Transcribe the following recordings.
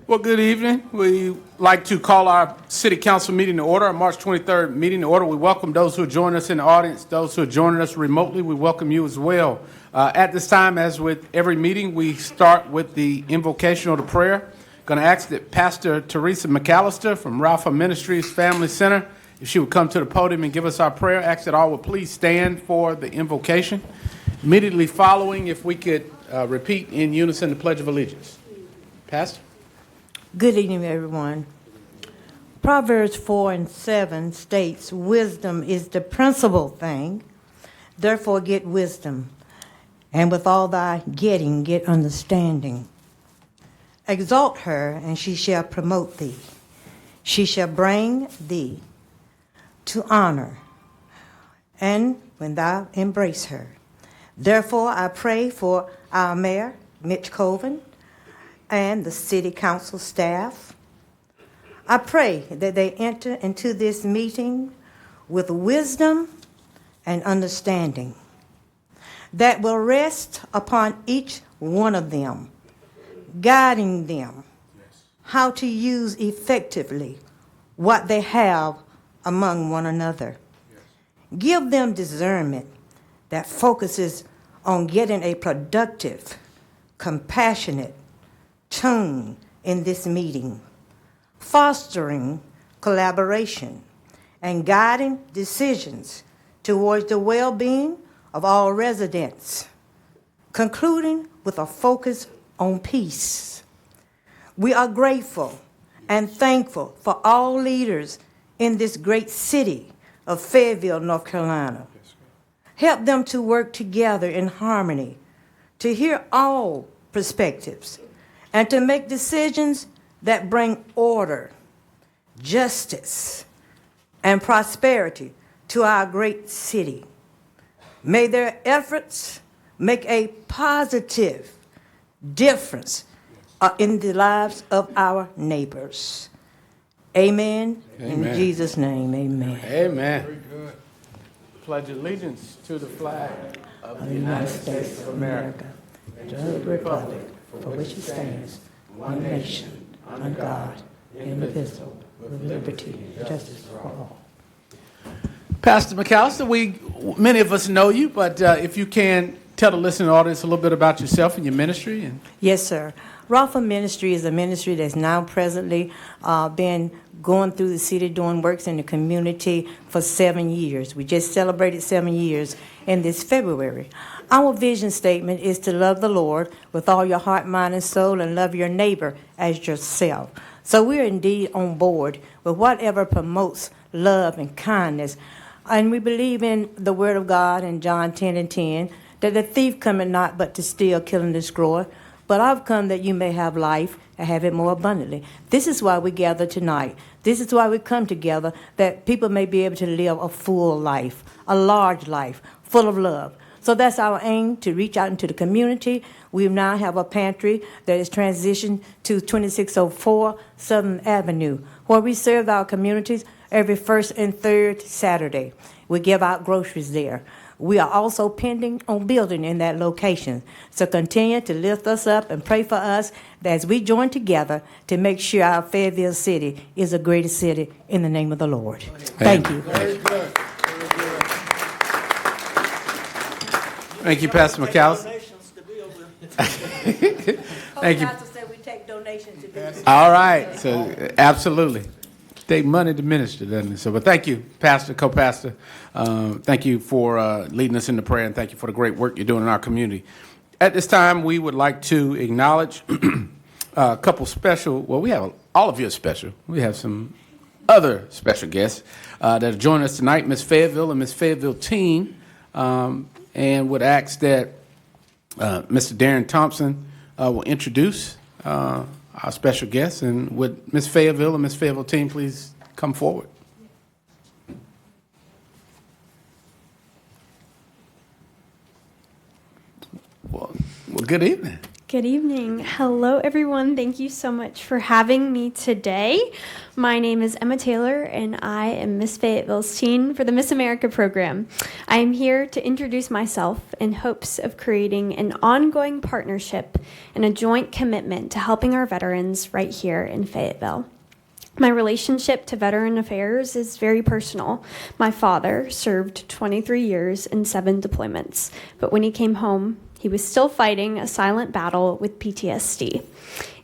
Well, good evening. We like to call our City Council meeting to order, our March 23rd meeting to order. We welcome those who are joining us in the audience, those who are joining us remotely. We welcome you as well. At this time, as with every meeting, we start with the invocation or the prayer. Going to ask that Pastor Teresa McAllister from Ralph Ministries Family Center, if she would come to the podium and give us our prayer. Ask that all would please stand for the invocation. Immediately following, if we could repeat in unison the Pledge of Allegiance. Pastor? Good evening, everyone. Proverbs 4:7 states, "Wisdom is the principal thing. Therefore get wisdom, and with all thy getting, get understanding. Exalt her, and she shall promote thee. She shall bring thee to honor, and when thou embrace her." Therefore, I pray for our mayor, Mitch Colvin, and the city council staff. I pray that they enter into this meeting with wisdom and understanding that will rest upon each one of them, guiding them how to use effectively what they have among one another. Give them discernment that focuses on getting a productive, compassionate tone in this meeting, fostering collaboration and guiding decisions towards the well-being of all residents, concluding with a focus on peace. We are grateful and thankful for all leaders in this great city of Fayetteville, North Carolina. Help them to work together in harmony, to hear all perspectives, and to make decisions that bring order, justice, and prosperity to our great city. May their efforts make a positive difference in the lives of our neighbors. Amen. Amen. In Jesus' name, amen. Amen. Very good. Pledge allegiance to the flag of the United States of America, and to the republic for which it stands, one nation, under God, indivisible, with liberty and justice for all. Pastor McAllister, many of us know you, but if you can tell the listening audience a little bit about yourself and your ministry. Yes, sir. Ralph Ministry is a ministry that's now presently been going through the city doing works in the community for 7 years. We just celebrated 7 years in this February. Our vision statement is to love the Lord with all your heart, mind, and soul, and love your neighbor as yourself. So we're indeed on board with whatever promotes love and kindness. And we believe in the word of God in John 10:10, that the thief cometh not but to steal, kill, and destroy. But I've come that you may have life and have it more abundantly. This is why we gather tonight. This is why we come together, that people may be able to live a full life, a large life, full of love. So that's our aim, to reach out into the community. We now have a pantry that is transitioned to 2604 Southern Avenue, where we serve our communities every first and third Saturday. We give out groceries there. We are also pending on building in that location. So continue to lift us up and pray for us as we join together to make sure our Fayetteville city is the greatest city in the name of the Lord. Thank you. Very good. Thank you, Pastor McAllister. Thank you. Pastor said we take donations to business. All right. So absolutely. Take money to minister, doesn't it? So, but thank you, Pastor, co-pastor. Thank you for leading us in the prayer, and thank you for the great work you're doing in our community. At this time, we would like to acknowledge a couple special, well, we have, all of you are special. We have some other special guests that are joining us tonight, Miss Fayetteville and Miss Fayetteville team, and would ask that Mr. Darren Thompson will introduce our special guests, and would Miss Fayetteville and Miss Fayetteville team please come forward. Well, good evening. Good evening. Hello, everyone. Thank you so much for having me today. My name is Emma Taylor, and I am Miss Fayetteville's teen for the Miss America program. I am here to introduce myself in hopes of creating an ongoing partnership and a joint commitment to helping our veterans right here in Fayetteville. My relationship to Veteran Affairs is very personal. My father served 23 years in 7 deployments, but when he came home, he was still fighting a silent battle with PTSD.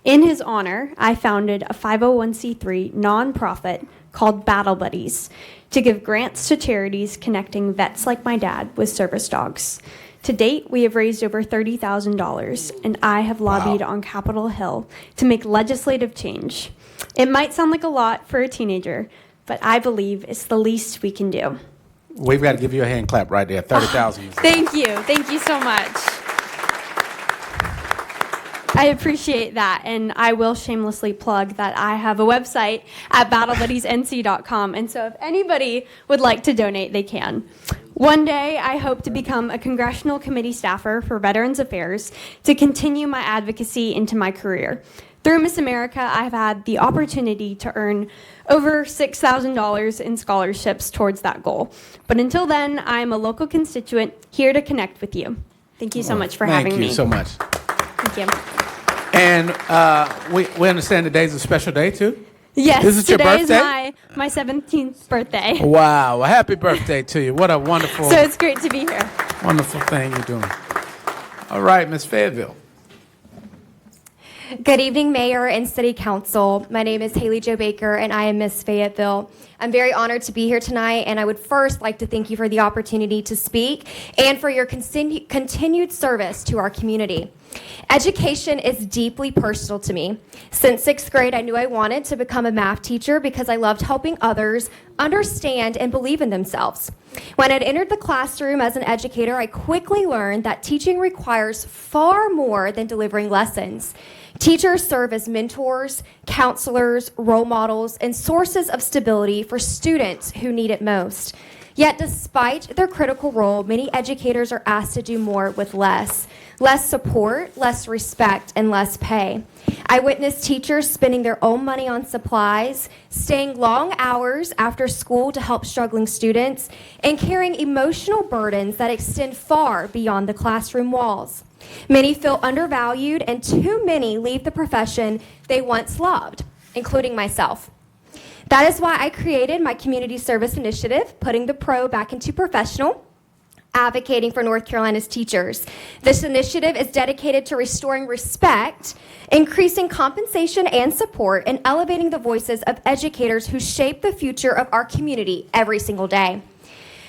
In his honor, I founded a 501c3 nonprofit called Battle Buddies to give grants to charities connecting vets like my dad with service dogs. To date, we have raised over $30,000, and I have lobbied on Capitol Hill to make legislative change. It might sound like a lot for a teenager, but I believe it's the least we can do. We've got to give you a hand clap right there. 30,000. Thank you. Thank you so much. I appreciate that, and I will shamelessly plug that I have a website at battlebuddiesnc.com, and so if anybody would like to donate, they can. One day, I hope to become a congressional committee staffer for Veterans Affairs to continue my advocacy into my career. Through Miss America, I have had the opportunity to earn over $6,000 in scholarships towards that goal. But until then, I am a local constituent here to connect with you. Thank you so much for having me. Thank you so much. Thank you. And we understand today's a special day, too? Yes, This is your today birthday? is my 17th birthday. Wow. Well, happy birthday to you. What a wonderful, So it's great to be here. wonderful thing you're doing. All right, Miss Fayetteville. Good evening, Mayor and City Council. My name is Haley Jo Baker, and I am Miss Fayetteville. I'm very honored to be here tonight, and I would first like to thank you for the opportunity to speak and for your continued service to our community. Education is deeply personal to me. Since 6th grade, I knew I wanted to become a math teacher because I loved helping others understand and believe in themselves. When I'd entered the classroom as an educator, I quickly learned that teaching requires far more than delivering lessons. Teachers serve as mentors, counselors, role models, and sources of stability for students who need it most. Yet despite their critical role, many educators are asked to do more with less. Less support, less respect, and less pay. I witnessed teachers spending their own money on supplies, staying long hours after school to help struggling students, and carrying emotional burdens that extend far beyond the classroom walls. Many feel undervalued, and too many leave the profession they once loved, including myself. That is why I created my community service initiative, putting the pro back into professional, advocating for North Carolina's teachers. This initiative is dedicated to restoring respect, increasing compensation and support, and elevating the voices of educators who shape the future of our community every single day.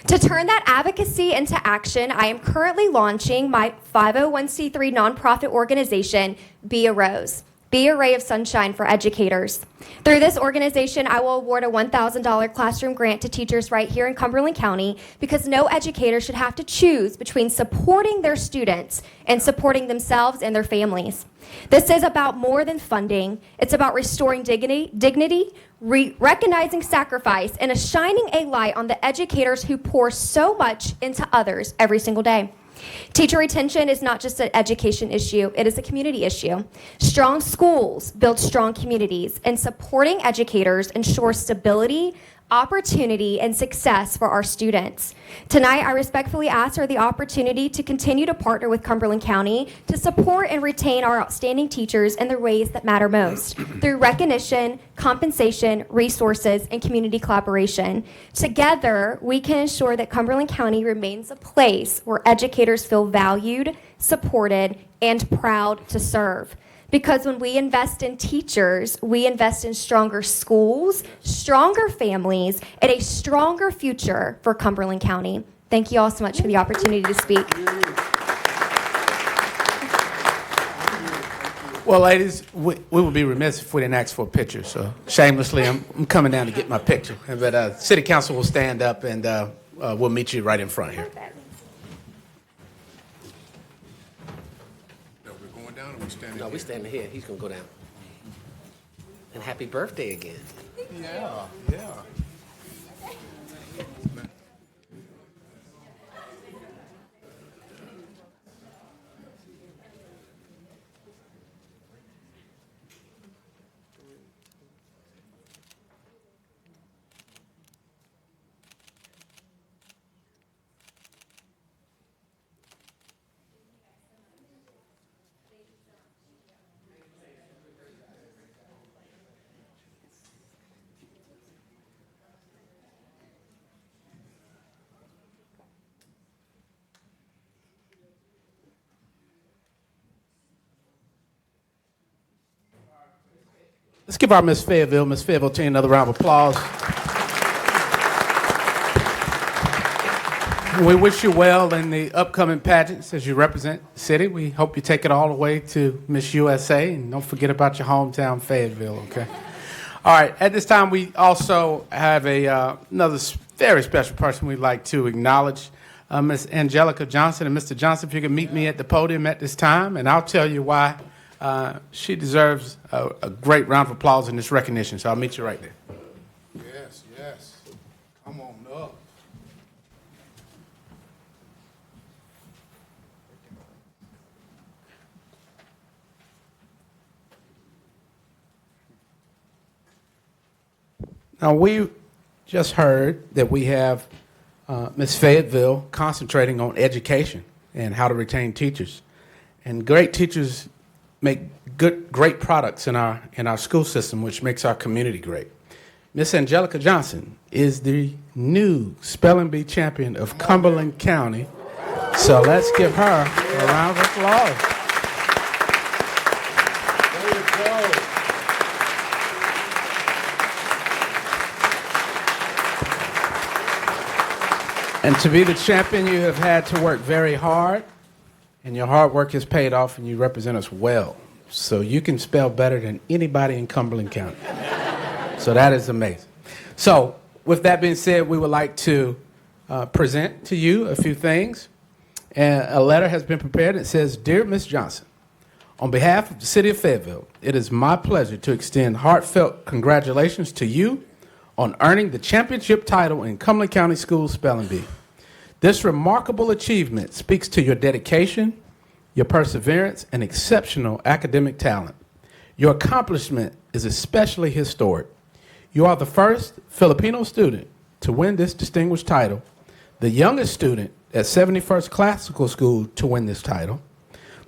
To turn that advocacy into action, I am currently launching my 501c3 nonprofit organization, Be a Rose. Be a ray of sunshine for educators. Through this organization, I will award a $1,000 classroom grant to teachers right here in Cumberland County because no educator should have to choose between supporting their students and supporting themselves and their families. This is about more than funding. It's about restoring dignity, recognizing sacrifice, and shining a light on the educators who pour so much into others every single day. Teacher retention is not just an education issue, it is a community issue. Strong schools build strong communities, and supporting educators ensures stability, opportunity, and success for our students. Tonight, I respectfully ask for the opportunity to continue to partner with Cumberland County to support and retain our outstanding teachers in the ways that matter most, through recognition, compensation, resources, and community collaboration. Together, we can ensure that Cumberland County remains a place where educators feel valued, supported, and proud to serve. Because when we invest in teachers, we invest in stronger schools, stronger families, and a stronger future for Cumberland County. Thank you all so much for the opportunity to speak. Well, ladies, we would be remiss if we didn't ask for a picture. So shamelessly, I'm coming down to get my picture. But City Council will stand up, and we'll meet you right in front here. No, we're going down or we're standing No, here? we standing here. He's gonna go down. And happy birthday again. Yeah, yeah. Let's give our Miss Fayetteville team another round of applause. We wish you well in the upcoming pageants as you represent the city. We hope you take it all the way to Miss USA, and don't forget about your hometown, Fayetteville, okay? All right, at this time, we also have another very special person we'd like to acknowledge, Miss Angelica Johnson. And Mr. Johnson, if you could meet me at the podium at this time, and I'll tell you why she deserves a great round of applause in this recognition. So I'll meet you right there. Yes, yes. Come on up. Now, we just heard that we have Miss Fayetteville concentrating on education and how to retain teachers. And great teachers make great products in our school system, which makes our community great. Miss Angelica Johnson is the new spelling bee champion of Cumberland County. So let's give her a round of applause. There you go. And to be the champion, you have had to work very hard, and your hard work has paid off, and you represent us well. So you can spell better than anybody in Cumberland County. So that is amazing. So with that being said, we would like to present to you a few things. And a letter has been prepared. It says, Dear Miss Johnson, on behalf of the City of Fayetteville, it is my pleasure to extend heartfelt congratulations to you on earning the championship title in Cumberland County Schools Spelling Bee. This remarkable achievement speaks to your dedication, your perseverance, and exceptional academic talent. Your accomplishment is especially historic. You are the first Filipino student to win this distinguished title, the youngest student at 71st Classical School to win this title,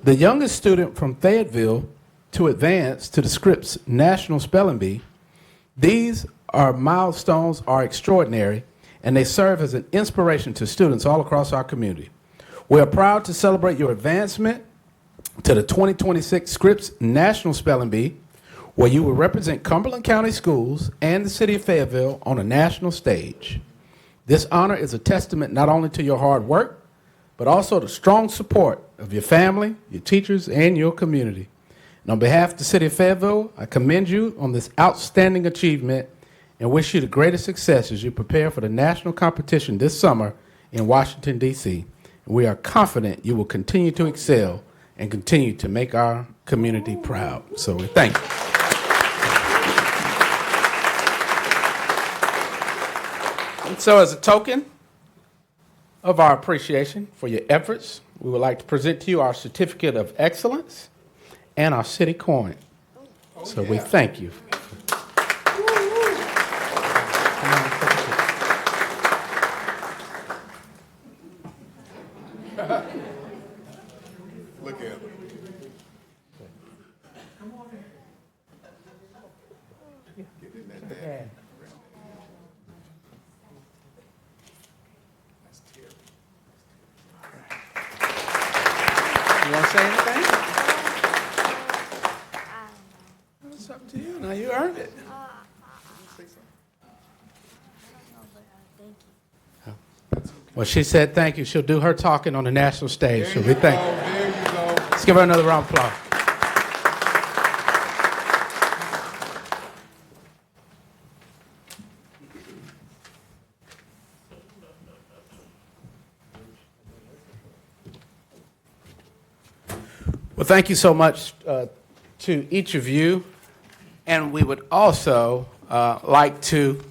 the youngest student from Fayetteville to advance to the Scripps National Spelling Bee. These milestones are extraordinary, and they serve as an inspiration to students all across our community. We are proud to celebrate your advancement to the 2026 Scripps National Spelling Bee, where you will represent Cumberland County Schools and the City of Fayetteville on a national stage. This honor is a testament not only to your hard work, but also the strong support of your family, your teachers, and your community. And on behalf of the City of Fayetteville, I commend you on this outstanding achievement and wish you the greatest success as you prepare for the national competition this summer in Washington, D.C. And we are confident you will continue to excel and continue to make our community proud. So we thank you. And so as a token of our appreciation for your efforts, we would like to present to you our Certificate of Excellence and our city coin. So we thank you. Look at him. Get in that bag. That's terrible. You want to say anything? It's up to you. Now you earned it. Well, she said thank you. She'll do her talking on the national stage. So we thank you. There you go. Let's give her another round of applause. thank you so much to each of you. And we would also like to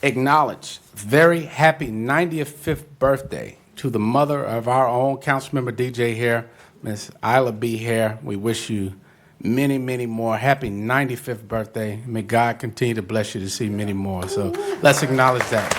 acknowledge very happy 95th birthday to the mother of our own Councilmember DJ Hare, Miss Isla B. Hare. We wish you many, many more. Happy 95th birthday. May God continue to bless you to see many more. So let's acknowledge that.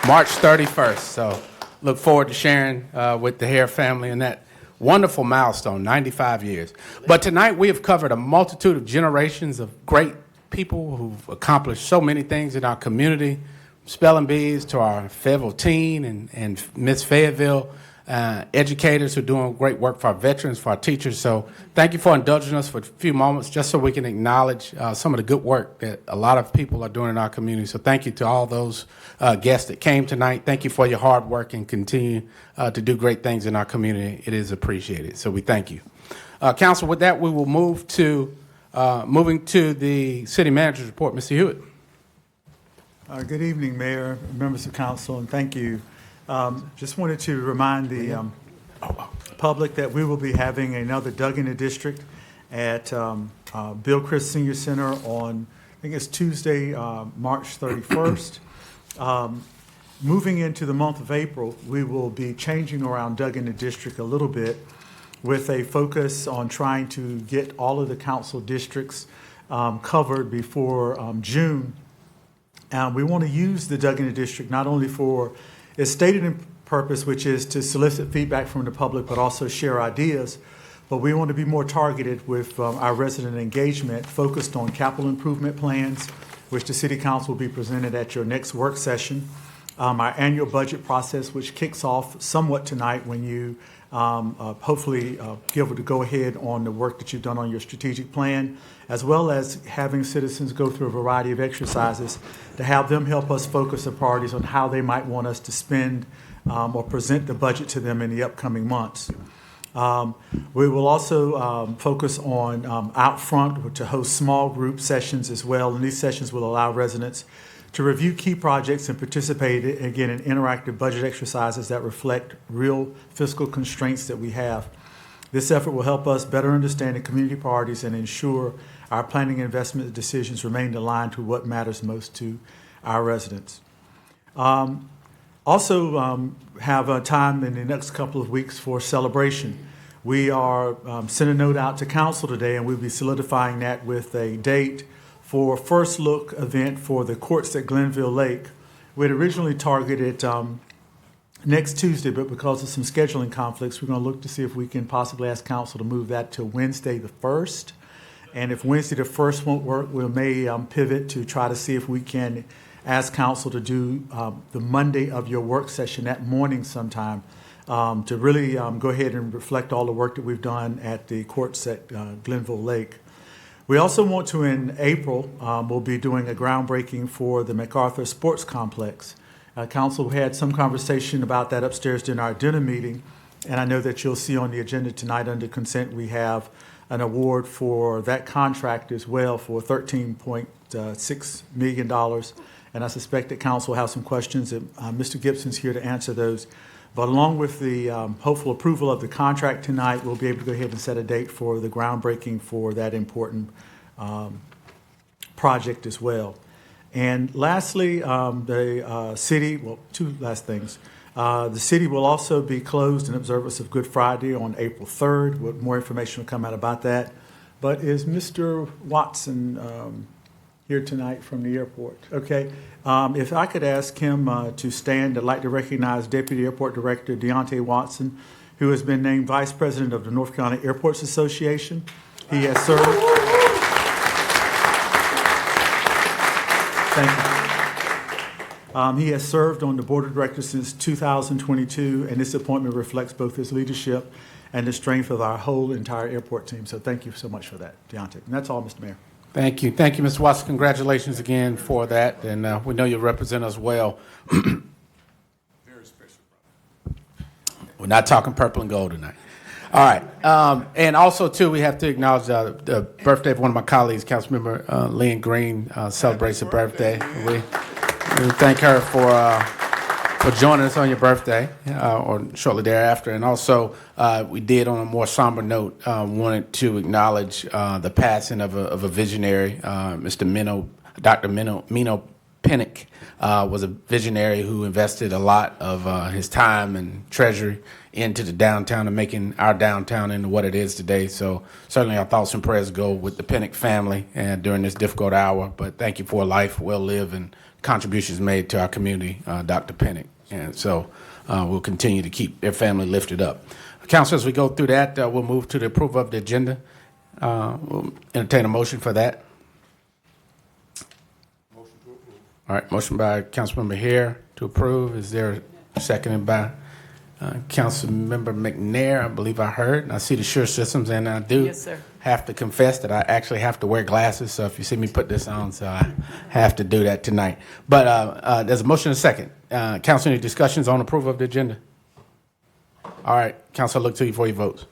March 31st. So look forward to sharing with the Hare family and that wonderful milestone, 95 years. But tonight we have covered a multitude of generations of great people who've accomplished so many things in our community, spelling bees to our Fayetteville teen and Miss Fayetteville educators who are doing great work for our veterans, for our teachers. So thank you for indulging us for a few moments just so we can acknowledge some of the good work that a lot of people are doing in our community. So thank you to all those guests that came tonight. Thank you for your hard work and continue to do great things in our community. It is appreciated. So we thank you. Council, with that, we will move to moving to the city manager's report. Mr. Hewitt. Good evening, Mayor, members of council, and thank you. Just wanted to remind the public that we will be having another Dug in the District at Bill Chris Senior Center on, I think it's Tuesday, March 31st. Moving into the month of April, we will be changing around Dug in the District a little bit with a focus on trying to get all of the council districts covered before June. We want to use the Dug in the District not only for its stated purpose, which is to solicit feedback from the public, but also share ideas. But we want to be more targeted with our resident engagement, focused on capital improvement plans, which the City Council will be presented at your next work session. Our annual budget process, which kicks off somewhat tonight when you hopefully give the go-ahead on the work that you've done on your strategic plan, as well as having citizens go through a variety of exercises to have them help us focus the priorities on how they might want us to spend or present the budget to them in the upcoming months. We will also focus on out front to host small group sessions as well, and these sessions will allow residents to review key projects and participate, again, in interactive budget exercises that reflect real fiscal constraints that we have. This effort will help us better understand the community priorities and ensure our planning and investment decisions remain aligned to what matters most to our residents. Also have a time in the next couple of weeks for celebration. We are sending a note out to council today, and we'll be solidifying that with a date for a first look event for the courts at Glenville Lake. We had originally targeted next Tuesday, but because of some scheduling conflicts, we're going to look to see if we can possibly ask council to move that to Wednesday the 1st. And if Wednesday the 1st won't work, we may pivot to try to see if we can ask council to do the Monday of your work session that morning sometime to really go ahead and reflect all the work that we've done at the courts at Glenville Lake. We also want to, in April, we'll be doing a groundbreaking for the MacArthur Sports Complex. Council had some conversation about that upstairs during our dinner meeting, and I know that you'll see on the agenda tonight under consent we have an award for that contract as well for $13.6 million. And I suspect that council will have some questions, and Mr. Gibson's here to answer those. But along with the hopeful approval of the contract tonight, we'll be able to go ahead and set a date for the groundbreaking for that important project as well. And lastly, the city, well, two last things. The city will also be closed in observance of Good Friday on April 3rd. More information will come out about that. But is Mr. Watson here tonight from the airport? Okay. If I could ask him to stand, I'd like to recognize Deputy Airport Director Deontay Watson, who has been named Vice President of the North Carolina Airports Association. He has served. Thank you. He has served on the Board of Directors since 2022, and this appointment reflects both his leadership and the strength of our whole entire airport team. So thank you so much for that, Deontay. And that's all, Mr. Mayor. Thank you. Thank you, Mr. Watson. Congratulations again for that. And we know you'll represent us well. Very special, brother. We're not talking purple and gold tonight. All right. And also, too, we have to acknowledge the birthday of one of my colleagues, Councilmember Lynn Green, celebrates her birthday. We thank her for for joining us on your birthday or shortly thereafter. And also, we did, on a more somber note, wanted to acknowledge the passing of a visionary, Dr. Mino Pinnock. Was a visionary who invested a lot of his time and treasury into the downtown and making our downtown into what it is today. So certainly our thoughts and prayers go with the Pinnock family and during this difficult hour. But thank you for a life well lived and contributions made to our community, Dr. Pinnock. And so we'll continue to keep their family lifted up. Council, as we go through that, we'll move to the approval of the agenda. We'll entertain a motion for that. All right, motion by Councilmember Hare to approve. Is there a second by Councilmember McNair? I believe I heard. And I see the Sure Systems, and I do have to confess that I actually have to wear glasses. So if you see me put this on, so I have to do that tonight. But there's a motion and a second. Council, any discussions on approval of the agenda? All right, Council, I look to you for your votes.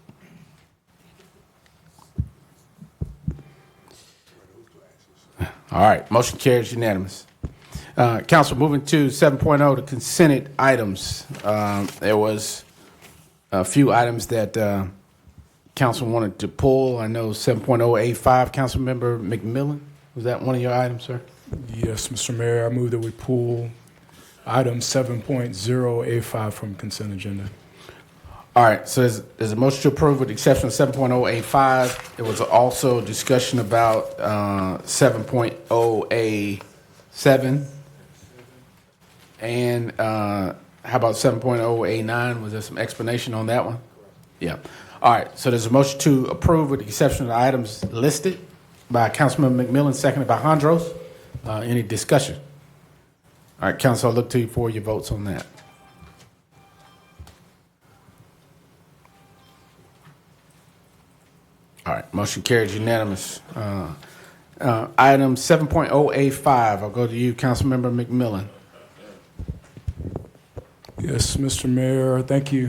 All right, motion carries unanimous. Council, moving to 7.0, the consented items. There was a few items that Council wanted to pull. I know 7.0A5, Councilmember McMillan. Was that one of your items, sir? Yes, Mr. Mayor, I move that we pull item 7.0A5 from consent agenda. All right, so there's a motion to approve with the exception of 7.0A5. There was also discussion about 7.0A7. And how about 7.0A9? Was there some explanation on that one? Yeah. All right, so there's a motion to approve with the exception of the items listed by Councilman McMillan, seconded by Hondros. Any discussion? All right, Council, I'll look to you for your votes on that. All right, motion carries unanimous. Item 7.0A5, I'll go to you, Councilmember McMillan. Yes, Mr. Mayor, thank you.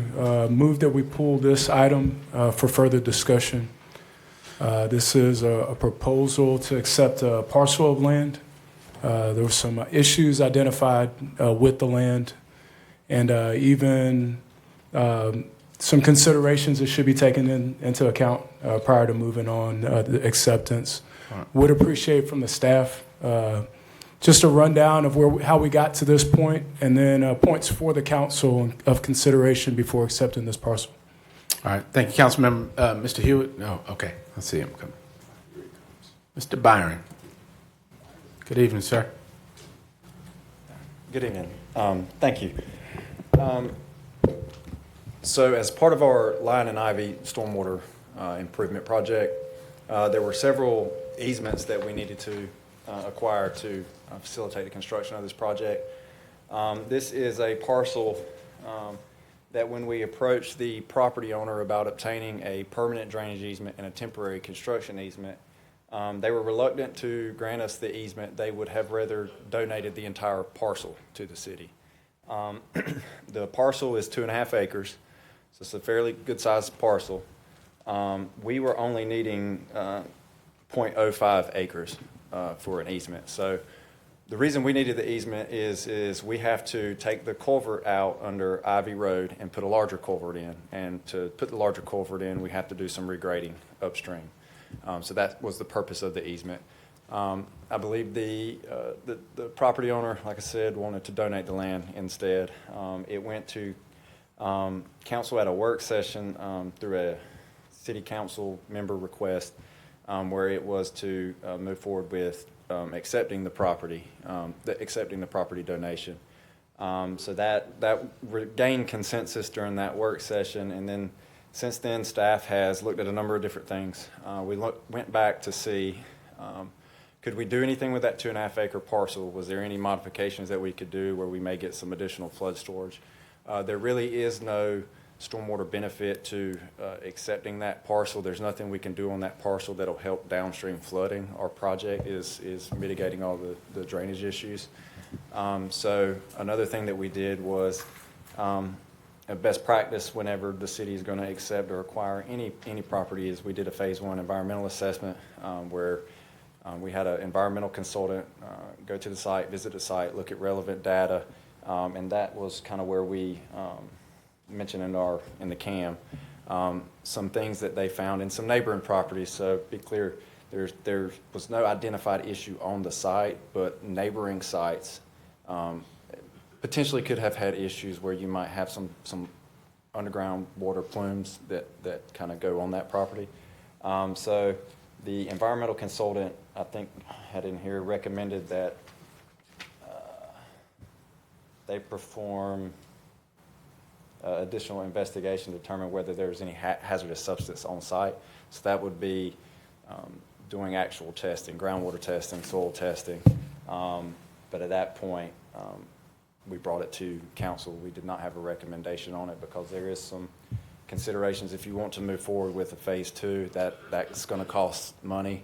Move that we pull this item for further discussion. This is a proposal to accept a parcel of land. There were some issues identified with the land and even some considerations that should be taken into account prior to moving on the acceptance. Right. Would appreciate from the staff just a rundown of how we got to this point, and then points for the council of consideration before accepting this parcel. All right, thank you, Councilmember. Mr. Hewitt? No, okay, I see him coming. Mr. Byron. Good evening, sir. Good evening. Thank you. So as part of our Lion and Ivy stormwater improvement project, there were several easements that we needed to acquire to facilitate the construction of this project. This is a parcel that when we approached the property owner about obtaining a permanent drainage easement and a temporary construction easement, they were reluctant to grant us the easement. They would have rather donated the entire parcel to the city. The parcel is 2.5 acres, so it's a fairly good-sized parcel. We were only needing 0.05 acres for an easement. So the reason we needed the easement is we have to take the culvert out under Ivy Road and put a larger culvert in. And to put the larger culvert in, we have to do some regrading upstream. So that was the purpose of the easement. I believe the property owner, like I said, wanted to donate the land instead. It went to council at a work session through a city council member request where it was to move forward with accepting the property donation. So that gained consensus during that work session, and then since then staff has looked at a number of different things. We went back to see could we do anything with that 2.5 acre parcel? Was there any modifications that we could do where we may get some additional flood storage? There really is no stormwater benefit to accepting that parcel. There's nothing we can do on that parcel that'll help downstream flooding. Our project is mitigating all the drainage issues. So another thing that we did was a best practice whenever the city is going to accept or acquire any property is we did a phase 1 environmental assessment where we had an environmental consultant go to the site, visit the site, look at relevant data, And that was kind of where we mentioned in the CAM some things that they found in some neighboring properties. So be clear, there was no identified issue on the site, but neighboring sites potentially could have had issues where you might have some underground water plumes that kind of go on that property. So the environmental consultant, I think, had in here recommended that they perform additional investigation to determine whether there's any hazardous substance on site. So that would be doing actual testing, groundwater testing, soil testing. But at that point, we brought it to council. We did not have a recommendation on it because there is some considerations. If you want to move forward with a phase 2, that's going to cost money.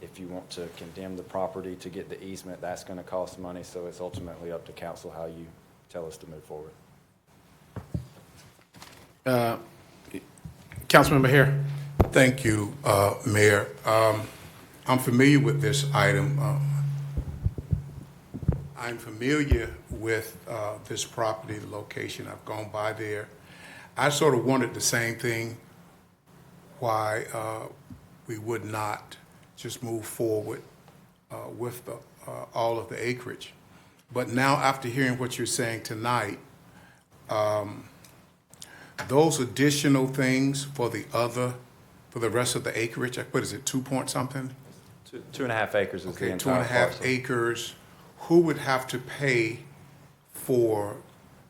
If you want to condemn the property to get the easement, that's going to cost money. So it's ultimately up to council how you tell us to move forward. Councilmember Hare. Thank you, Mayor. I'm familiar with this item. I'm familiar with this property, the location. I've gone by there. I sort of wondered the same thing, why we would not just move forward with all of the acreage. But now, after hearing what you're saying tonight, those additional things for the rest of the acreage, what is it, 2 point something? 2.5 acres is the Okay, entire 2.5 parcel. acres. Who would have to pay for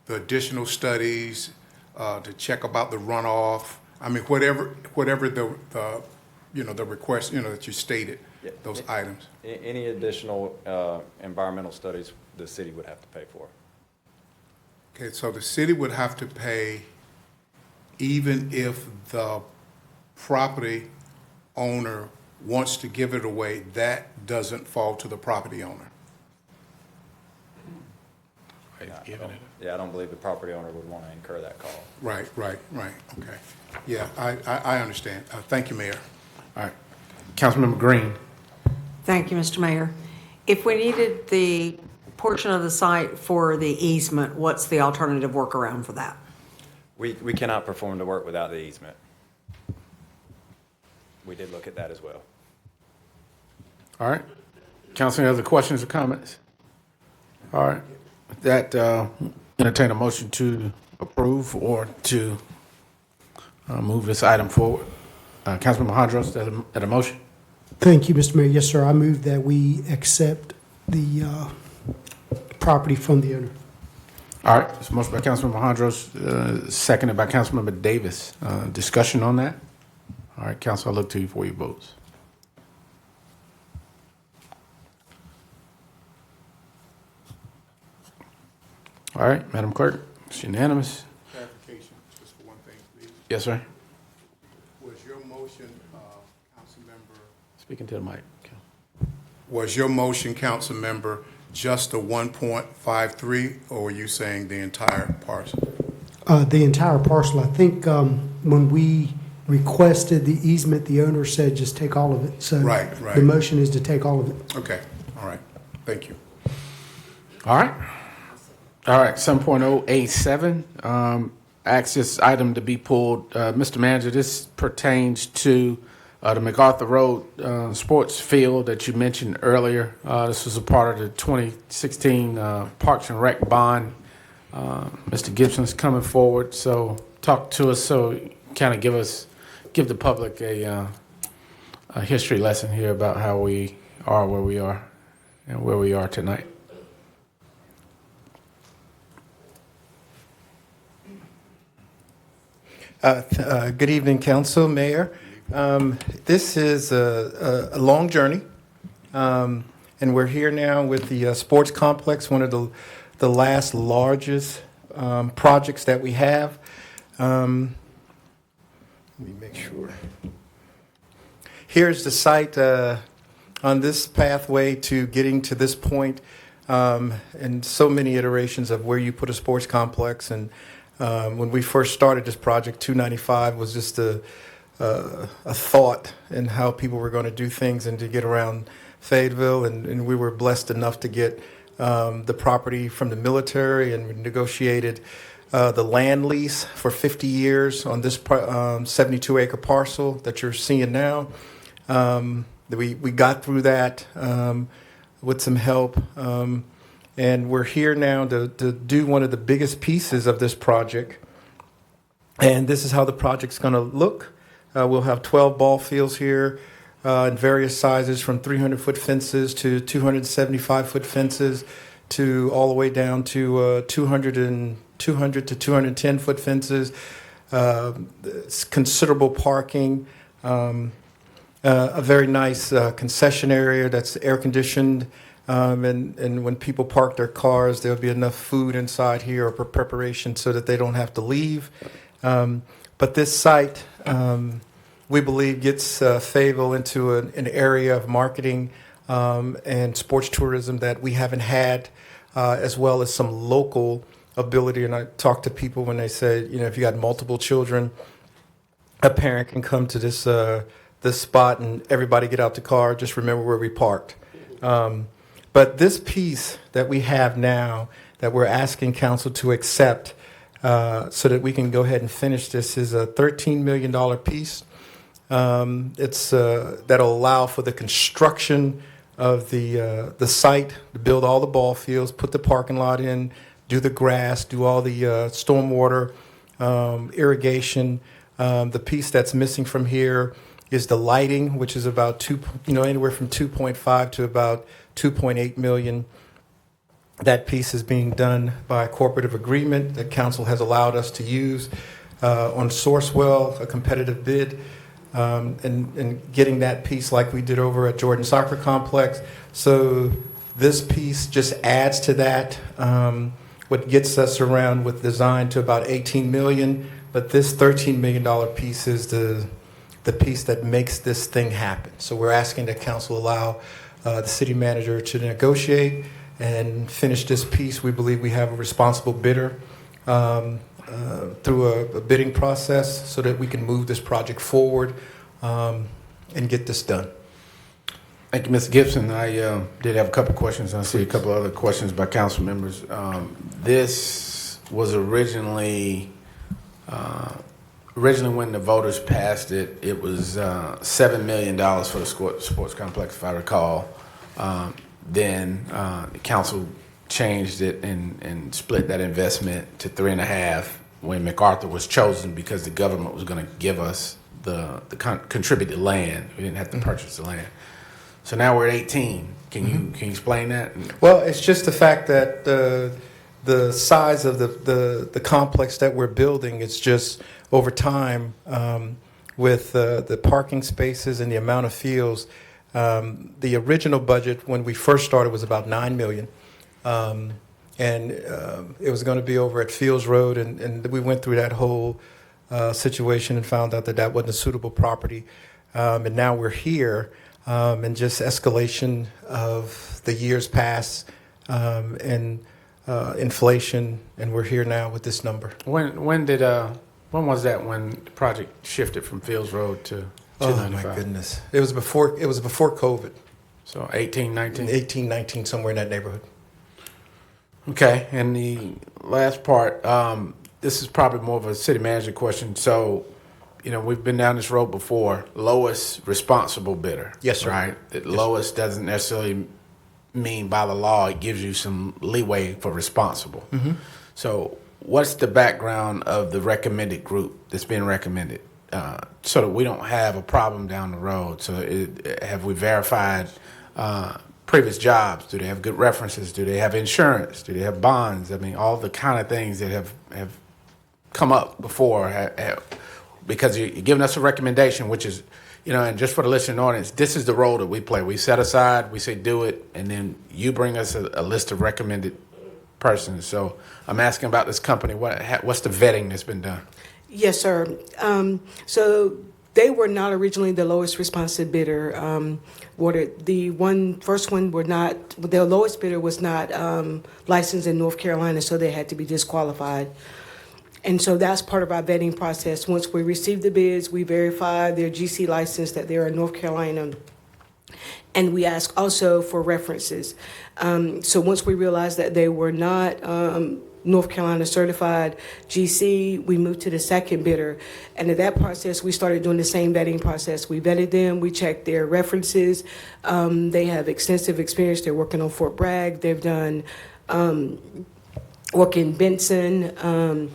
the additional studies, to check about the runoff? I mean, whatever the request, that you stated, Yeah. those items. Any additional environmental studies the city would have to pay for. Okay, so the city would have to pay even if the property owner wants to give it away, that doesn't fall to the property owner. Yeah, I don't believe the property owner would want to incur that cost. Right, okay. Yeah, I understand. Thank you, Mayor. All right. Councilmember Green. Thank you, Mr. Mayor. If we needed the portion of the site for the easement, what's the alternative workaround for that? We cannot perform the work without the easement. We did look at that as well. All right. Council, any other questions or comments? All right. With that, entertain a motion to approve or to move this item forward. Councilmember Hondros, that a motion? Thank you, Mr. Mayor. Yes, sir. I move that we accept the property from the owner. All right. It's a motion by Councilmember Hondros, seconded by Councilmember Davis. Discussion on that? All right, Council, I'll look to you for your votes. All right, Madam Clerk, it's unanimous. Clarification, just for one thing, please. Yes, sir. Was your motion, Councilmember, Speaking to the mic. just the 1.53, or were you saying the entire parcel? The entire parcel, I think, when we requested the easement, the owner said just take all of it. So Right. the motion is to take all of it. Okay, all right, thank you. All right. All right, 7.087, ask this item to be pulled. Mr. Manager, this pertains to the MacArthur Road sports field that you mentioned earlier. This was a part of the 2016 Parks and Rec bond. Mr. Gibson's coming forward, so talk to us, so kind of give the public a history lesson here about how we are where we are and where we are tonight. Good evening, Council, Mayor. This is a long journey, and we're here now with the sports complex, one of the last largest projects that we have. Let me make sure. Here's the site on this pathway to getting to this point, and so many iterations of where you put a sports complex. And when we first started this project, 295 was just a thought in how people were going to do things and to get around Fayetteville, and we were blessed enough to get the property from the military, and we negotiated the land lease for 50 years on this 72-acre parcel that you're seeing now. We got through that with some help, and we're here now to do one of the biggest pieces of this project. And this is how the project's going to look. We'll have 12 ball fields here in various sizes, from 300-foot fences to 275-foot fences, to all the way down to 200 to 210-foot fences. Considerable parking. A very nice concession area that's air conditioned, and when people park their cars, there'll be enough food inside here or preparation so that they don't have to leave. But this site, we believe, gets Fayetteville into an area of marketing and sports tourism that we haven't had, as well as some local ability. And I talk to people when they say, if you got multiple children, a parent can come to this spot and everybody get out the car. Just remember where we parked. But this piece that we have now that we're asking council to accept so that we can go ahead and finish this is a $13 million piece. That'll allow for the construction of the site, to build all the ball fields, put the parking lot in, do the grass, do all the stormwater, irrigation. The piece that's missing from here is the lighting, which is about anywhere from 2.5 to about 2.8 million. That piece is being done by a cooperative agreement that council has allowed us to use on Sourcewell, a competitive bid, and getting that piece like we did over at Jordan Soccer Complex. So this piece just adds to that, what gets us around with design to about 18 million. But this $13 million piece is the piece that makes this thing happen. So we're asking that council allow the city manager to negotiate and finish this piece. We believe we have a responsible bidder through a bidding process so that we can move this project forward and get this done. Thank you, Mr. Gibson. I did have a couple questions. I see a couple other questions by council members. This was originally when the voters passed it, it was $7 million for the sports complex, if I recall. Then the council changed it and split that investment to 3.5 when MacArthur was chosen, because the government was going to give us the contributed land. We didn't have to purchase the land. So now we're at 18. Can you explain that? Well, it's just the fact that the size of the complex that we're building is just over time, with the parking spaces and the amount of fields. The original budget when we first started was about $9 million. And it was going to be over at Fields Road, and we went through that whole situation and found out that that wasn't a suitable property. And now we're here, and just escalation of the years past and inflation, and we're here now with this number. When was that when the project shifted from Fields Road to 295? Oh my goodness! It was before COVID. So 18, 19? 18, 19, somewhere in that neighborhood. Okay, and the last part, this is probably more of a city manager question. So, we've been down this road before. Lowest responsible bidder. Yes, sir. Right? That lowest doesn't necessarily mean by the law. It gives you some leeway for responsible. Mm-hmm. So what's the background of the recommended group that's being recommended, so that we don't have a problem down the road? So have we verified previous jobs? Do they have good references? Do they have insurance? Do they have bonds? I mean, all the kind of things that have come up before, because you're giving us a recommendation, which is, and just for the listening audience, this is the role that we play. We set aside, we say do it, and then you bring us a list of recommended persons. So I'm asking about this company. What's the vetting that's been done? Yes, sir. So they were not originally the lowest responsive bidder. The first one were not. Their lowest bidder was not licensed in North Carolina, so they had to be disqualified. And so that's part of our vetting process. Once we receive the bids, we verify their GC license, that they're a North Carolina And we asked also for references. So once we realized that they were not North Carolina certified GC, we moved to the second bidder. And in that process, we started doing the same vetting process. We vetted them, we checked their references. They have extensive experience. They're working on Fort Bragg. They've done work in Benson,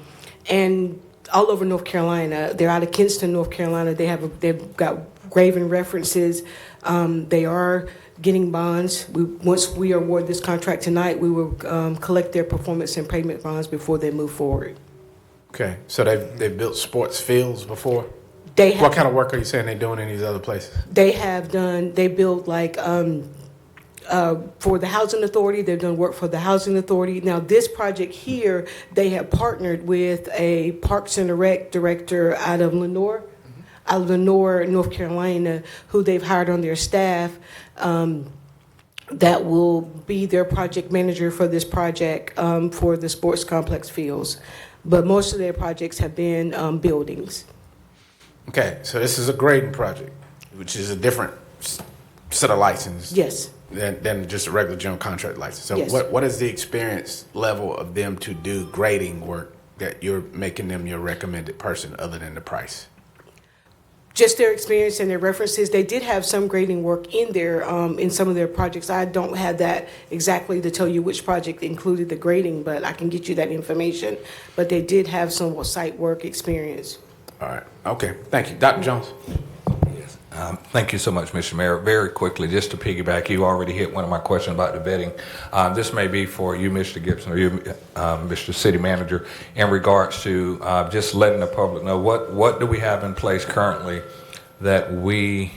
and all over North Carolina. They're out of Kinston, North Carolina. They've got graven references. They are getting bonds. Once we award this contract tonight, we will collect their performance and payment bonds before they move forward. Okay, so they've built sports fields before? What kind of work are you saying they're doing in these other places? They built like for the Housing Authority. They've done work for the Housing Authority. Now, this project here, they have partnered with a Parks and Rec director out of Lenore, North Carolina, who they've hired on their staff. That will be their project manager for this project for the sports complex fields. But most of their projects have been buildings. Okay, so this is a grading project, which is a different set of license. Yes. Than just a regular general contract license. So Yes. what is the experience level of them to do grading work that you're making them your recommended person other than the price? Just their experience and their references. They did have some grading work in there in some of their projects. I don't have that exactly to tell you which project included the grading, but I can get you that information. But they did have some site work experience. All right. Okay. Thank you. Dr. Jones. Thank you so much, Mr. Mayor. Very quickly, just to piggyback, you already hit one of my questions about the vetting. This may be for you, Mr. Gibson, or you, Mr. City Manager, in regards to just letting the public know what do we have in place currently that we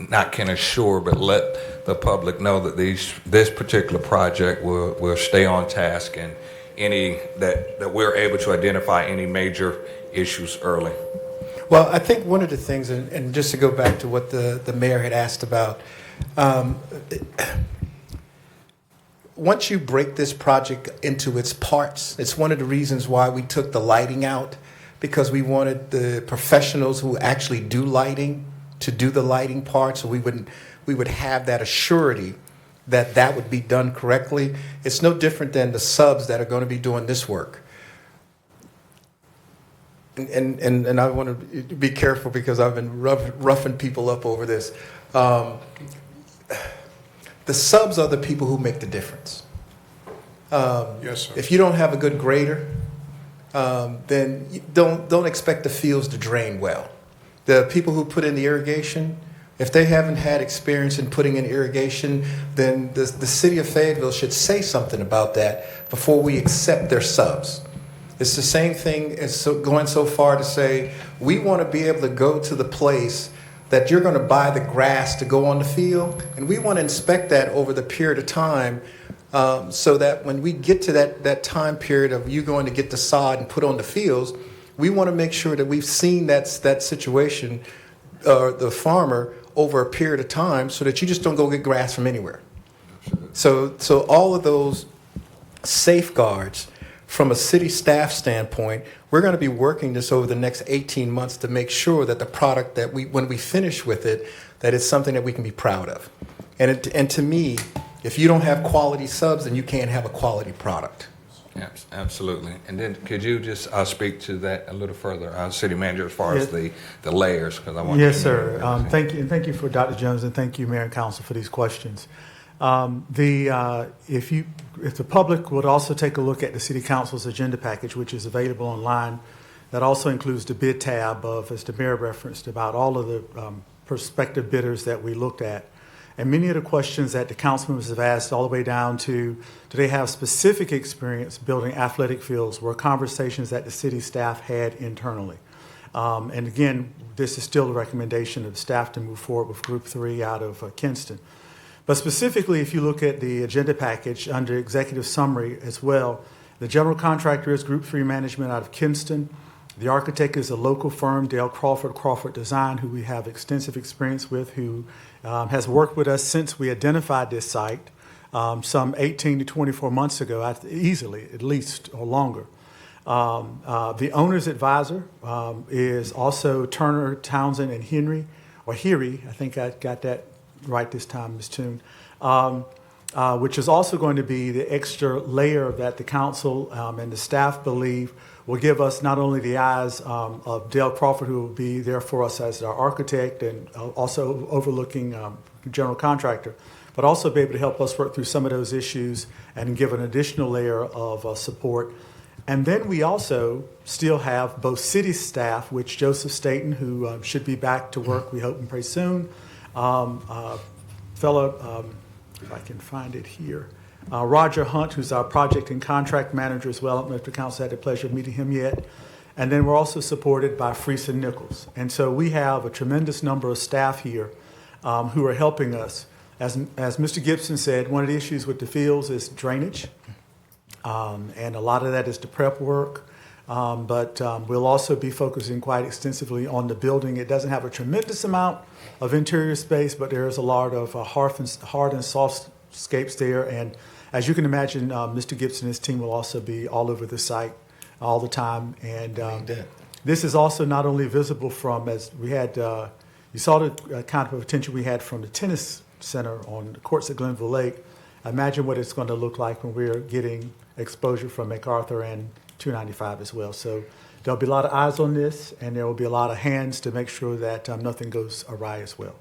not can assure, but let the public know that this particular project will stay on task, and any that we're able to identify any major issues early. Well, I think one of the things, and just to go back to what the mayor had asked about, once you break this project into its parts, it's one of the reasons why we took the lighting out, because we wanted the professionals who actually do lighting to do the lighting part, so we would have that assurity that would be done correctly. It's no different than the subs that are going to be doing this work. And I want to be careful because I've been roughing people up over this. The subs are the people who make the difference. Yes, sir. If you don't have a good grader, then you don't expect the fields to drain well. The people who put in the irrigation, if they haven't had experience in putting in irrigation, then the city of Fayetteville should say something about that before we accept their subs. It's the same thing as going so far to say, we want to be able to go to the place that you're going to buy the grass to go on the field, and we want to inspect that over the period of time so that when we get to that time period of you going to get the sod and put on the fields, we want to make sure that we've seen that situation, the farmer, over a period of time so that you just don't go get grass from anywhere. So all of those safeguards, from a city staff standpoint, we're going to be working this over the next 18 months to make sure that the product that when we finish with it, that it's something that we can be proud of. And to me, if you don't have quality subs, then you can't have a quality product. Yes, absolutely. And then could you just speak to that a little further, City Manager, as far as the layers? Because I want. Yes, sir. Thank you, and thank you for Dr. Jones, and thank you, Mayor and Council, for these questions. If the public would also take a look at the City Council's agenda package, which is available online, that also includes the bid tab of, as the Mayor referenced, about all of the prospective bidders that we looked at. And many of the questions that the council members have asked, all the way down to, do they have specific experience building athletic fields, were conversations that the city staff had internally. And again, this is still a recommendation of staff to move forward with Group 3 out of Kinston. But specifically, if you look at the agenda package under executive summary as well, the general contractor is Group 3 Management out of Kinston. The architect is a local firm, Dale Crawford Design, who we have extensive experience with, who has worked with us since we identified this site some 18 to 24 months ago, easily, at least, or longer. The owner's advisor is also Turner, Townsend, and Henry, I think I got that right this time, Ms. Toon, which is also going to be the extra layer that the council and the staff believe will give us not only the eyes of Dale Crawford, who will be there for us as our architect and also overlooking general contractor, but also be able to help us work through some of those issues and give an additional layer of support. And then we also still have both city staff, which Joseph Staten, who should be back to work, we hope and pray soon, fellow, if I can find it here, Roger Hunt, who's our project and contract manager as well. I don't know if the council had the pleasure of meeting him yet. And then we're also supported by Friesen Nichols. And so we have a tremendous number of staff here who are helping us. As Mr. Gibson said, one of the issues with the fields is drainage. And a lot of that is the prep work. But we'll also be focusing quite extensively on the building. It doesn't have a tremendous amount of interior space, but there is a lot of hard and soft scapes there. And as you can imagine, Mr. Gibson and his team will also be all over the site all the time. And this is also not only visible from, as we had, you saw the kind of attention we had from the tennis center on the courts at Glenville Lake. Imagine what it's going to look like when we're getting exposure from MacArthur and 295 as well. So there'll be a lot of eyes on this, and there will be a lot of hands to make sure that nothing goes awry as well.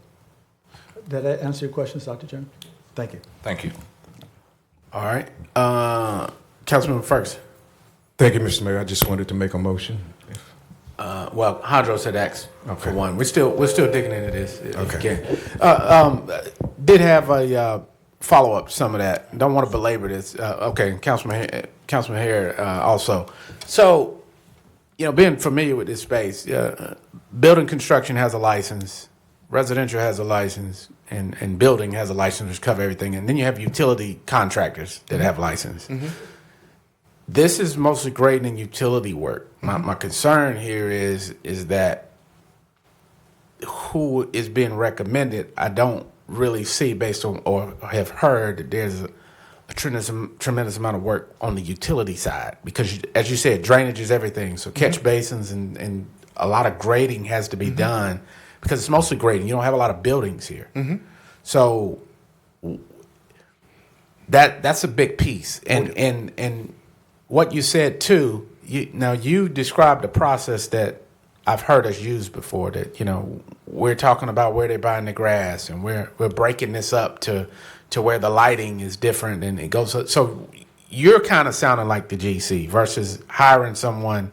Did that answer your questions, Dr. Jones? Thank you. Thank you. All right. Councilman first. Thank you, Mr. Mayor. I just wanted to make a motion. Well, Hondros had asked for one. We're still digging into this. Okay. Did have a follow-up to some of that. Don't want to belabor this. Okay, Councilman Hare also. So, being familiar with this space, building construction has a license, residential has a license, and building has a license which cover everything. And then you have utility contractors that have license. Mm-hmm. This is mostly grading and utility work. My concern here is that who is being recommended, I don't really see based on or have heard that there's a tremendous amount of work on the utility side because, as you said, drainage is everything. So catch basins and a lot of grading has to be done because it's mostly grading. You don't have a lot of buildings here. So that's a big piece. And what you said too, you described a process that I've heard us use before that, we're talking about where they're buying the grass and we're breaking this up to where the lighting is different and it goes. So you're kind of sounding like the GC versus hiring someone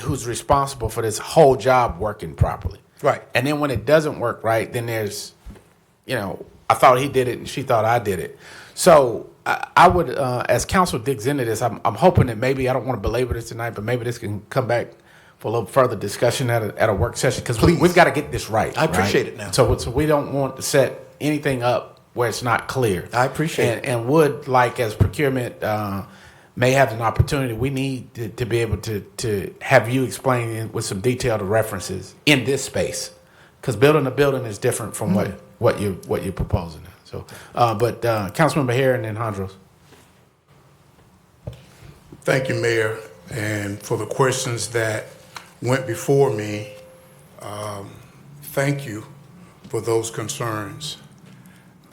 who's responsible for this whole job working properly. Right. And then when it doesn't work right, then there's, I thought he did it and she thought I did it. So I would, as council digs into this, I'm hoping that maybe, I don't want to belabor this tonight, but maybe this can come back for a little further discussion at a work session because we've got to get this right. I appreciate it now. So we don't want to set anything up where it's not clear. I appreciate it. And would, like as procurement may have an opportunity, we need to be able to have you explain with some detailed references in this space because building a building is different from what you're proposing. So, but Councilmember Hare and then Hondros. Thank you, Mayor, and for the questions that went before me. Thank you for those concerns.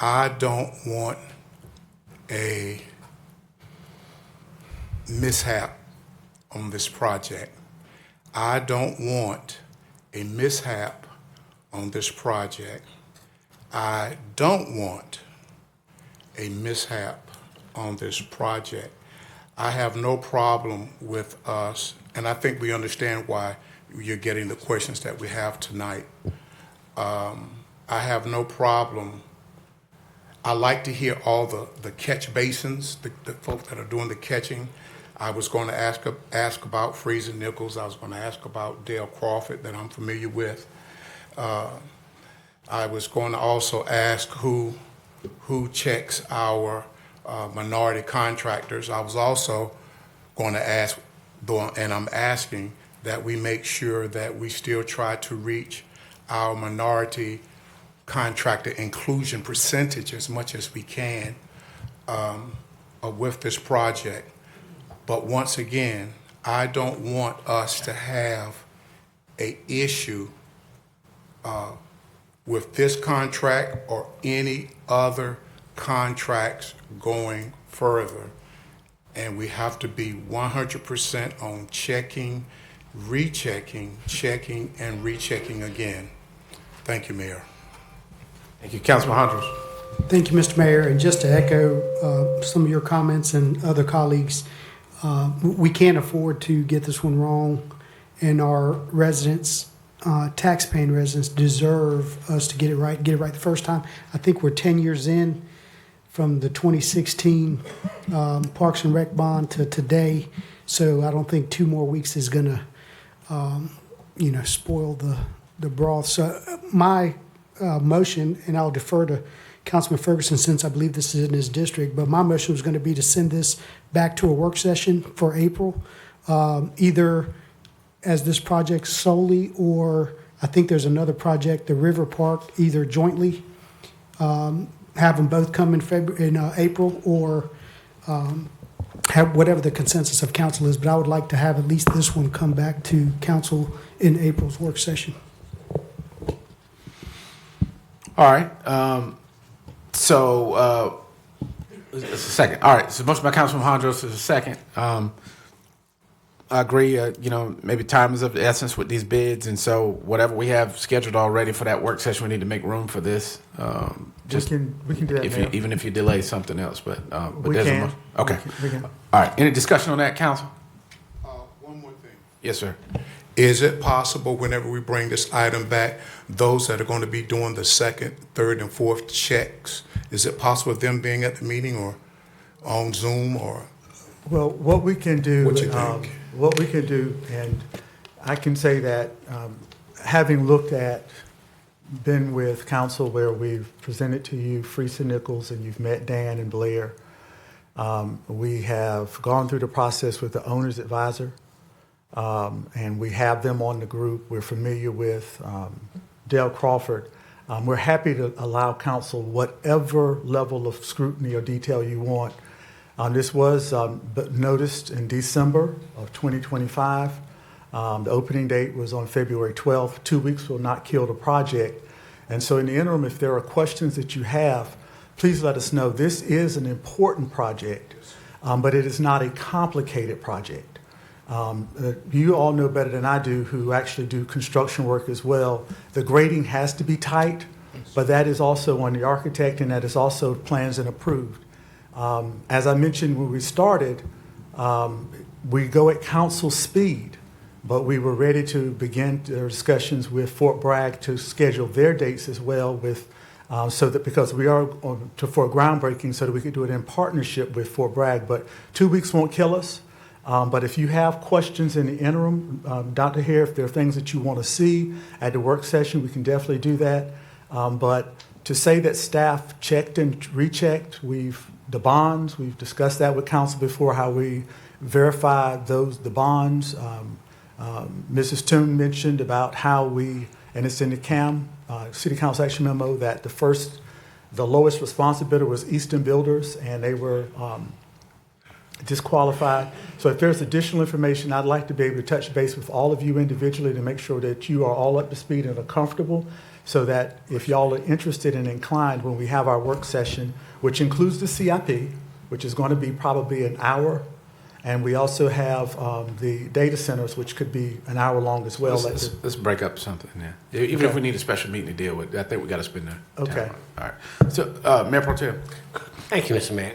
I don't want a mishap on this project. I don't want a mishap on this project. I don't want a mishap on this project. I have no problem with us, and I think we understand why you're getting the questions that we have tonight. I have no problem. I like to hear all the catch basins, the folks that are doing the catching. I was going to ask about Friesen Nichols. I was going to ask about Dale Crawford that I'm familiar with. I was going to also ask who checks our minority contractors. I was also going to ask, and I'm asking, that we make sure that we still try to reach our minority contractor inclusion percentage as much as we can with this project. But once again, I don't want us to have an issue with this contract or any other contracts going further. And we have to be 100% on checking, rechecking, checking, and rechecking again. Thank you, Mayor. Thank you, Councilman Hondros. Thank you, Mr. Mayor. And just to echo some of your comments and other colleagues, we can't afford to get this one wrong, and our residents, tax-paying residents, deserve us to get it right the first time. I think we're 10 years in from the 2016 Parks and Rec bond to today, so I don't think 2 more weeks is going to, spoil the broth. So my motion, and I'll defer to Councilman Ferguson since I believe this is in his district, but my motion was going to be to send this back to a work session for April, either as this project solely, or I think there's another project, the River Park, either jointly, have them both come in April, or have whatever the consensus of council is. But I would like to have at least this one come back to council in April's work session. All right. It's a second. All right. So motion by Councilman Hondros is a second. I agree. Maybe time is of the essence with these bids, and so whatever we have scheduled already for that work session, we need to make room for this. We can do that, Mayor. Even if you delay something else, but We there's can. Okay. We can. All right. Any discussion on that, Council? One more thing. Yes, sir. Is it possible whenever we bring this item back, those that are going to be doing the second, third, and fourth checks, is it possible them being at the meeting or on Zoom or? Well, what we can do, What you think? And I can say that having been with council where we've presented to you Freesa Nichols and you've met Dan and Blair, we have gone through the process with the owner's advisor, and we have them on the group. We're familiar with Dale Crawford. We're happy to allow council whatever level of scrutiny or detail you want. This was noticed in December of 2025. The opening date was on February 12th. 2 weeks will not kill the project. And so in the interim, if there are questions that you have, please let us know. This is an important project, but it is not a complicated project. You all know better than I do, who actually do construction work as well. The grading has to be tight, but that is also on the architect, and that is also plans and approved. As I mentioned when we started, we go at council speed, but we were ready to begin discussions with Fort Bragg to schedule their dates as well, because we are for groundbreaking, so that we could do it in partnership with Fort Bragg. But 2 weeks won't kill us. But if you have questions in the interim, Dr. Hare, if there are things that you want to see at the work session, we can definitely do that. But to say that staff checked and rechecked, the bonds, we've discussed that with council before, how we verify the bonds. Mrs. Toon mentioned about how and it's in the City Council Action Memo, that the lowest responsive bidder was Easton Builders, and they were disqualified. So if there's additional information, I'd like to be able to touch base with all of you individually to make sure that you are all up to speed and are comfortable, so that if y'all are interested and inclined when we have our work session, which includes the CIP, which is going to be probably an hour, and we also have the data centers, which could be an hour long as well. Let's break up something there. Even if we need a special meeting to deal with, I think we got to spend the Okay. time. All right. So, Mayor Pro Tem. Thank you, Mr. Mayor.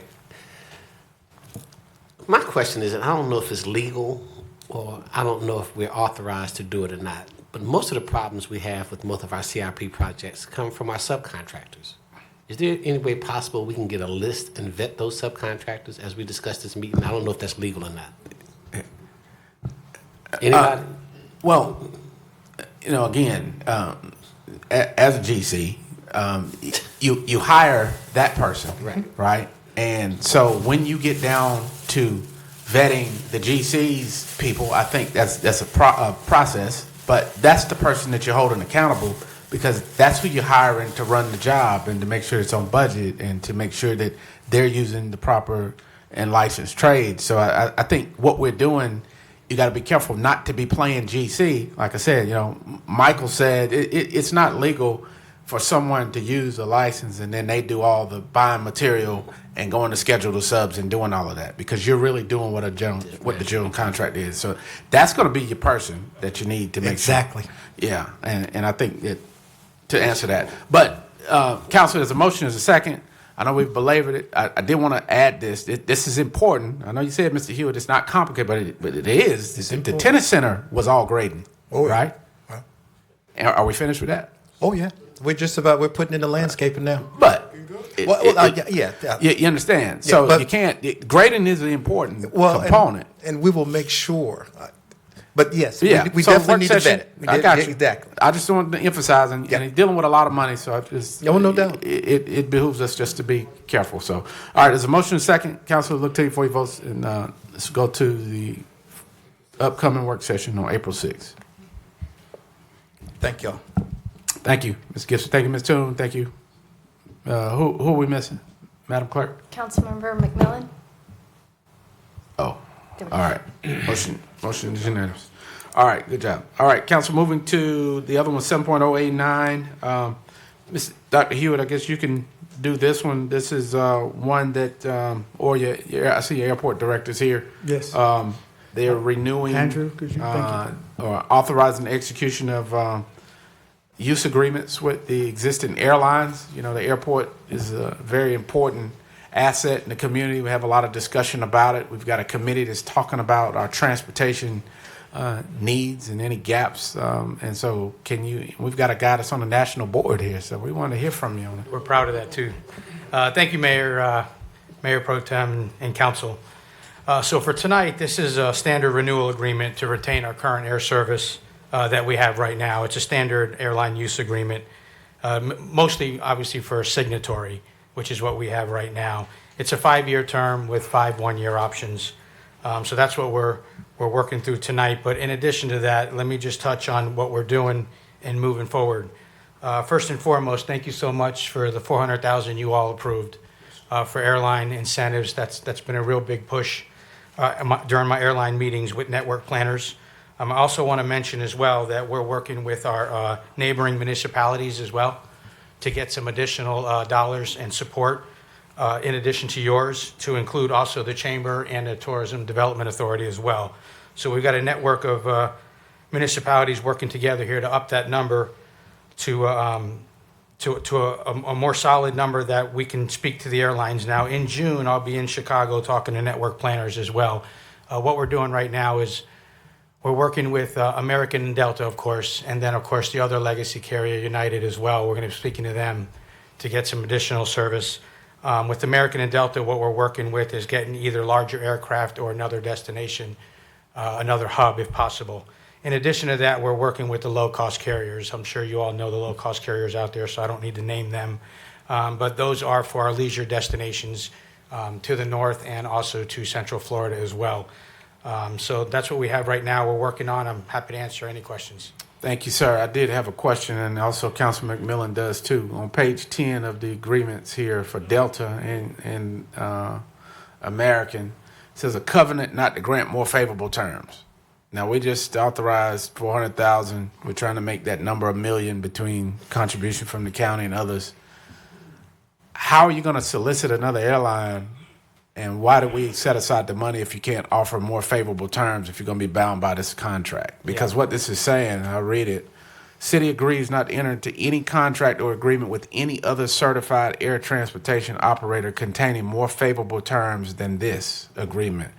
My question is, and I don't know if it's legal or I don't know if we're authorized to do it or not, but most of the problems we have with most of our CIP projects come from our subcontractors. Is there any way possible we can get a list and vet those subcontractors as we discuss this meeting? I don't know if that's legal or not. Anybody? Well, again, as a GC, you hire that person, right? And so when you get down to vetting the GC's people, I think that's a process, but that's the person that you're holding accountable, because that's who you're hiring to run the job and to make sure it's on budget and to make sure that they're using the proper and licensed trade. So I think what we're doing, you got to be careful not to be playing GC. Like I said, Michael said it's not legal for someone to use a license and then they do all the buying material and going to schedule the subs and doing all of that, because you're really doing what the general contract is. So that's going to be your person that you need to make Exactly. sure. Yeah, and I think that to answer that. But council, there's a motion, there's a second. I know we've belabored it. I did want to add this. This is important. I know you said, Mr. Hewitt, it's not complicated, but it is. The tennis center was all grading, right? And are we finished with that? Oh, yeah. We're putting in the landscaping now. But Yeah. you understand. Yeah, So but- you can't. Grading is an important component. And we will make sure. But yes, Yeah, we so definitely work need to session, vet it. I got you. Exactly. I just wanted to emphasize, and he's dealing with a lot of money, so I just No doubt. It behooves us just to be careful. So, all right, there's a motion and a second. Council, look to you before you vote, and let's go to the upcoming work session on April 6th. Thank y'all. Thank you, Ms. Gibson. Thank you, Ms. Toon. Thank you. Who are we missing, Madam Clerk? Councilmember McMillan? Oh, all right. Motion is unanimous. All right, good job. All right, council, moving to the other one, 7.089. Dr. Hewitt, I guess you can do this one. This is one that, I see your airport director's here. Yes. They're renewing. Andrew, could you? Thank you. Or authorizing the execution of use agreements with the existing airlines. You know, the airport is a very important asset in the community. We have a lot of discussion about it. We've got a committee that's talking about our transportation needs and any gaps. And so we've got a guy that's on the national board here, so we want to hear from you on it. We're proud of that too. Thank you, Mayor Pro Tem and Council. So for tonight, this is a standard renewal agreement to retain our current air service that we have right now. It's a standard airline use agreement, mostly obviously for a signatory, which is what we have right now. It's a 5-year term with 5 one-year options. So that's what we're working through tonight. But in addition to that, let me just touch on what we're doing and moving forward. First and foremost, thank you so much for the $400,000 you all approved for airline incentives. That's been a real big push during my airline meetings with network planners. I also want to mention as well that we're working with our neighboring municipalities as well to get some additional dollars and support in addition to yours, to include also the Chamber and the Tourism Development Authority as well. So we've got a network of municipalities working together here to up that number to a more solid number that we can speak to the airlines now. In June, I'll be in Chicago talking to network planners as well. What we're doing right now is we're working with American and Delta, of course, and then, of course, the other legacy carrier, United, as well. We're going to be speaking to them to get some additional service. With American and Delta, what we're working with is getting either larger aircraft or another destination, another hub, if possible. In addition to that, we're working with the low-cost carriers. I'm sure you all know the low-cost carriers out there, so I don't need to name them. But those are for our leisure destinations to the north and also to Central Florida as well. So that's what we have right now we're working on. I'm happy to answer any questions. Thank you, sir. I did have a question, and also Councilman McMillan does too. On page 10 of the agreements here for Delta and American, it says a covenant not to grant more favorable terms. Now, we just authorized $400,000. We're trying to make that number $1 million between contribution from the county and others. How are you going to solicit another airline, and why do we set aside the money if you can't offer more favorable terms if you're going to be bound by this contract? Because what this is saying, I'll read it, city agrees not to enter into any contract or agreement with any other certified air transportation operator containing more favorable terms than this agreement,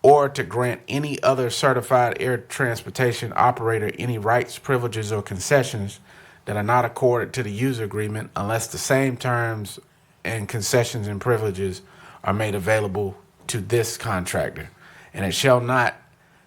or to grant any other certified air transportation operator any rights, privileges, or concessions that are not accorded to the user agreement unless the same terms and concessions and privileges are made available to this contractor. And it shall not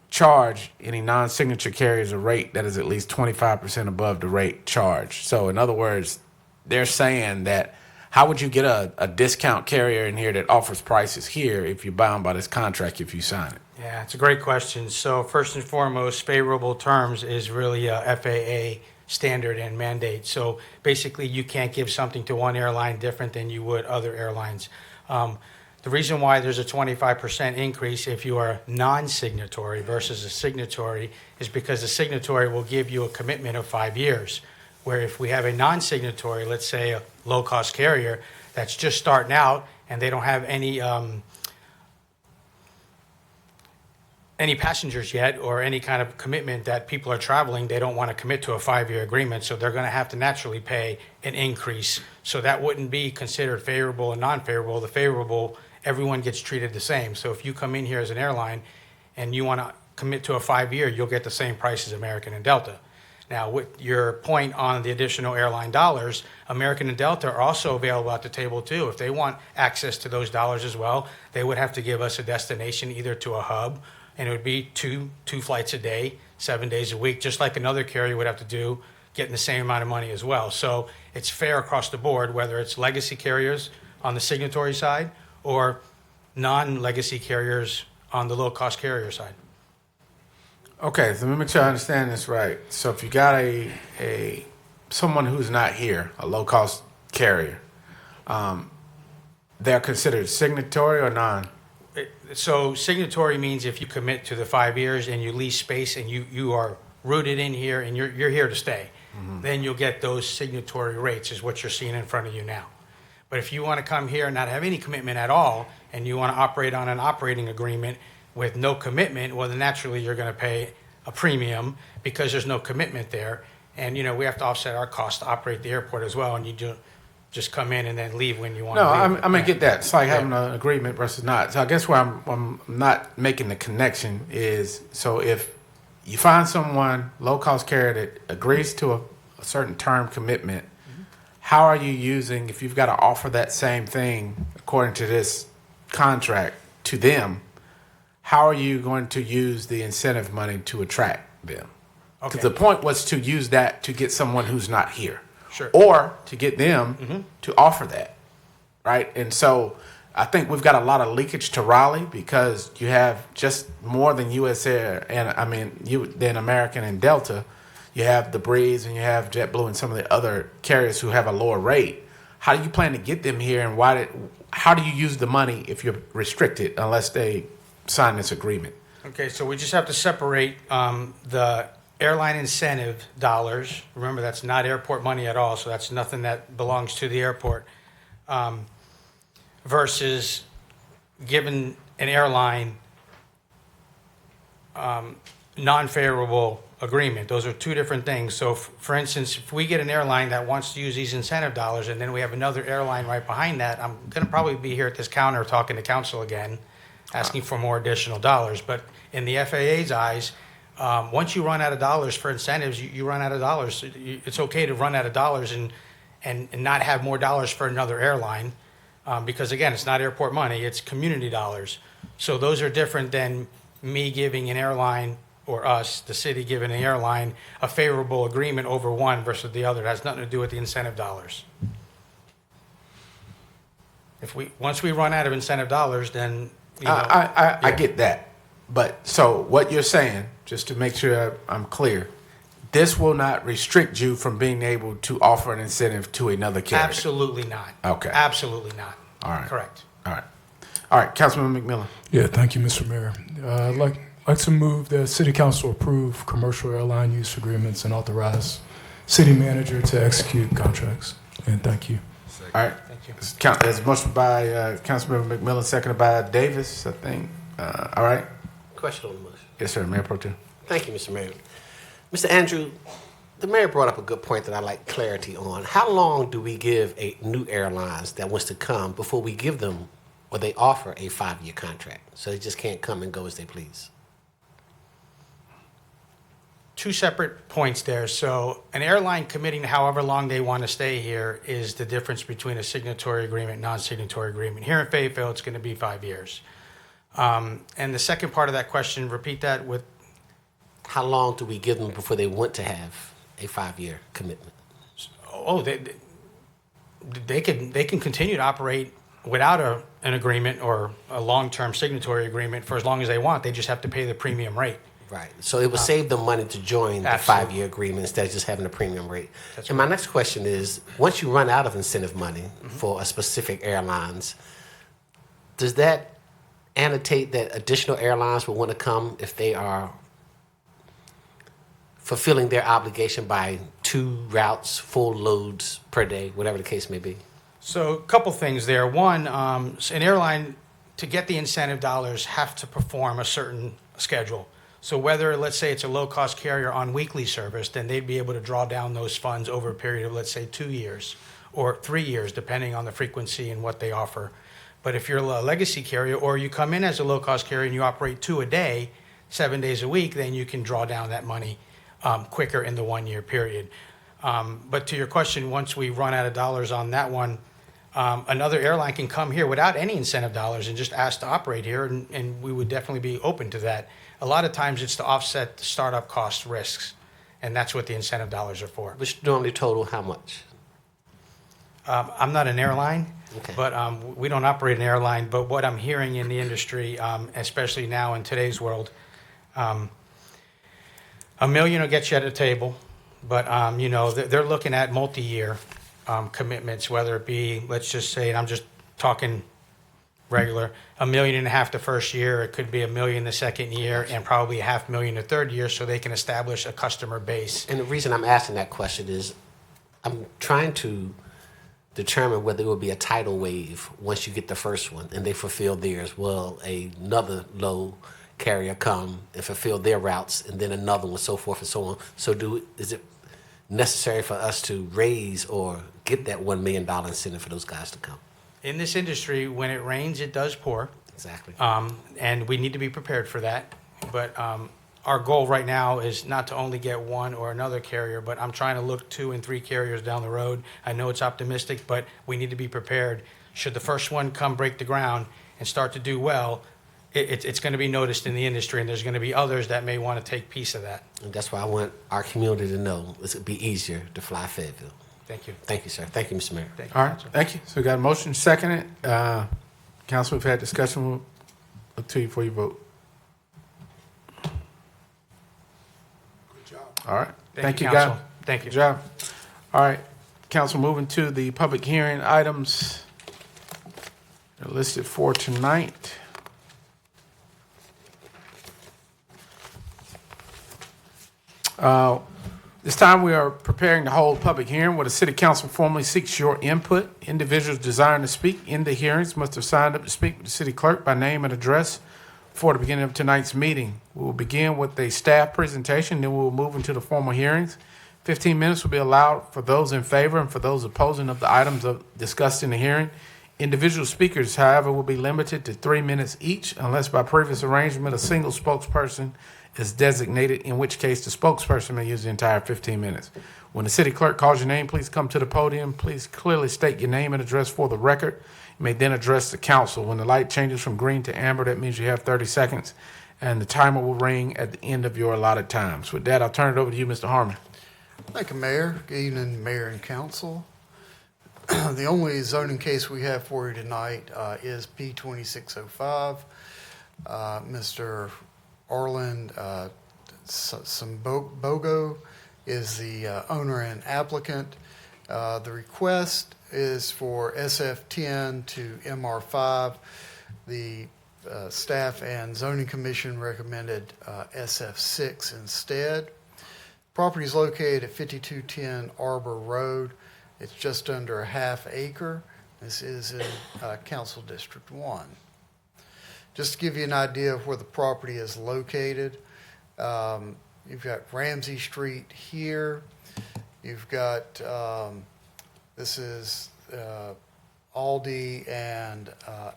charge any non-signature carriers a rate that is at least 25% above the rate charged. So in other words, they're saying that how would you get a discount carrier in here that offers prices here if you're bound by this contract if you sign it? Yeah, it's a great question. So first and foremost, favorable terms is really a FAA standard and mandate. So basically, you can't give something to one airline different than you would other airlines. The reason why there's a 25% increase if you are non-signatory versus a signatory is because the signatory will give you a commitment of 5 years. Where if we have a non-signatory, let's say a low-cost carrier that's just starting out and they don't have any passengers yet or any kind of commitment that people are traveling, they don't want to commit to a 5-year agreement, so they're going to have to naturally pay an increase. So that wouldn't be considered favorable and non-favorable. The favorable, everyone gets treated the same. So if you come in here as an airline and you want to commit to a 5-year, you'll get the same price as American and Delta. Now, with your point on the additional airline dollars, American and Delta are also available at the table too. If they want access to those dollars as well, they would have to give us a destination either to a hub, and it would be two flights a day, 7 days a week, just like another carrier would have to do, getting the same amount of money as well. So it's fair across the board, whether it's legacy carriers on the signatory side or non-legacy carriers on the low-cost carrier side. Okay, so let me make sure I understand this right. So if you got a someone who's not here, a low-cost carrier, they're considered signatory or non? So signatory means if you commit to the 5 years and you lease space and you are rooted in here and you're here to stay, then you'll get those signatory rates is what you're seeing in front of you now. But if you want to come here and not have any commitment at all and you want to operate on an operating agreement with no commitment, well, then naturally you're going to pay a premium because there's no commitment there. And, you know, we have to offset our costs to operate the airport as well, and you do just come in and then leave when you want to leave. I'm going to get that. It's like having an agreement versus not. So I guess where I'm not making the connection is, so if you find someone, low-cost carrier, that agrees to a certain term commitment, how are you using, if you've got to offer that same thing according to this contract to them, how are you going to use the incentive money to attract them? Because the point was to use that to get someone who's not here. Sure. Or to get them to offer that, right? And so I think we've got a lot of leakage to Raleigh because you have just more than U.S. Air than American and Delta. You have the Breeze and you have JetBlue and some of the other carriers who have a lower rate. How do you plan to get them here, and how do you use the money if you're restricted unless they sign this agreement? Okay, so we just have to separate the airline incentive dollars. Remember, that's not airport money at all, so that's nothing that belongs to the airport, versus giving an airline non-favorable agreement. Those are two different things. So, for instance, if we get an airline that wants to use these incentive dollars and then we have another airline right behind that, I'm going to probably be here at this counter talking to council again, asking for more additional dollars. But in the FAA's eyes, once you run out of dollars for incentives, you run out of dollars. It's okay to run out of dollars and not have more dollars for another airline because, again, it's not airport money, it's community dollars. So those are different than me giving an airline, or us, the city, giving an airline a favorable agreement over one versus the other. It has nothing to do with the incentive dollars. Once we run out of incentive dollars, then, you know. I get that. But so what you're saying, just to make sure I'm clear, this will not restrict you from being able to offer an incentive to another carrier? Absolutely not. Okay. Absolutely not. All right. Correct. All right, Councilman McMillan. Yeah, thank you, Mr. Mayor. I'd like to move that City Council approve commercial airline use agreements and authorize city manager to execute contracts. And thank you. All right. Thank you. There's a motion by Councilmember McMillan, seconded by Davis, I think. All right. Question on the motion. Yes, sir. Mayor Pro Tem. Thank you, Mr. Mayor. Mr. Andrew, the mayor brought up a good point that I'd like clarity on. How long do we give a new airlines that wants to come before we give them or they offer a 5-year contract? So they just can't come and go as they please. Two separate points there. So an airline committing to however long they want to stay here is the difference between a signatory agreement, non-signatory agreement. Here in Fayetteville, it's going to be 5 years. And the second part of that question, repeat that with. How long do we give them before they want to have a 5-year commitment? Oh, they can continue to operate without an agreement or a long-term signatory agreement for as long as they want. They just have to pay the premium rate. Right. So it would save them money to join the Absolutely. 5-year agreement instead of just having a premium rate. That's and my next question is, once you run out of incentive money for a specific airlines, does that annotate that additional airlines will want to come if they are fulfilling their obligation by 2 routes, full loads per day, whatever the case may be? So a couple things there. One, an airline, to get the incentive dollars, have to perform a certain schedule. So whether, let's say, it's a low-cost carrier on weekly service, then they'd be able to draw down those funds over a period of, let's say, 2 years or 3 years, depending on the frequency and what they offer. But if you're a legacy carrier, or you come in as a low-cost carrier and you operate 2 a day, 7 days a week, then you can draw down that money quicker in the 1-year period. But to your question, once we run out of dollars on that one, another airline can come here without any incentive dollars and just ask to operate here, and we would definitely be open to that. A lot of times it's to offset the startup cost risks, and that's what the incentive dollars are for. Which normally total how much? I'm not an airline, Okay. but we don't operate an airline. But what I'm hearing in the industry, especially now in today's world, $1 million will get you at a table, but they're looking at multi-year commitments, whether it be, let's just say, and I'm just talking regular, $1.5 million the first year. It could be $1 million the second year, and probably $500,000 the third year, so they can establish a customer base. And the reason I'm asking that question is I'm trying to determine whether it will be a tidal wave once you get the first one and they fulfill theirs. Will another low carrier come and fulfill their routes, and then another one, so forth and so on? So is it necessary for us to raise or get that $1 million incentive for those guys to come? In this industry, when it rains, it does pour. Exactly. And we need to be prepared for that. But our goal right now is not to only get one or another carrier, but I'm trying to look 2 and 3 carriers down the road. I know it's optimistic, but we need to be prepared. Should the first one come break the ground and start to do well, it's going to be noticed in the industry, and there's going to be others that may want to take a piece of that. And that's why I want our community to know it would be easier to fly Fayetteville. Thank you. Thank you, sir. Thank you, Mr. Mayor. Thank you, All right, Council. thank you. So we got a motion, seconded. Council, we've had discussion. We'll look to you before you vote. Good job. All right. Thank you, guys. Council. Thank you. Good job. All right, council, moving to the public hearing items. They're listed for tonight. This time we are preparing to hold public hearing where the city council formally seeks your input. Individuals desiring to speak in the hearings must have signed up to speak with the city clerk by name and address before the beginning of tonight's meeting. We will begin with a staff presentation, then we will move into the formal hearings. 15 minutes will be allowed for those in favor and for those opposing of the items discussed in the hearing. Individual speakers, however, will be limited to 3 minutes each unless by previous arrangement a single spokesperson is designated, in which case the spokesperson may use the entire 15 minutes. When the city clerk calls your name, please come to the podium. Please clearly state your name and address for the record. You may then address the council. When the light changes from green to amber, that means you have 30 seconds, and the timer will ring at the end of your allotted times. With that, I'll turn it over to you, Mr. Harmon. Thank you, Mayor. Good evening, Mayor and Council. The only zoning case we have for you tonight is P2605. Mr. Orland Sambogo is the owner and applicant. The request is for SF10 to MR5. The staff and zoning commission recommended SF6 instead. Property is located at 5210 Arbor Road. It's just under a half acre. This is in Council District 1. Just to give you an idea of where the property is located, you've got Ramsey Street here. You've got, this is Aldi and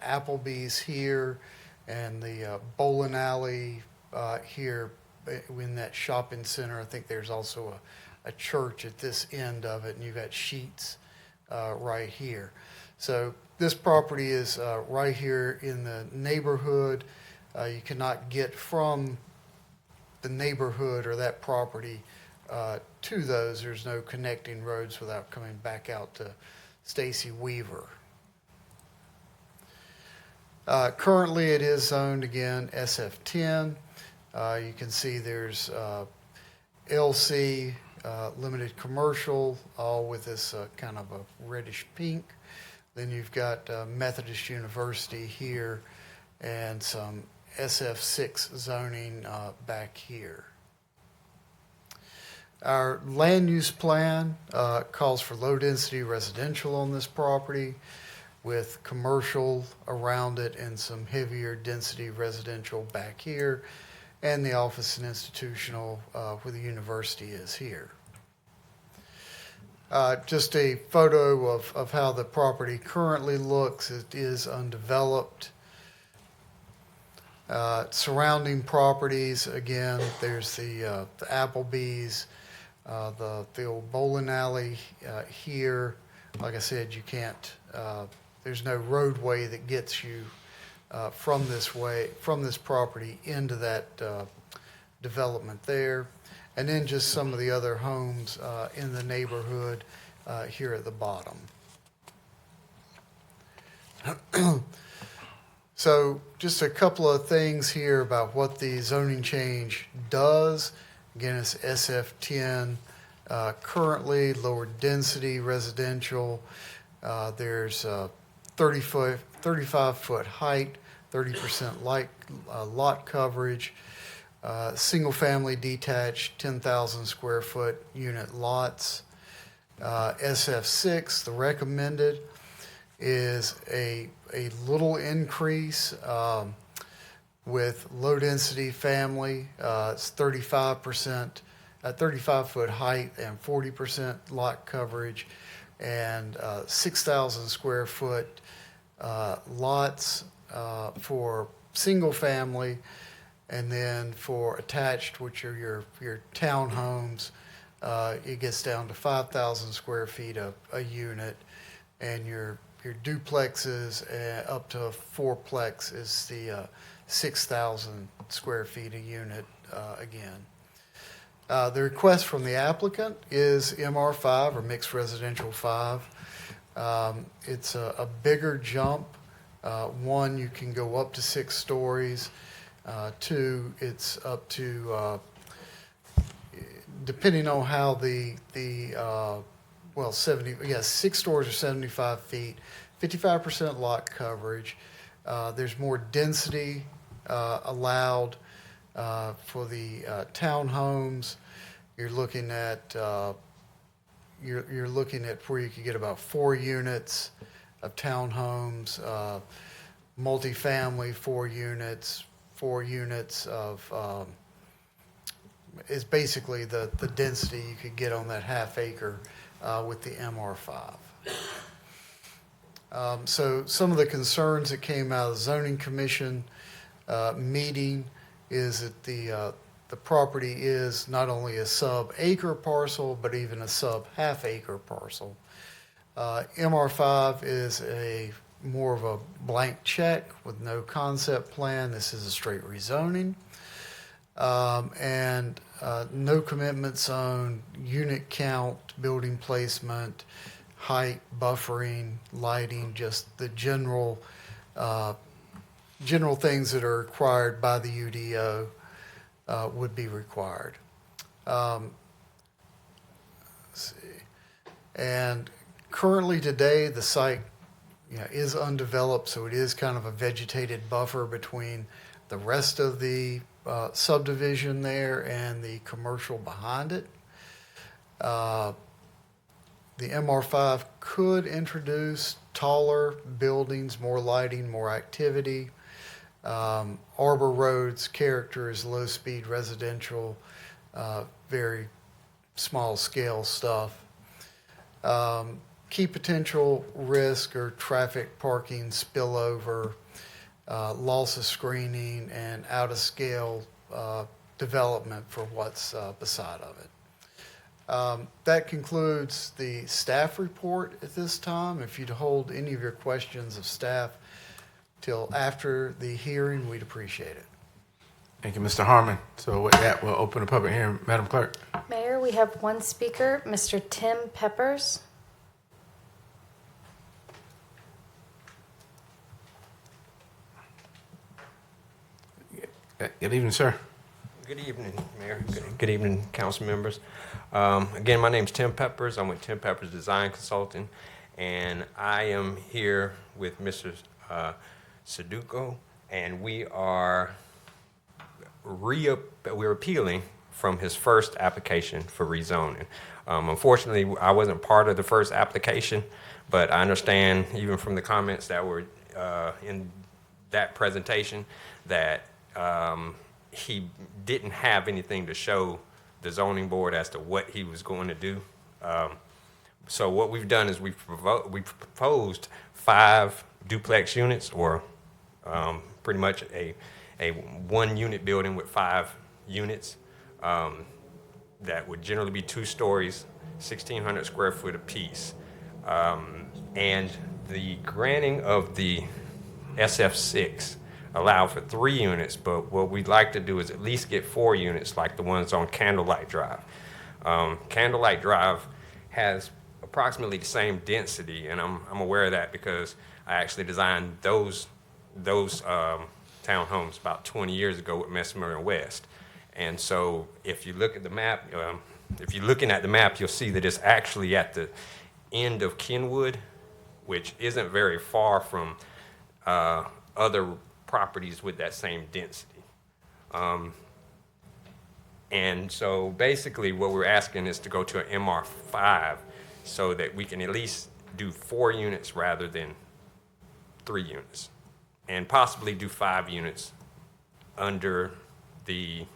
Applebee's here, and the bowling alley here in that shopping center. I think there's also a church at this end of it, and you've got Sheets right here. So this property is right here in the neighborhood. You cannot get from the neighborhood or that property to those. There's no connecting roads without coming back out to Stacy Weaver. Currently it is zoned again SF10. You can see there's LC, limited commercial, all with this kind of a reddish pink. Then you've got Methodist University here and some SF6 zoning back here. Our land use plan calls for low-density residential on this property with commercial around it and some heavier density residential back here, and the office and institutional where the university is here. Just a photo of how the property currently looks. It is undeveloped. Surrounding properties, again, there's the Applebee's, the old bowling alley here. Like I said, you can't, there's no roadway that gets you from this property into that development there. And then just some of the other homes in the neighborhood here at the bottom. So just a couple of things here about what the zoning change does. Again, it's SF10 currently, lower density residential. There's 35-foot height, 30% lot coverage. Single-family detached, 10,000 square foot unit lots. SF6, the recommended, is a little increase with low-density family. It's 35% at 35-foot height and 40% lot coverage, and 6,000 square foot lots for single family. And then for attached, which are your townhomes, it gets down to 5,000 square feet a unit, and your duplexes up to a fourplex is the 6,000 square feet a unit again. The request from the applicant is MR5 or mixed residential 5. It's a bigger jump. One, you can go up to 6 stories. 2, it's up to, depending on how 6 stories are 75 feet, 55% lot coverage. There's more density allowed for the townhomes. You're looking at you're looking at where you could get about 4 units of townhomes, multifamily 4 units. 4 units of is basically the density you could get on that half acre with the MR5. So some of the concerns that came out of the zoning commission meeting is that the property is not only a sub-acre parcel, but even a sub-half acre parcel. MR5 is more of a blank check with no concept plan. This is a straight rezoning. And no commitment zone, unit count, building placement, height, buffering, lighting, just the general things that are required by the UDO would be required. Let's see. And currently today, the site is undeveloped, so it is kind of a vegetated buffer between the rest of the subdivision there and the commercial behind it. The MR5 could introduce taller buildings, more lighting, more activity. Arbor Road's character is low-speed residential, very small-scale stuff. Key potential risk are traffic, parking, spillover, loss of screening, and out-of-scale development for what's beside of it. That concludes the staff report at this time. If you'd hold any of your questions of staff till after the hearing, we'd appreciate it. Thank you, Mr. Harmon. So with that, we'll open the public hearing. Madam Clerk. Mayor, we have one speaker, Mr. Tim Peppers. Good evening, sir. Good evening, Mayor. Good evening, council members. Again, my name is Tim Peppers. I'm with Tim Peppers Design Consulting, and I am here with Mr. Sudoku, and we're appealing from his first application for rezoning. Unfortunately, I wasn't part of the first application, but I understand even from the comments that were in that presentation that he didn't have anything to show the zoning board as to what he was going to do. So what we've done is we've proposed 5 duplex units, or pretty much a 1-unit building with 5 units that would generally be 2 stories, 1,600 square foot apiece. And the granting of the SF6 allow for 3 units, but what we'd like to do is at least get 4 units like the ones on Candlelight Drive. Candlelight Drive has approximately the same density, and I'm aware of that because I actually designed those townhomes about 20 years ago with Messemer and West. And so if you look at the map, if you're looking at the map, you'll see that it's actually at the end of Kenwood, which isn't very far from other properties with that same density. And so basically what we're asking is to go to an MR5 so that we can at least do 4 units rather than 3 units, and possibly do 5 units under the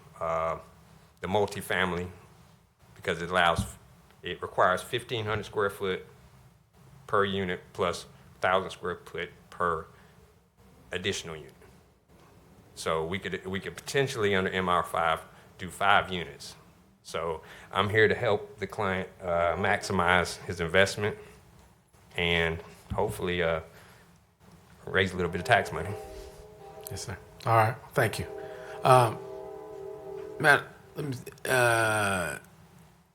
multifamily, because it requires 1,500 square foot per unit plus 1,000 square foot per additional unit. So we could potentially under MR5 do 5 units. So I'm here to help the client maximize his investment and hopefully raise a little bit of tax money. Yes, sir. All right. Thank you. Matt, let me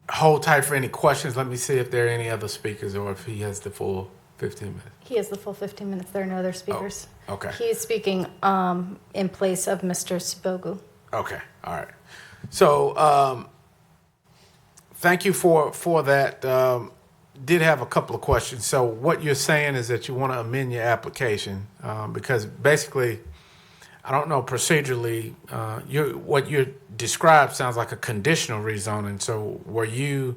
hold tight for any questions. Let me see if there are any other speakers or if he has the full 15 minutes. He has the full 15 minutes. There are no other speakers. Oh, okay. He is speaking in place of Mr. Spogu. Okay. All right. So thank you for that. Did have a couple of questions. So what you're saying is that you want to amend your application because basically, I don't know procedurally, what you described sounds like a conditional rezoning. So were you,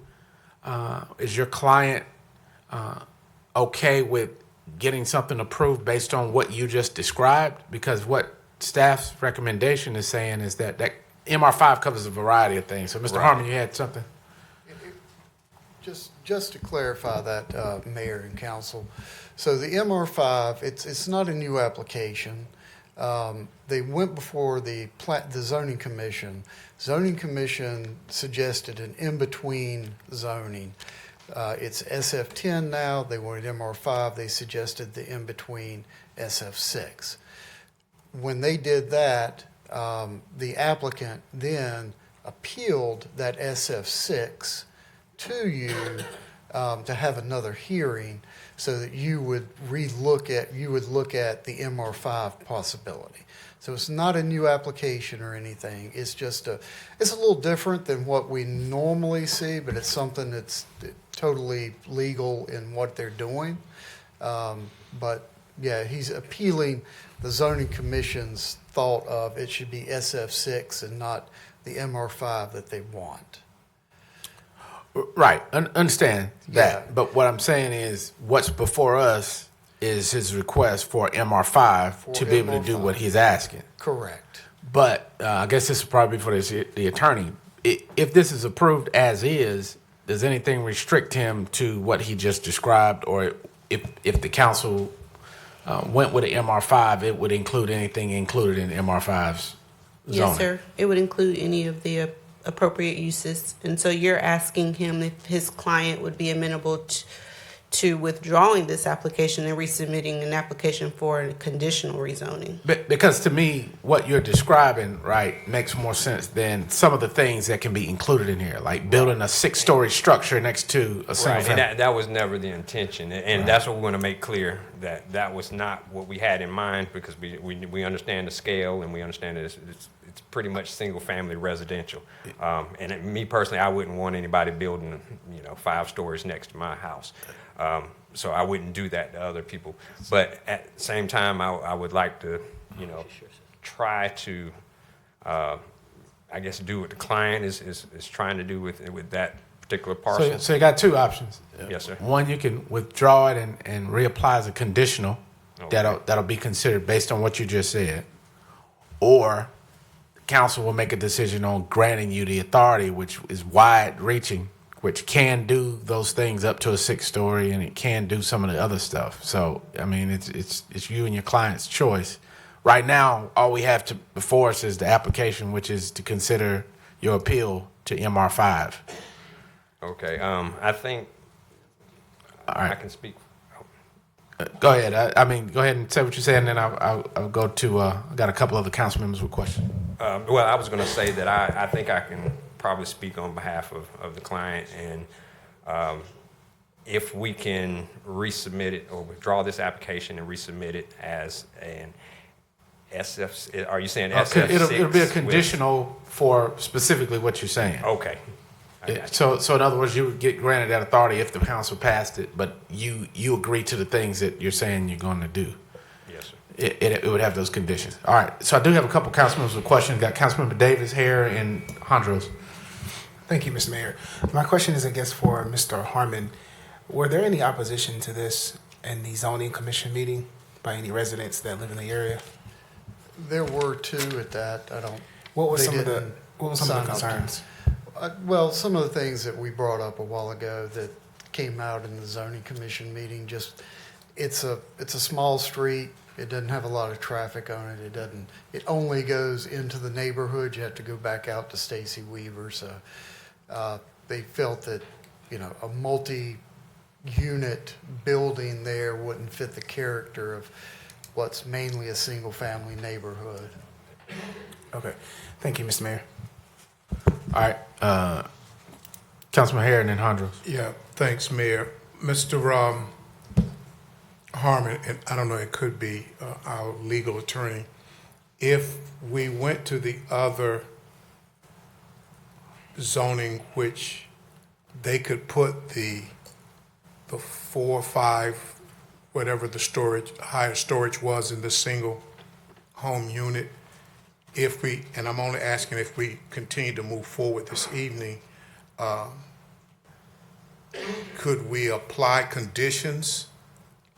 is your client okay with getting something approved based on what you just described? Because what staff's recommendation is saying is that MR5 covers a variety of things. So Mr. Harmon, you had something? Just to clarify that, Mayor and Council, so the MR5, it's not a new application. They went before the zoning commission. Zoning commission suggested an in-between zoning. It's SF10 now. They wanted MR5. They suggested the in-between SF6. When they did that, the applicant then appealed that SF6 to you to have another hearing so that you would look at the MR5 possibility. So it's not a new application or anything. It's just it's a little different than what we normally see, but it's something that's totally legal in what they're doing. But yeah, he's appealing the zoning commission's thought of it should be SF6 and not the MR5 that they want. Right, understand that. Yeah. But what I'm saying is, what's before us is his request for MR5 to be able to do what he's asking. Correct. But I guess this is probably for the attorney. If this is approved as is, does anything restrict him to what he just described? Or if the council went with an MR5, it would include anything included in MR5's zoning? Yes, sir. It would include any of the appropriate uses. And so you're asking him if his client would be amenable to withdrawing this application and resubmitting an application for a conditional rezoning. Because to me, what you're describing, right, makes more sense than some of the things that can be included in here, like building a 6-story structure next to a single family. And that was never the intention. And that's what we want to make clear, that that was not what we had in mind, because we understand the scale and we understand that it's pretty much single-family residential. And me personally, I wouldn't want anybody building, 5 stories next to my house. So I wouldn't do that to other people. But at the same time, I would like to, try to I guess, do what the client is trying to do with that particular parcel. So you got two options. Yes, sir. One, you can withdraw it and reapply as a conditional. Okay. That'll be considered based on what you just said. Or the council will make a decision on granting you the authority, which is wide reaching, which can do those things up to a 6-story, and it can do some of the other stuff. So, I mean, it's you and your client's choice. Right now, all we have before us is the application, which is to consider your appeal to MR5. Okay. I think All right. I can speak. Go ahead. Go ahead and say what you said, and then I'll go to. I got a couple other council members with questions. Well, I was going to say that I think I can probably speak on behalf of the client, and if we can resubmit it or withdraw this application and resubmit it as an SF, are you saying SF6? It'll be a conditional for specifically what you're saying. Okay. So in other words, you would get granted that authority if the council passed it, but you agree to the things that you're saying you're going to do. Yes, sir. It would have those conditions. All right. So I do have a couple council members with questions. Got Councilmember Davis, Hare, and Hondros. Thank you, Mr. Mayor. My question is, I guess, for Mr. Harmon. Were there any opposition to this in the zoning commission meeting by any residents that live in the area? There were two at that. What were they some of the didn't concerns? sign up to- Well, some of the things that we brought up a while ago that came out in the zoning commission meeting, just, it's a small street. It doesn't have a lot of traffic on it. It only goes into the neighborhood. You have to go back out to Stacy Weaver. So they felt that, a multi-unit building there wouldn't fit the character of what's mainly a single-family neighborhood. Okay. Thank you, Mr. Mayor. All right. Councilman Hare and then Hondros. Yeah, thanks, Mayor. Mr. Harmon, and I don't know, it could be our legal attorney. If we went to the other zoning, which they could put the 4 or 5, whatever the higher storage was in the single home unit, and I'm only asking if we continue to move forward this evening, could we apply conditions?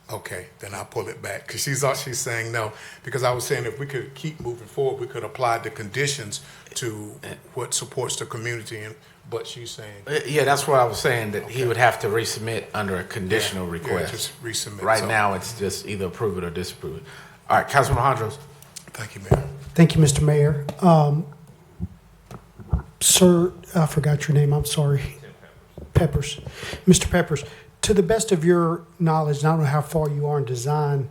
Okay, then I'll pull it back, because she's saying no. Because I was saying if we could keep moving forward, we could apply the conditions to what supports the community, but she's saying. Yeah, that's what I was saying, that he would have to resubmit under a conditional request. Yeah, just resubmit. Right now, it's just either approve it or disapprove it. All right, Councilman Hondros. Thank you, Mayor. Thank you, Mr. Mayor. Sir, I forgot your name, I'm sorry. Peppers. Mr. Peppers, to the best of your knowledge, and I don't know how far you are in design,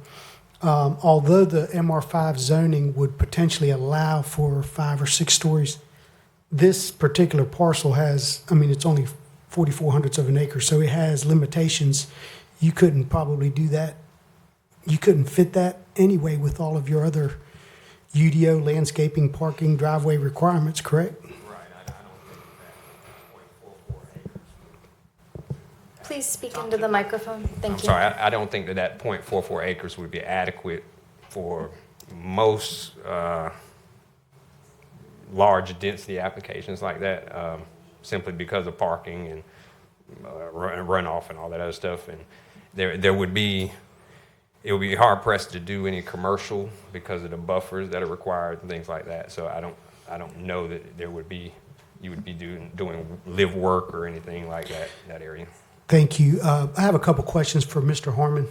although the MR5 zoning would potentially allow for 5 or 6 stories, this particular parcel has, it's only 44/100 of an acre, so it has limitations. You couldn't probably do that. You couldn't fit that anyway with all of your other UDO, landscaping, parking, driveway requirements, correct? Right. I don't think that 0.44 acres. Please speak into the microphone. Thank I'm you. sorry, I don't think that 0.44 acres would be adequate for most large density applications like that, simply because of parking and runoff and all that other stuff. And it would be hard pressed to do any commercial because of the buffers that are required and things like that. So I don't know that you would be doing live work or anything like that area. Thank you. I have a couple questions for Mr. Harmon.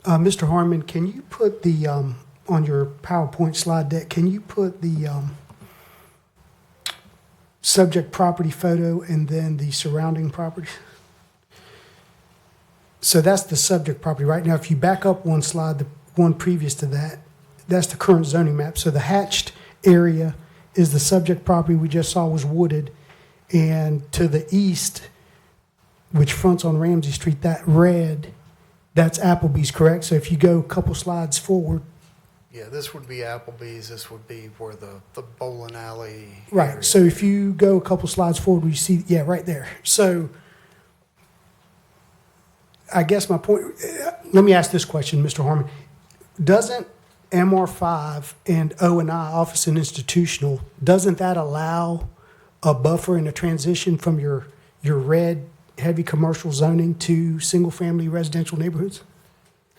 Mr. Harmon, can you put the, on your PowerPoint slide deck, can you put the subject property photo and then the surrounding property? So that's the subject property. Right now, if you back up one slide, the one previous to that, that's the current zoning map. So the hatched area is the subject property we just saw was wooded. And to the east, which fronts on Ramsey Street, that red, that's Applebee's, correct? So if you go a couple slides forward. Yeah, this would be Applebee's. This would be where the bowling alley. Right. area. So if you go a couple slides forward, you see, yeah, right there. So I guess my point, let me ask this question, Mr. Harmon. Doesn't MR5 and O&I, office and institutional, doesn't that allow a buffer and a transition from your red heavy commercial zoning to single-family residential neighborhoods?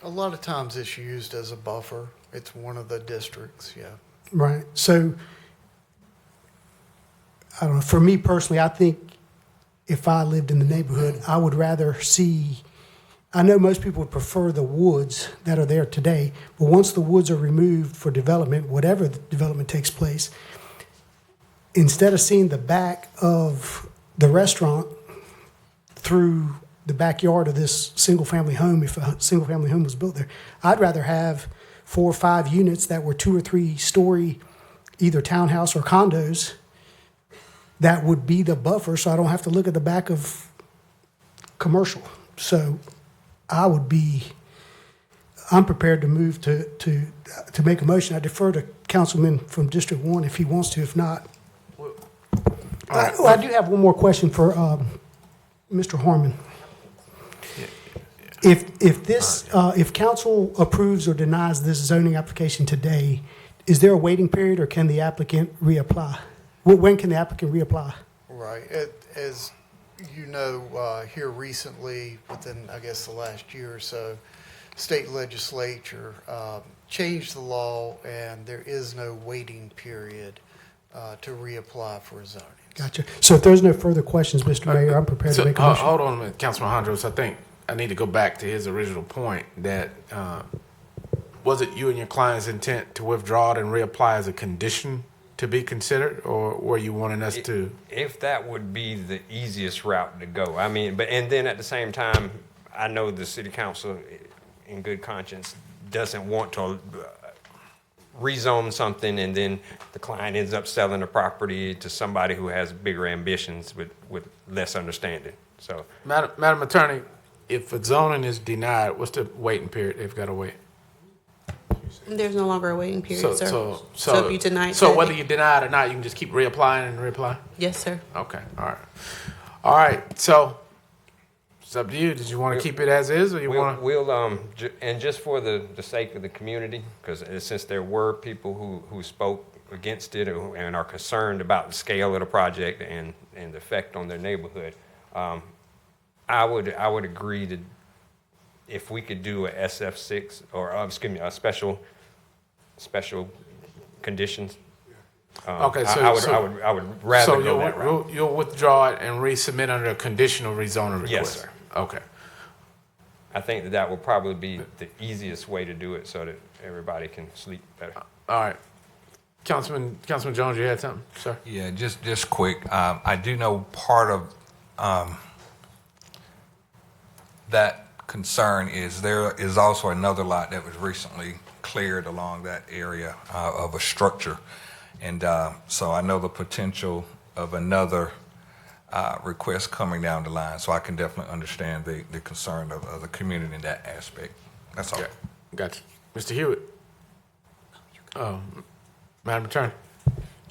A lot of times it's used as a buffer. It's one of the districts, yeah. Right. So, I don't know, for me personally, I think if I lived in the neighborhood, I would rather see, I know most people would prefer the woods that are there today, but once the woods are removed for development, whatever the development takes place, instead of seeing the back of the restaurant through the backyard of this single-family home, if a single-family home was built there, I'd rather have 4 or 5 units that were 2 or 3 story, either townhouse or condos, that would be the buffer, so I don't have to look at the back of commercial. So I'm prepared to move to make a motion. I defer to Councilman from District 1 if he wants to. If not, I do have one more question for Mr. Harmon. If council approves or denies this zoning application today, is there a waiting period, or can the applicant reapply? When can the applicant reapply? Right. As you know, here recently, within, I guess, the last year or so, state legislature changed the law, and there is no waiting period to reapply for zoning. Gotcha. So if there's no further questions, Mr. Mayor, I'm prepared to make a motion. Hold on a minute, Councilman Hondros. I think I need to go back to his original point that was it you and your client's intent to withdraw it and reapply as a condition to be considered, or were you wanting us to? If that would be the easiest route to go. I mean, and then at the same time, I know the city council, in good conscience, doesn't want to rezone something and then the client ends up selling the property to somebody who has bigger ambitions with less understanding. So, Madam Attorney, if a zoning is denied, what's the waiting period they've got to wait? There's no longer a waiting period, sir. So if you deny it, so whether you deny it or not, you can just keep reapplying and reapply? Yes, sir. Okay, all right. All right, so it's up to you. Did you want to keep it as is, or you want to? We'll and just for the sake of the community, because since there were people who spoke against it and are concerned about the scale of the project and the effect on their neighborhood, I would agree to, if we could do a SF6 or a special conditions. Okay, so I would rather go that route. So you'll withdraw it and resubmit under a conditional rezoning request? Yes, sir. Okay. I think that would probably be the easiest way to do it so that everybody can sleep better. All right. Councilman Jones, you had something, sir? Yeah, just quick. I do know part of that concern is there is also another lot that was recently cleared along that area of a structure. And so I know the potential of another request coming down the line. So I can definitely understand the concern of the community in that aspect. That's all. Okay. Gotcha. Mr. Hewitt. Madam Attorney.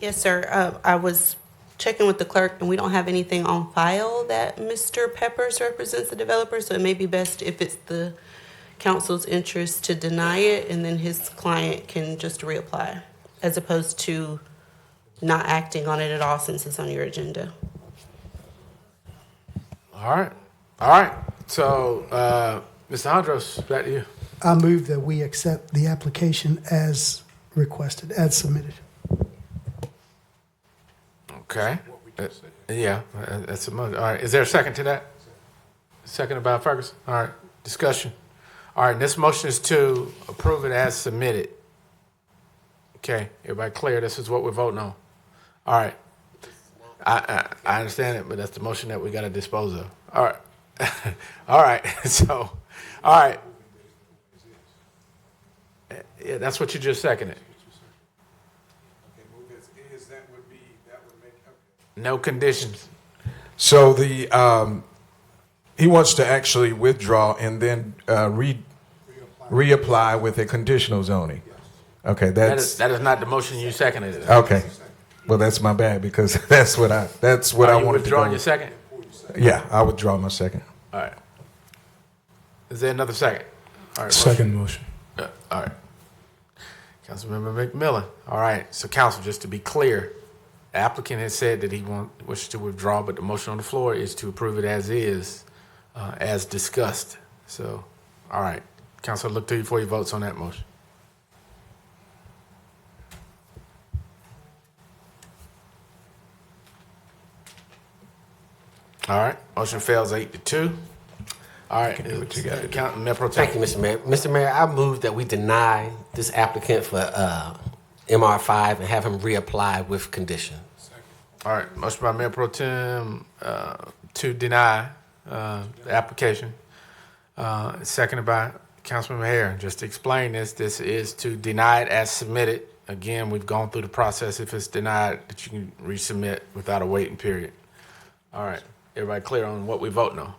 Yes, sir. I was checking with the clerk, and we don't have anything on file that Mr. Peppers represents the developer, so it may be best if it's the council's interest to deny it, and then his client can just reapply, as opposed to not acting on it at all since it's on your agenda. All right. So, Mr. Hondros, back to you. I move that we accept the application as requested, as submitted. Okay. Yeah, that's a motion. All right. Is there a second to that? Second by Ferguson. All right. Discussion. All right. This motion is to approve it as submitted. Okay. Everybody clear? This is what we're voting on. All right. I understand it, but that's the motion that we got to dispose of. All right. All right. So, all right. Yeah, that's what you just seconded. No conditions. So he wants to actually withdraw and then reapply with a conditional zoning. Okay, That is not the motion you seconded. Okay. Well, that's my bad because that's what I wanted to go. Withdrawing your second? Yeah, I withdraw my second. All right. Is there another second? All right. Second motion. All right. Councilmember McMillan. All right, so council, just to be clear, the applicant has said that he wishes to withdraw, but the motion on the floor is to approve it as is, as discussed. So, all right, council, look to you for your votes on that motion. All right, motion fails 8-2. All right, Mayor Pro Tem. Thank you, Mr. Mayor. Mr. Mayor, I move that we deny this applicant for MR5 and have him reapply with conditions. All right, motion by Mayor Pro Tem to deny the application. Seconded by Councilmember Hare. Just to explain this is to deny it as submitted. Again, we've gone through the process. If it's denied, that you can resubmit without a waiting period. All right, everybody clear on what we voting on?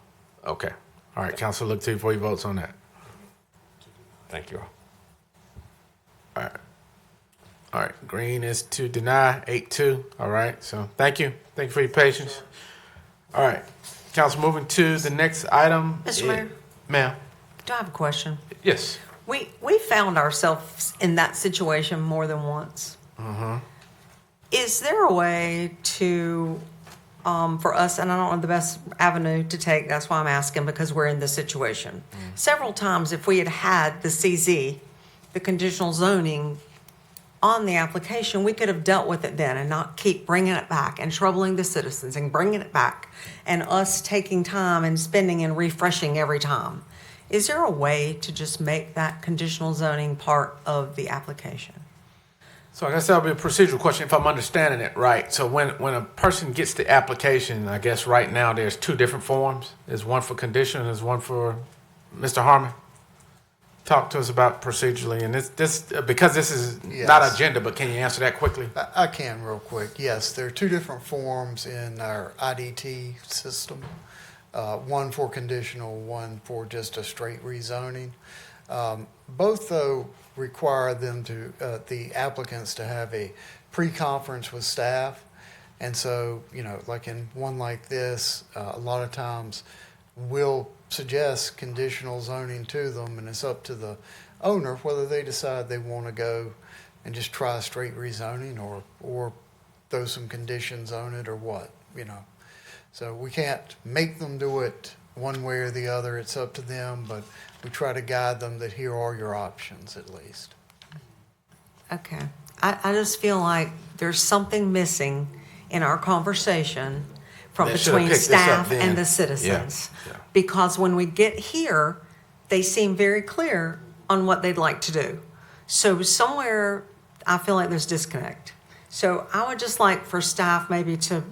Okay. All right, council, look to you for your votes on that. Thank you all. All right. All right, green is to deny, 8-2. All right, so thank you. Thank you for your patience. All right, council, moving to the next item. Mr. Mayor? Ma'am? Do I have a question? Yes. We found ourselves in that situation more than once. Mm-hmm. Is there a way to, for us, and I don't know the best avenue to take, that's why I'm asking, because we're in this situation. Several times, if we had had the CZ, the conditional zoning, on the application, we could have dealt with it then and not keep bringing it back and troubling the citizens and bringing it back and us taking time and spending and refreshing every time. Is there a way to just make that conditional zoning part of the application? So I guess that'll be a procedural question if I'm understanding it right. So when a person gets the application, I guess right now there's two different forms. There's one for condition and there's one for Mr. Harmon. Talk to us about procedurally, and this because this is not agenda, but can you answer that quickly? I can real quick. Yes, there are two different forms in our IDT system. One for conditional, one for just a straight rezoning. Both, though, require them to the applicants to have a pre-conference with staff, and so like in one like this, a lot of times we'll suggest conditional zoning to them, and it's up to the owner whether they decide they want to go and just try straight rezoning or throw some conditions on it or what. So we can't make them do it one way or the other. It's up to them, but we try to guide them that here are your options at least. Okay. I just feel like there's something missing in our conversation from between staff and the citizens. Yeah. Because when we get here, they seem very clear on what they'd like to do. So somewhere, I feel like there's disconnect. So I would just like for staff maybe to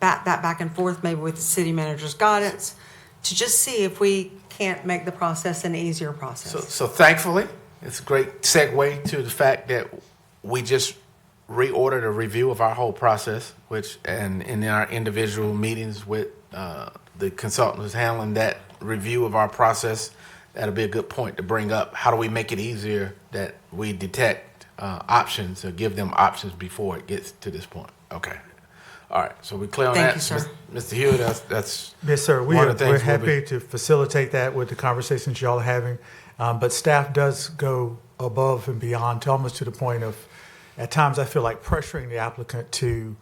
bat that back and forth, maybe with the city manager's guidance, to just see if we can't make the process an easier process. So thankfully, it's a great segue to the fact that we just reordered a review of our whole process, and in our individual meetings with the consultant who's handling that review of our process, that'll be a good point to bring up. How do we make it easier that we detect options or give them options before it gets to this point? Okay. All right. So we clear on that? Thank you, sir. Mr. Hewitt, that's Yes, sir. one of the We're things we'll happy to facilitate that with the conversations y'all are having. But staff does go above and beyond, to almost to the point of, at times I feel like pressuring the applicant to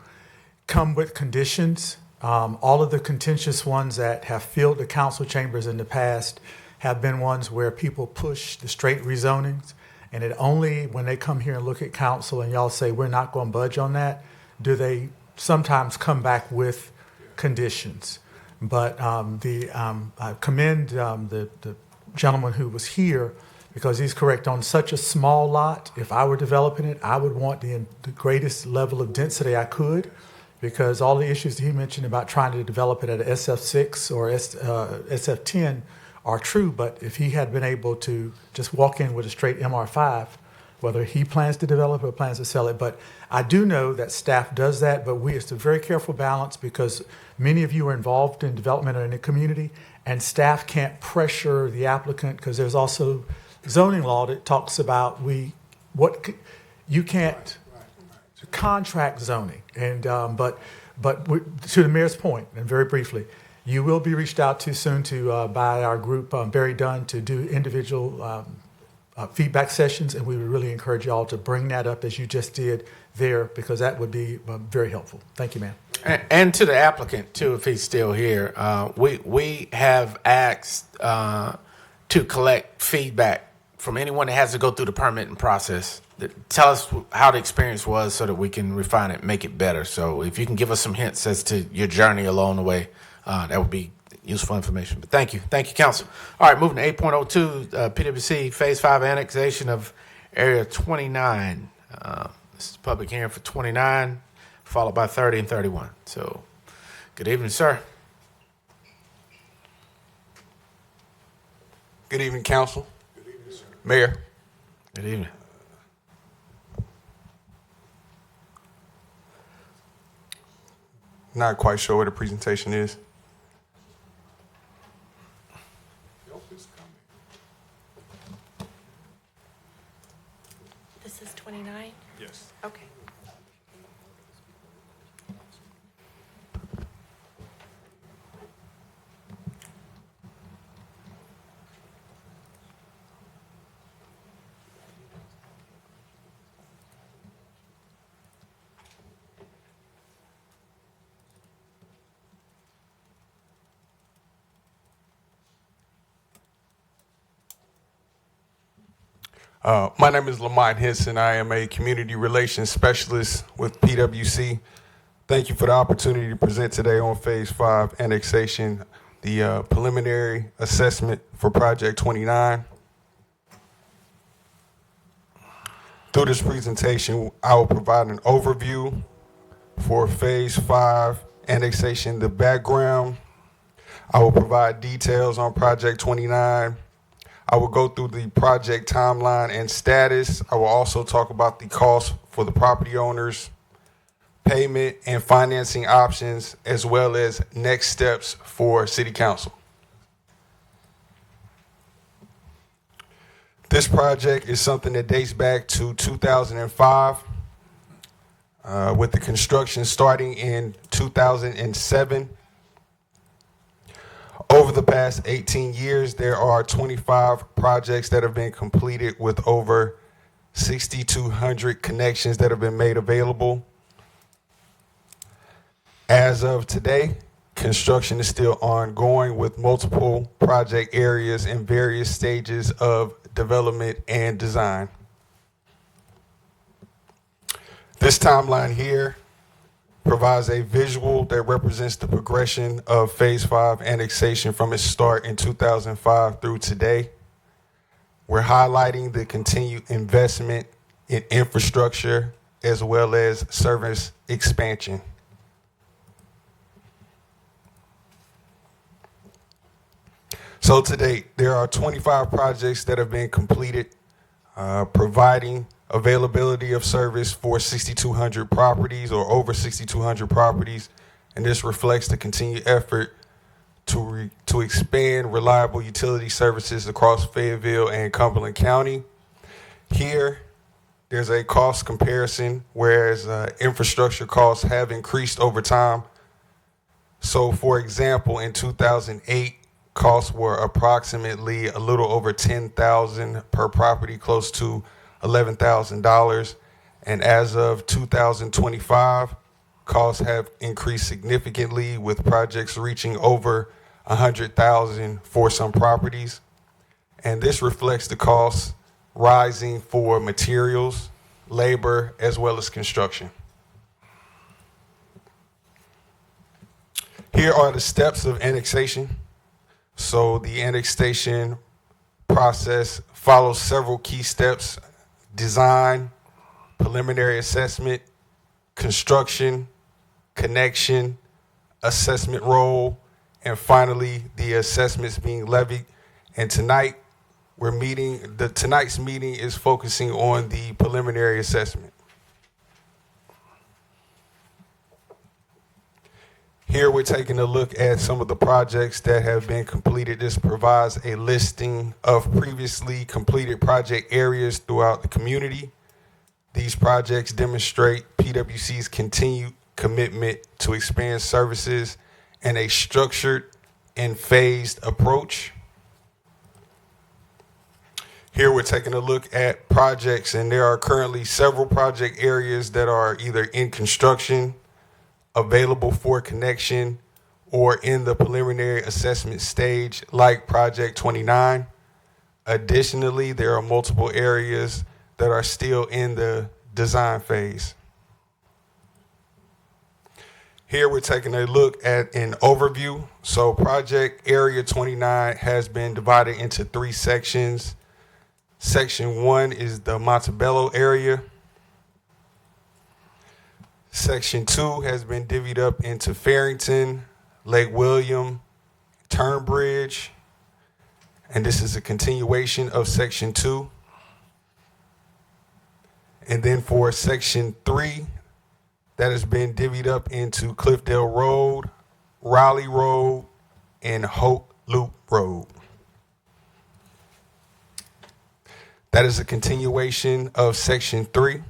come with conditions. All of the contentious ones that have filled the council chambers in the past have been ones where people push the straight rezonings, and it only when they come here and look at council and y'all say we're not going to budge on that, do they sometimes come back with conditions. But I commend the gentleman who was here, because he's correct. On such a small lot, if I were developing it, I would want the greatest level of density I could, because all the issues that he mentioned about trying to develop it at a SF6 or SF10 are true. But if he had been able to just walk in with a straight MR5, whether he plans to develop it or plans to sell it. But I do know that staff does that, but it's a very careful balance, because many of you are involved in development or in the community, and staff can't pressure the applicant, because there's also zoning law that talks about you can't contract zoning. And but to the mayor's point, and very briefly, you will be reached out to soon by our group, Barry Dunn, to do individual feedback sessions, and we would really encourage y'all to bring that up as you just did there, because that would be very helpful. Thank you, ma'am. And to the applicant too, if he's still here, we have asked to collect feedback from anyone that has to go through the permitting process. Tell us how the experience was so that we can refine it, make it better. So if you can give us some hints as to your journey along the way, that would be useful information. But thank you, council. All right, moving to 8.02, PwC Phase 5 annexation of Area 29. This is a public hearing for 29, followed by 30 and 31. So, good evening, sir. Good evening, council. Good evening, sir. Mayor. Good evening. Not quite sure what the presentation is. This is 29? Yes. Okay. My name is Lamont Henson. I am a community relations specialist with PwC. Thank you for the opportunity to present today on Phase 5 annexation, the preliminary assessment for Project 29. Through this presentation, I will provide an overview for Phase 5 annexation, the background. I will provide details on Project 29. I will go through the project timeline and status. I will also talk about the cost for the property owners, payment and financing options, as well as next steps for City Council. This project is something that dates back to 2005, with the construction starting in 2007. Over the past 18 years, there are 25 projects that have been completed with over 6,200 connections that have been made available. As of today, construction is still ongoing with multiple project areas in various stages of development and design. This timeline here provides a visual that represents the progression of Phase 5 annexation from its start in 2005 through today. We're highlighting the continued investment in infrastructure as well as service expansion. So to date, there are 25 projects that have been completed, providing availability of service for 6,200 properties or over 6,200 properties, and this reflects the continued effort to expand reliable utility services across Fayetteville and Cumberland County. Here, there's a cost comparison, whereas infrastructure costs have increased over time. So, for example, in 2008, costs were approximately a little over $10,000 per property, close to $11,000, and as of 2025, costs have increased significantly, with projects reaching over $100,000 for some properties. And this reflects the costs rising for materials, labor, as well as construction. Here are the steps of annexation. So the annexation process follows several key steps: design, preliminary assessment, construction, connection, assessment roll, and finally the assessments being levied. And tonight's meeting is focusing on the preliminary assessment. Here we're taking a look at some of the projects that have been completed. This provides a listing of previously completed project areas throughout the community. These projects demonstrate PwC's continued commitment to expand services and a structured and phased approach. Here we're taking a look at projects, and there are currently several project areas that are either in construction, available for connection, or in the preliminary assessment stage, like Project 29. Additionally, there are multiple areas that are still in the design phase. Here we're taking a look at an overview. So Project Area 29 has been divided into 3 sections. Section 1 is the Montebello area. Section 2 has been divvied up into Farrington, Lake William, Turnbridge, and this is a continuation of Section 2. And then for Section 3, that has been divvied up into Cliffdale Road, Raleigh Road, and Hope Loop Road. That is a continuation of Section 3.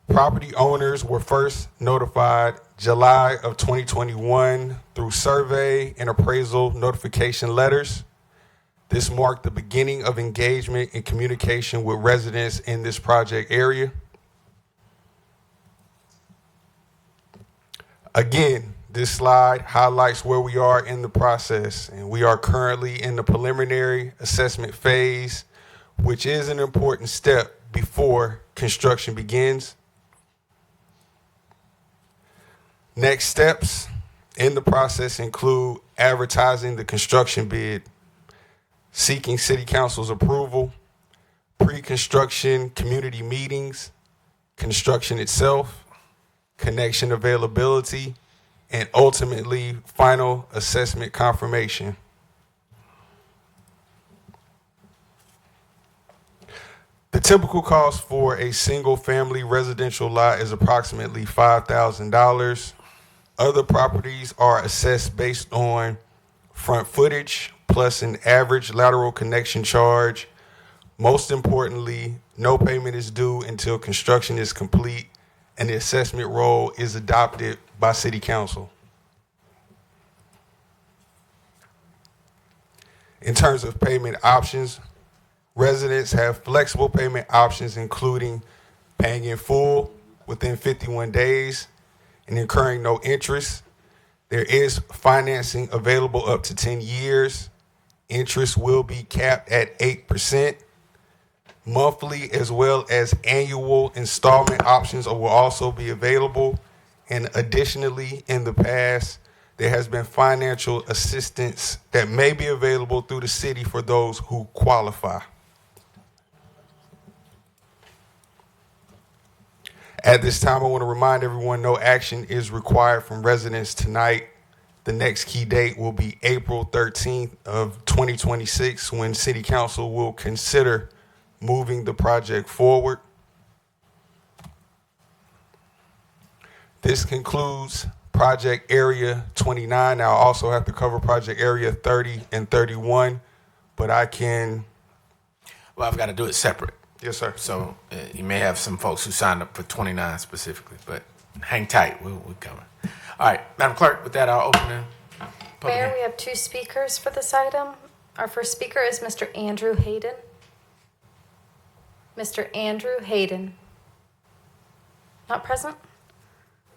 Property owners were first notified July of 2021 through survey and appraisal notification letters. This marked the beginning of engagement and communication with residents in this project area. Again, this slide highlights where we are in the process, and we are currently in the preliminary assessment phase, which is an important step before construction begins. Next steps in the process include advertising the construction bid, seeking City Council's approval, pre-construction community meetings, construction itself, connection availability, and ultimately final assessment confirmation. The typical cost for a single-family residential lot is approximately $5,000. Other properties are assessed based on front footage plus an average lateral connection charge. Most importantly, no payment is due until construction is complete and the assessment roll is adopted by City Council. In terms of payment options, residents have flexible payment options, including paying in full within 51 days and incurring no interest. There is financing available up to 10 years. Interest will be capped at 8%. Monthly as well as annual installment options will also be available. And additionally, in the past, there has been financial assistance that may be available through the city for those who qualify. At this time, I want to remind everyone no action is required from residents tonight. The next key date will be April 13th of 2026, when City Council will consider moving the project forward. This concludes Project Area 29. Now, I also have to cover Project Area 30 and 31, but I can... Well, I've got to do it separate. Yes, sir. So you may have some folks who signed up for 29 specifically, but hang tight. We're coming. All right, Madam Clerk, with that, I'll open the public Mayor, hearing. we have 2 speakers for this item. Our first speaker is Mr. Andrew Hayden. Mr. Andrew Hayden. Not present.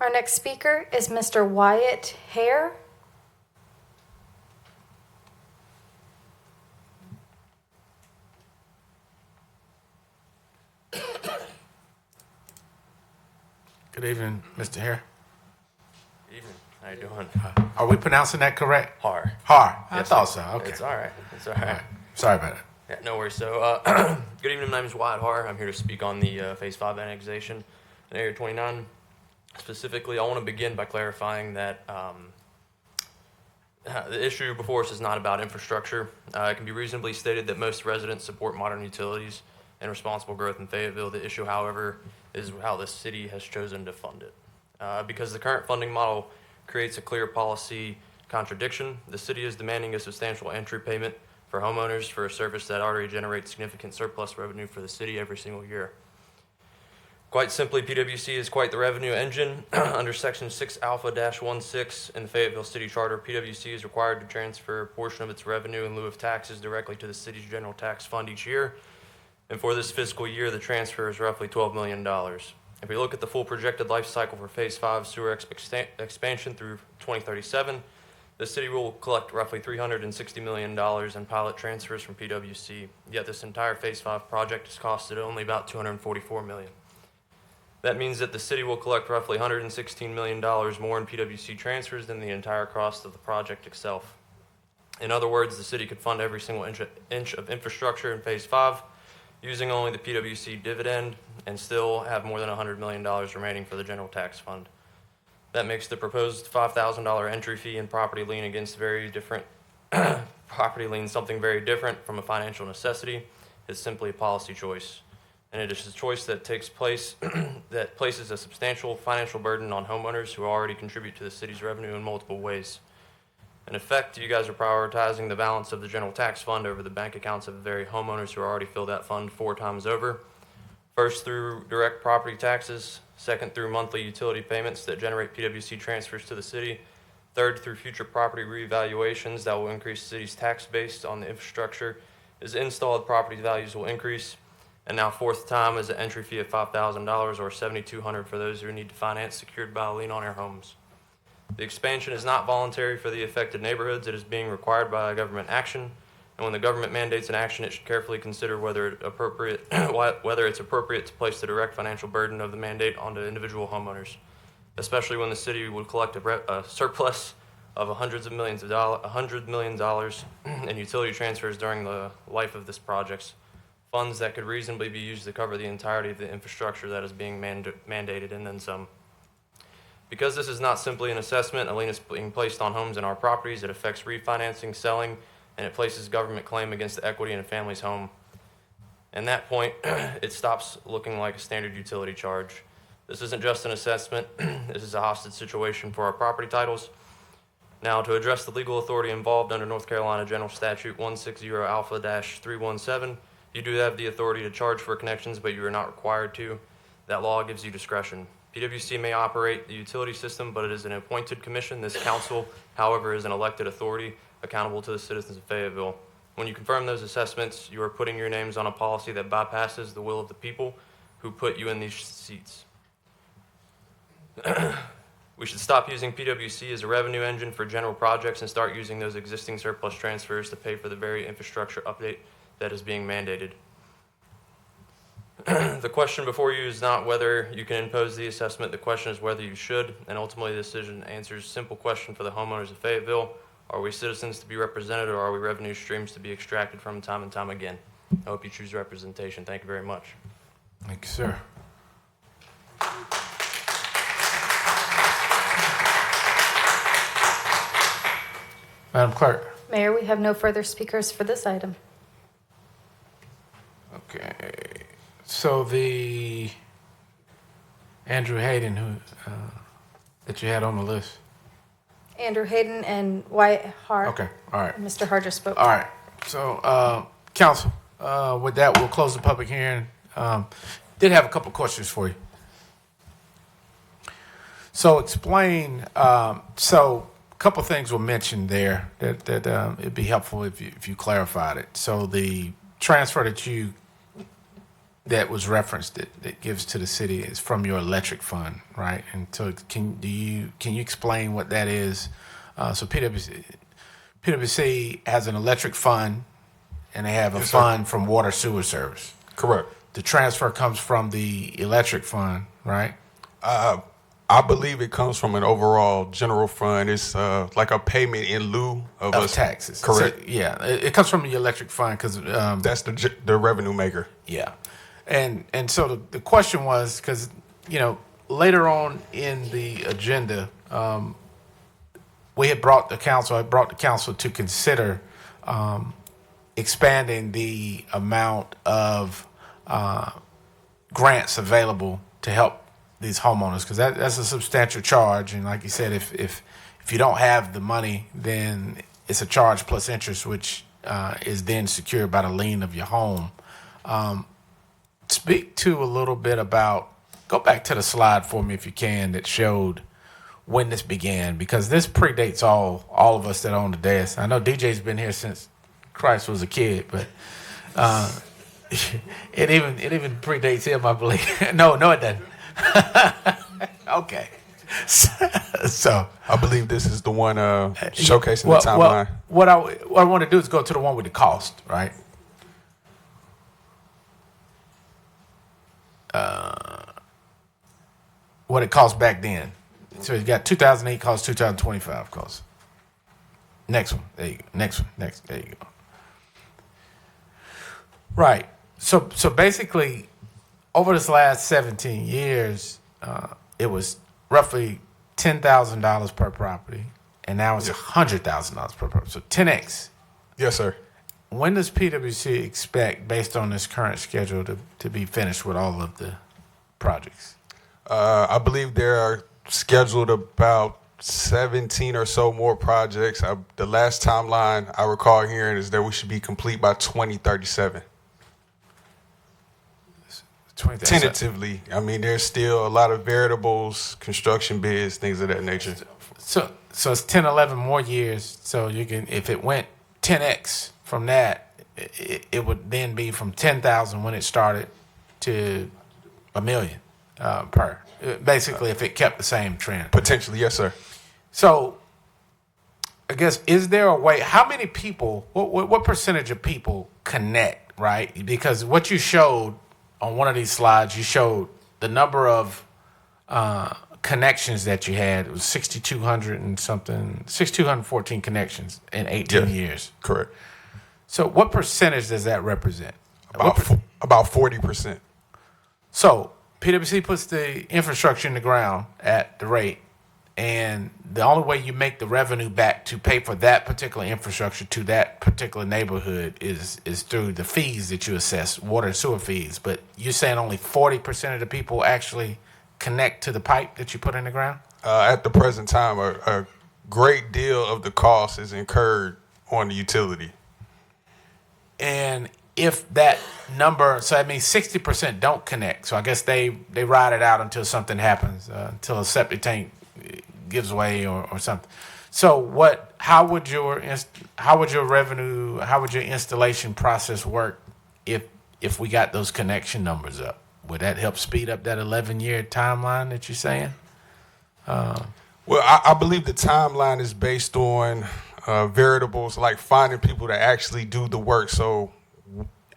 Our next speaker is Mr. Wyatt Hare. Good evening, Mr. Hare. Evening. How you doing? Are we pronouncing that correct? Har. Har. I Yes, thought sir. so. Okay. It's all right. It's all right. Sorry about that. Yeah, no worries. So, good evening. My name is Wyatt Har. I'm here to speak on the Phase 5 annexation in Area 29. Specifically, I want to begin by clarifying that the issue before us is not about infrastructure. It can be reasonably stated that most residents support modern utilities and responsible growth in Fayetteville. The issue, however, is how the city has chosen to fund it. Because the current funding model creates a clear policy contradiction, the city is demanding a substantial entry payment for homeowners for a service that already generates significant surplus revenue for the city every single year. Quite simply, PwC is quite the revenue engine. Under Section 6 Alpha-16 in the Fayetteville City Charter, PwC is required to transfer a portion of its revenue in lieu of taxes directly to the city's general tax fund each year. And for this fiscal year, the transfer is roughly $12 million. If we look at the full projected life cycle for Phase 5 sewer expansion through 2037, the city will collect roughly $360 million in pilot transfers from PwC. Yet this entire Phase 5 project is costed only about $244 million. That means that the city will collect roughly $116 million more in PwC transfers than the entire cost of the project itself. In other words, the city could fund every single inch of infrastructure in Phase 5 using only the PwC dividend and still have more than $100 million remaining for the general tax fund. That makes the proposed $5,000 entry fee and property lien against very different property lien something very different from a financial necessity. It's simply a policy choice. And it is a choice that takes place that places a substantial financial burden on homeowners who already contribute to the city's revenue in multiple ways. In effect, you guys are prioritizing the balance of the general tax fund over the bank accounts of the very homeowners who already fill that fund 4 times over. First, through direct property taxes. Second, through monthly utility payments that generate PwC transfers to the city. Third, through future property reevaluations that will increase the city's tax base on the infrastructure as installed property values will increase. And now fourth time is an entry fee of $5,000 or $7,200 for those who need to finance secured by a lien on their homes. The expansion is not voluntary for the affected neighborhoods. It is being required by government action. And when the government mandates an action, it should carefully consider whether it's appropriate to place the direct financial burden of the mandate onto individual homeowners, especially when the city would collect a surplus of $100 million in utility transfers during the life of this project. Funds that could reasonably be used to cover the entirety of the infrastructure that is being mandated and then some. Because this is not simply an assessment, a lien is being placed on homes and our properties. It affects refinancing, selling, and it places government claim against the equity in a family's home. And that point, it stops looking like a standard utility charge. This isn't just an assessment. This is a hostage situation for our property titles. Now, to address the legal authority involved under North Carolina General Statute 160 Alpha-317, you do have the authority to charge for connections, but you are not required to. That law gives you discretion. PwC may operate the utility system, but it is an appointed commission. This council, however, is an elected authority accountable to the citizens of Fayetteville. When you confirm those assessments, you are putting your names on a policy that bypasses the will of the people who put you in these seats. We should stop using PwC as a revenue engine for general projects and start using those existing surplus transfers to pay for the very infrastructure update that is being mandated. The question before you is not whether you can impose the assessment. The question is whether you should, and ultimately the decision answers a simple question for the homeowners of Fayetteville. Are we citizens to be represented, or are we revenue streams to be extracted from time and time again? I hope you choose representation. Thank you very much. Thank you, sir. Madam Clerk. Mayor, we have no further speakers for this item. Okay. So the Andrew Hayden, who that you had on the list. Andrew Hayden and Wyatt Hart. Okay. All right. Mr. Hart just spoke. All right. So, council, with that, we'll close the public hearing. Did have a couple questions for you. So explain. So a couple things were mentioned there that it'd be helpful if you clarified it. So the transfer that was referenced that gives to the city is from your electric fund, right? And so can you explain what that is? So PwC has an electric fund, and they have a fund from water sewer service. Correct. The transfer comes from the electric fund, right? I believe it comes from an overall general fund. It's like a payment in lieu of us taxes. Correct. So, yeah, it comes from the electric fund because that's the revenue maker. Yeah, and so the question was because later on in the agenda, I brought the council to consider expanding the amount of grants available to help these homeowners, because that's a substantial charge. And like you said, if you don't have the money, then it's a charge plus interest, which is then secured by the lien of your home. Speak to a little bit about go back to the slide for me if you can that showed when this began, because this predates all of us that own the desk. I know DJ's been here since Christ was a kid, but it even predates him, I believe. No, it doesn't. Okay. So I believe this is the one showcasing the timeline. What I want to do is go to the one with the cost, right? What it cost back then. So you got 2008 cost, 2025 cost. Next one. There you go. Next one. Next. There you go. Right. So basically, over this last 17 years, it was roughly $10,000 per property, and now it's $100,000 per property. So 10x. Yes, sir. When does PwC expect, based on this current schedule, to be finished with all of the projects? I believe there are scheduled about 17 or so more projects. The last timeline I recall hearing is that we should be complete by 2037. Tentatively. I mean, there's still a lot of variables, construction bids, things of that nature. So it's 10, 11 more years. So you can, if it went 10x from that, it would then be from 10,000 when it started to $1 million per. Basically, if it kept the same trend. Potentially, yes, sir. So I guess, is there a way, how many people, what percentage of people connect, right? Because what you showed on one of these slides, you showed the number of connections that you had. It was 6,200 and something, 6,214 connections in 18 years. Correct. So what percentage does that represent? About 40%. So PwC puts the infrastructure in the ground at the rate, and the only way you make the revenue back to pay for that particular infrastructure to that particular neighborhood is through the fees that you assess, water and sewer fees. But you're saying only 40% of the people actually connect to the pipe that you put in the ground? At the present time, a great deal of the cost is incurred on the utility. And if that number, so that means 60% don't connect. So I guess they ride it out until something happens, until a septic tank gives away or something. So how would your revenue, how would your installation process work if we got those connection numbers up? Would that help speed up that 11-year timeline that you're saying? Well, I believe the timeline is based on variables like finding people to actually do the work. So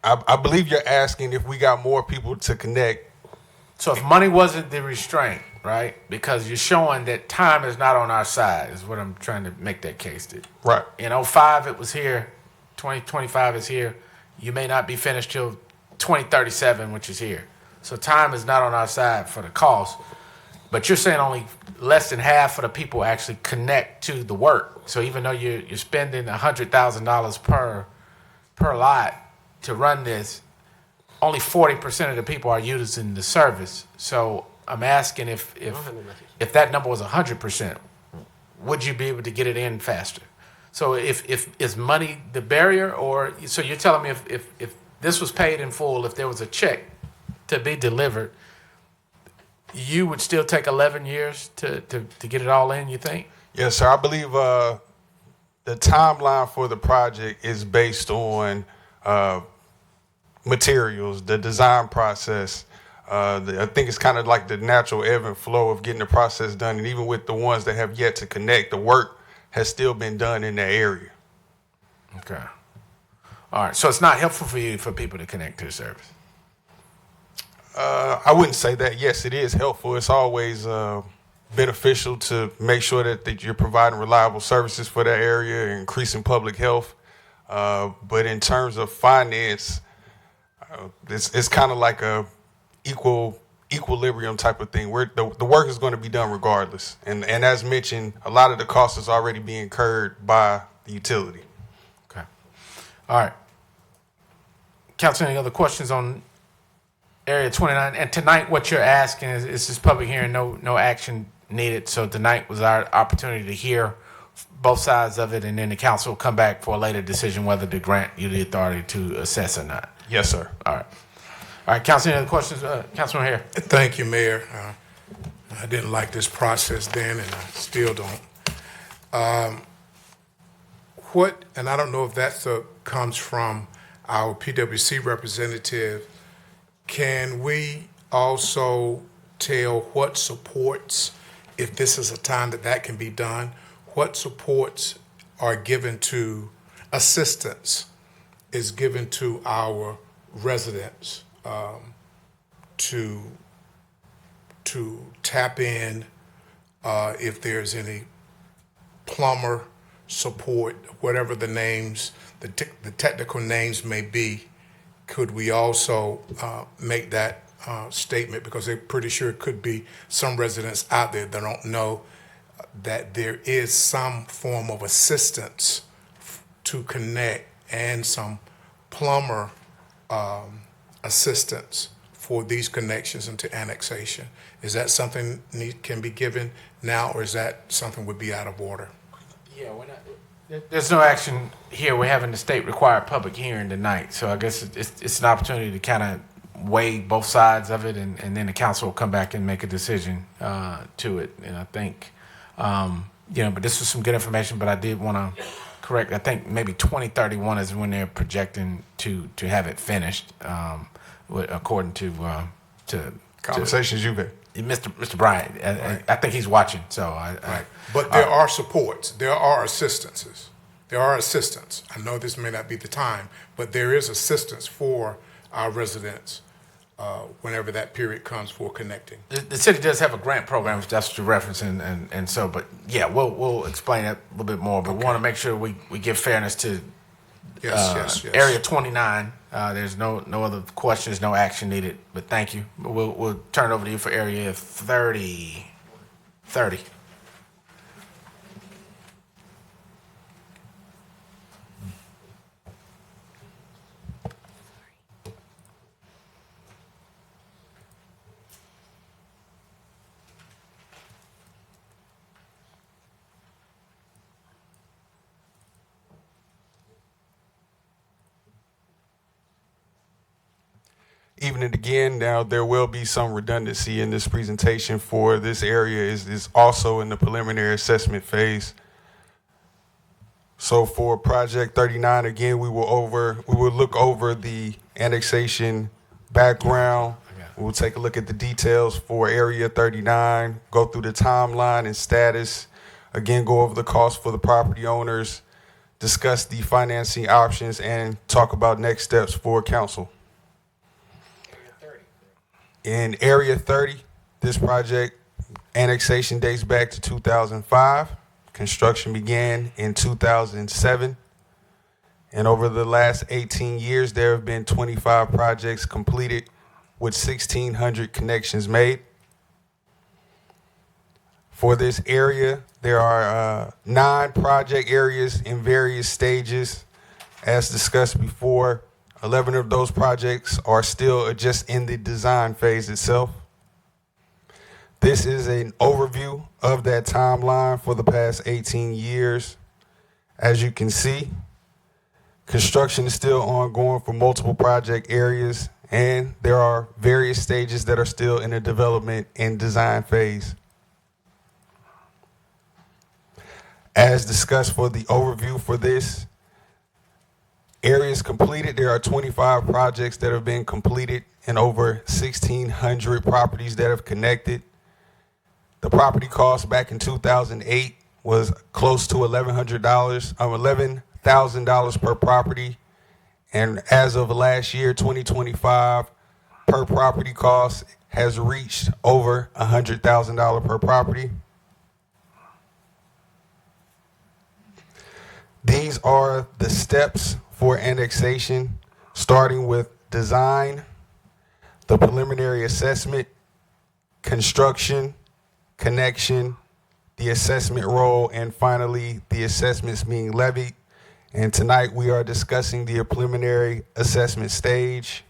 I believe you're asking if we got more people to connect. So if money wasn't the restraint, right? Because you're showing that time is not on our side, is what I'm trying to make that case to. Right. In 05, it was here. 2025 is here. You may not be finished till 2037, which is here. So time is not on our side for the cost. But you're saying only less than half of the people actually connect to the work. So even though you're spending $100,000 per lot to run this, only 40% of the people are using the service. So I'm asking if that number was 100%, would you be able to get it in faster? So if is money the barrier, or so you're telling me if this was paid in full, if there was a check to be delivered, you would still take 11 years to get it all in, you think? Yes, sir. I believe the timeline for the project is based on materials, the design process. I think it's kind of like the natural ebb and flow of getting the process done. And even with the ones that have yet to connect, the work has still been done in that area. Okay. All right. So it's not helpful for people to connect to the service? I wouldn't say that. Yes, it is helpful. It's always beneficial to make sure that you're providing reliable services for that area, increasing public health. But in terms of finance, it's kind of like a equilibrium type of thing where the work is going to be done regardless. And as mentioned, a lot of the cost is already being incurred by the utility. Okay. All right. Council, any other questions on Area 29? And tonight what you're asking is this public hearing, no action needed. So tonight was our opportunity to hear both sides of it, and then the council will come back for a later decision whether to grant you the authority to assess or not. Yes, sir. All right. All right, Council, any other questions? Councilman Hare. Thank you, Mayor. I didn't like this process then, and I still don't. And I don't know if that comes from our PwC representative, can we also tell what supports, if this is a time that can be done, what supports are given to, assistance is given to our residents to tap in if there's any plumber support, whatever the names, the technical names may be. Could we also make that statement, because they're pretty sure it could be some residents out there that don't know that there is some form of assistance to connect and some plumber assistance for these connections into annexation. Is that something can be given now, or is that something would be out of order? Yeah, there's no action here. We're having the state required public hearing tonight, so I guess it's an opportunity to kind of weigh both sides of it, and then the council will come back and make a decision to it. And I think, but this was some good information, but I did want to correct. I think maybe 2031 is when they're projecting to have it finished, according to conversations you've had. Mr. Bryant. I think he's watching, so Right. But there are supports. There are assistances. There are assistance. I know this may not be the time, but there is assistance for our residents whenever that period comes for connecting. The city does have a grant program, if that's what you're referencing, and so, but yeah, we'll explain it a little bit more, but we want to make sure we give fairness to yes. Area 29. There's no other questions, no action needed, but thank you. We'll turn it over to you for Area 30. Evening again. Now, there will be some redundancy in this presentation, for this area is also in the preliminary assessment phase. So for project 39, again, we will look over the annexation background. We'll take a look at the details for area 39, go through the timeline and status, again, go over the cost for the property owners, discuss the financing options, and talk about next steps for council. In Area 30, this project annexation dates back to 2005. Construction began in 2007. And over the last 18 years, there have been 25 projects completed with 1,600 connections made. For this area, there are 9 project areas in various stages. As discussed before, 11 of those projects are still just in the design phase itself. This is an overview of that timeline for the past 18 years. As you can see, construction is still ongoing for multiple project areas, and there are various stages that are still in the development and design phase. As discussed for the overview for this, areas completed, there are 25 projects that have been completed and over 1,600 properties that have connected. The property cost back in 2008 was close to $11,000 per property. And as of last year, 2025, per property cost has reached over $100,000 per property. These are the steps for annexation, starting with design, the preliminary assessment, construction, connection, the assessment roll, and finally the assessments being levied. And tonight we are discussing the preliminary assessment stage.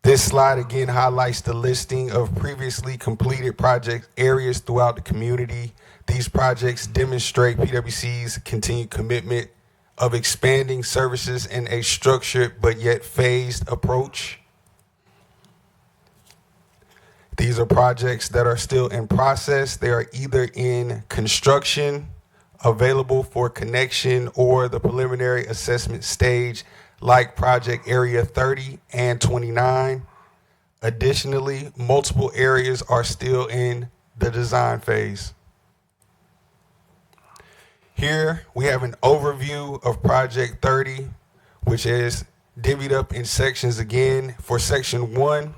This slide again highlights the listing of previously completed project areas throughout the community. These projects demonstrate PwC's continued commitment of expanding services in a structured but yet phased approach. These are projects that are still in process. They are either in construction, available for connection, or the preliminary assessment stage, like Project Area 30 and 29. Additionally, multiple areas are still in the design phase. Here we have an overview of Project 30, which is divvied up in sections again. For Section 1,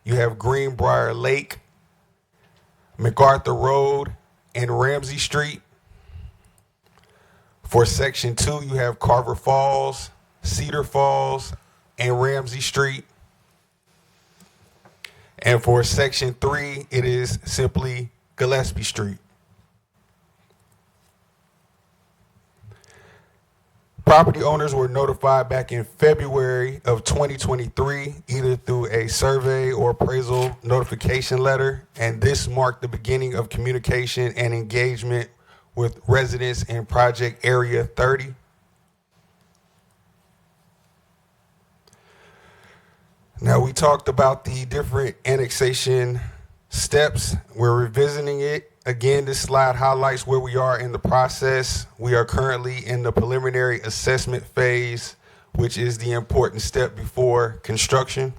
you have Greenbrier Lake, MacArthur Road, and Ramsey Street. For Section 2, you have Carver Falls, Cedar Falls, and Ramsey Street. And for Section 3, it is simply Gillespie Street. Property owners were notified back in February of 2023, either through a survey or appraisal notification letter, and this marked the beginning of communication and engagement with residents in Project Area 30. Now, we talked about the different annexation steps. We're revisiting it. Again, this slide highlights where we are in the process. We are currently in the preliminary assessment phase, which is the important step before construction.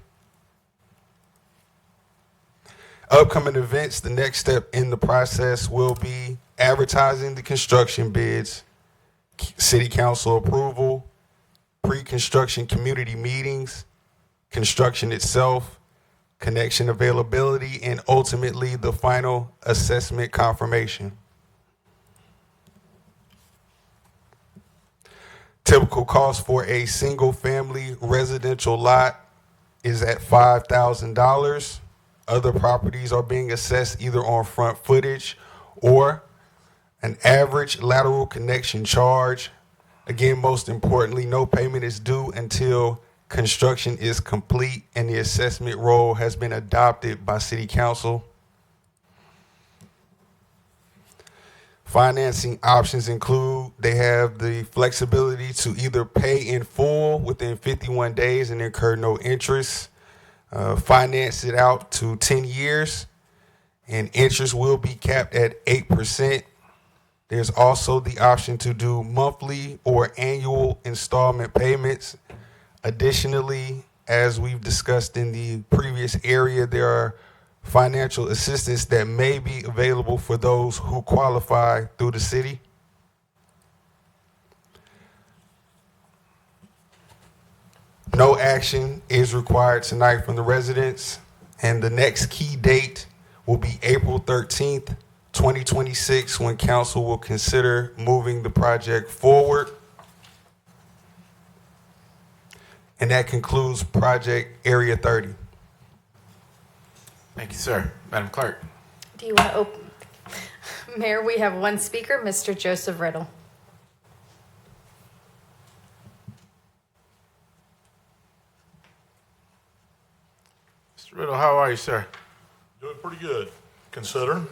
Upcoming events, the next step in the process will be advertising the construction bids, city council approval, pre-construction community meetings, construction itself, connection availability, and ultimately the final assessment confirmation. Typical cost for a single-family residential lot is at $5,000. Other properties are being assessed either on front footage or an average lateral connection charge. Again, most importantly, no payment is due until construction is complete and the assessment roll has been adopted by City Council. Financing options include, they have the flexibility to either pay in full within 51 days and incur no interest, finance it out to 10 years, and interest will be capped at 8%. There's also the option to do monthly or annual installment payments. Additionally, as we've discussed in the previous area, there are financial assistance that may be available for those who qualify through the city. No action is required tonight from the residents, and the next key date will be April 13th, 2026, when council will consider moving the project forward. And that concludes Project Area 30. Thank you, sir. Madam Clerk. Do you want to open? Mayor, we have one speaker, Mr. Joseph Riddle. Mr. Riddle, how are you, sir? Doing pretty good, considering.